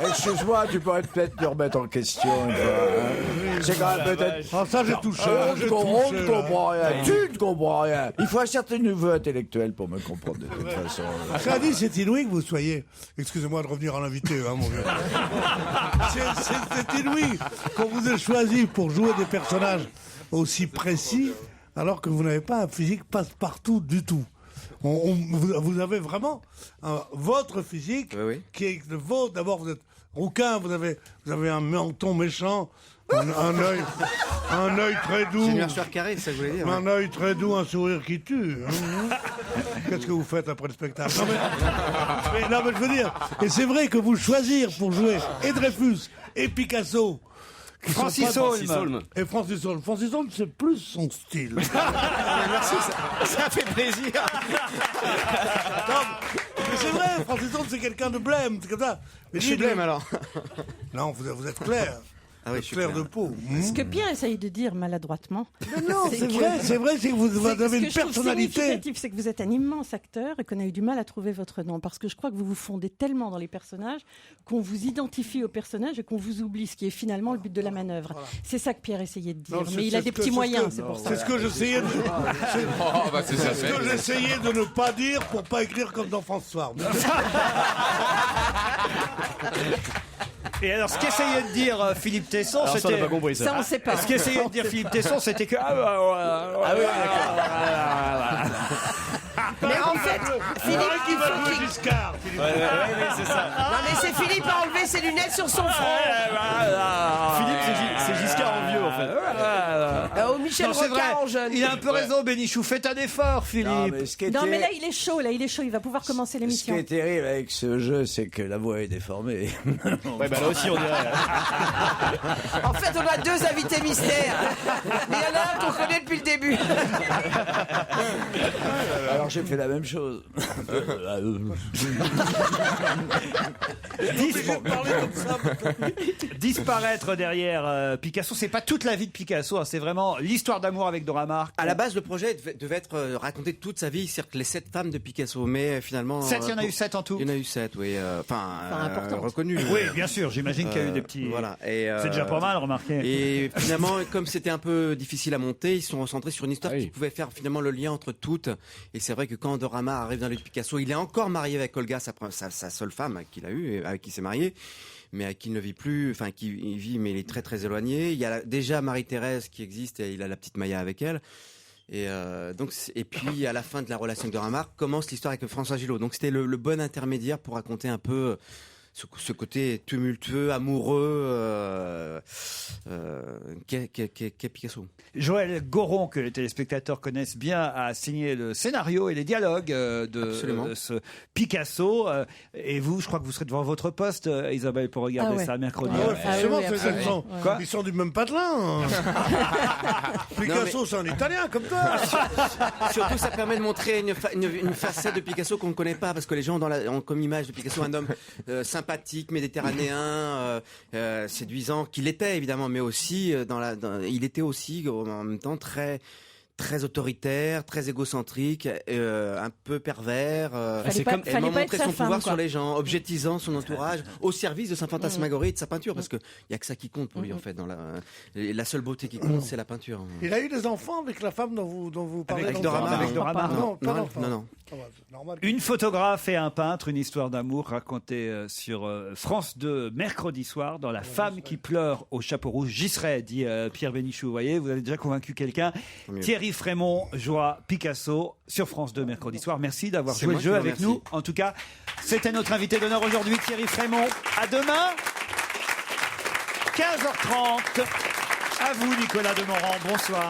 Excuse-moi, tu pourrais peut-être te remettre en question une fois. C'est quand même peut-être. Ah, ça, j'ai touché. On ne comprend rien. Tu ne comprends rien. Il faut un certain niveau intellectuel pour me comprendre de toute façon. Ça dit, c'est inouï que vous soyez. Excusez-moi de revenir en invité, mon vieux. C'est inouï qu'on vous ait choisi pour jouer des personnages aussi précis, alors que vous n'avez pas un physique passe-partout du tout. Vous avez vraiment votre physique qui est le vôtre. D'abord, vous êtes rouquin, vous avez un menton méchant, un œil très doux. C'est une mâchoire carrée, c'est ça que vous voulez dire. Un œil très doux, un sourire qui tue. Qu'est-ce que vous faites après le spectacle ? Non mais je veux dire, et c'est vrai que vous choisir pour jouer et Dreyfus et Picasso. Francis Holm. Et Francis Holm. Francis Holm, c'est plus son style. Merci, ça fait plaisir. Mais c'est vrai, Francis Holm, c'est quelqu'un de blême, c'est comme ça. Mais je suis blême alors. Non, vous êtes clair. Ah oui, je suis clair de peau. Ce que Pierre essaye de dire maladroitement. Mais non, c'est vrai, c'est que vous avez une personnalité. Ce significatif, c'est que vous êtes un immense acteur et qu'on a eu du mal à trouver votre nom. Parce que je crois que vous vous fondez tellement dans les personnages qu'on vous identifie aux personnages et qu'on vous oublie, ce qui est finalement le but de la manœuvre. Voilà. C'est ça que Pierre essayait de dire. Non, mais il a des petits moyens, c'est pour ça. C'est ce que j'essayais de... c'est ce que j'essayais de ne pas dire pour pas écrire comme dans François. Et alors, ce qu'essayait de dire Philippe Tesson, alors c'était... Ça, on n'a pas compris, ça. Ça, on sait pas. Ce qu'essayait de dire Philippe Tesson, c'était que... Mais en fait, Philippe, qui va jouer Giscard. Ouais, c'est ça. Non mais c'est Philippe a enlevé ses lunettes sur son front. Philippe, c'est Giscard en vieux, en fait. Oh, Michel Non, c'est Rocard vrai. en jeune. Il a un peu raison, Bénichou. Faites un effort, Philippe. Non, mais là, il est chaud, il va pouvoir commencer Ce qui l'émission. est terrible avec ce jeu, c'est que la voix est déformée. Ouais, bah là aussi, on dirait. En fait, on a 2 invités mystères. Mais il y en a un qu'on connaît depuis le début. Alors j'ai fait la même chose. Disparaître derrière Picasso, c'est pas toute la vie de Picasso, hein, c'est vraiment l'histoire d'amour avec Dora Maar. À la base, le projet devait être raconter toute sa vie, c'est-à-dire que les 7 femmes de Picasso, mais finalement... 7, il y en a eu 7 en tout. Il y en a eu 7, oui. Reconnus. Oui, bien sûr, j'imagine qu'il y a eu des petits... Voilà. C'est déjà pas mal, remarquez. Et finalement, comme c'était un peu difficile à monter, ils se sont recentrés sur une histoire qui pouvait faire finalement le lien entre toutes. Et c'est vrai que quand Dora Maar arrive dans les Picasso, il est encore marié avec Olga, sa seule femme qu'il a eue, avec qui il s'est marié, mais avec qui il ne vit plus, enfin qui il vit, mais il est très très éloigné. Il y a déjà Marie-Thérèse qui existe et il a la petite Maya avec elle. Et puis à la fin de la relation avec Dora Maar commence l'histoire avec François Gillot. Donc c'était le bon intermédiaire pour raconter un peu ce côté tumultueux, amoureux qu'est Picasso. Joël Goron, que les téléspectateurs connaissent bien, a signé le scénario et les dialogues de ce Picasso. Et vous, je crois que vous serez devant votre poste, Isabelle, pour regarder ça mercredi. Quoi ils sont du même patelin. Picasso, c'est un Italien comme toi. Surtout, ça permet de montrer une facette de Picasso qu'on ne connaît pas, parce que les gens ont comme image de Picasso un homme sympathique, méditerranéen, séduisant, qu'il était évidemment, mais aussi il était aussi en même temps très autoritaire, très égocentrique, un peu pervers, et montrer son pouvoir sur les gens, objetisant son entourage au service de sa fantasmagorie et de sa peinture, parce que il y a que ça qui compte pour lui en fait. Dans la seule beauté qui compte, c'est la peinture. Il a eu des enfants avec la femme dont vous parlez. Avec Dora Maar. Non, pas d'enfants. Non. Une photographe et un peintre, une histoire d'amour racontée sur France 2 mercredi soir dans La femme qui pleure au chapeau rouge. J'y serai, dit Pierre Bénichou. Vous voyez, vous avez déjà convaincu quelqu'un. Thierry Frémont jouera Picasso sur France 2 mercredi soir. Merci d'avoir joué le jeu avec nous. En tout cas, c'était notre invité d'honneur aujourd'hui, Thierry Frémont. À demain, 15h30. À vous, Nicolas Demorand. Bonsoir.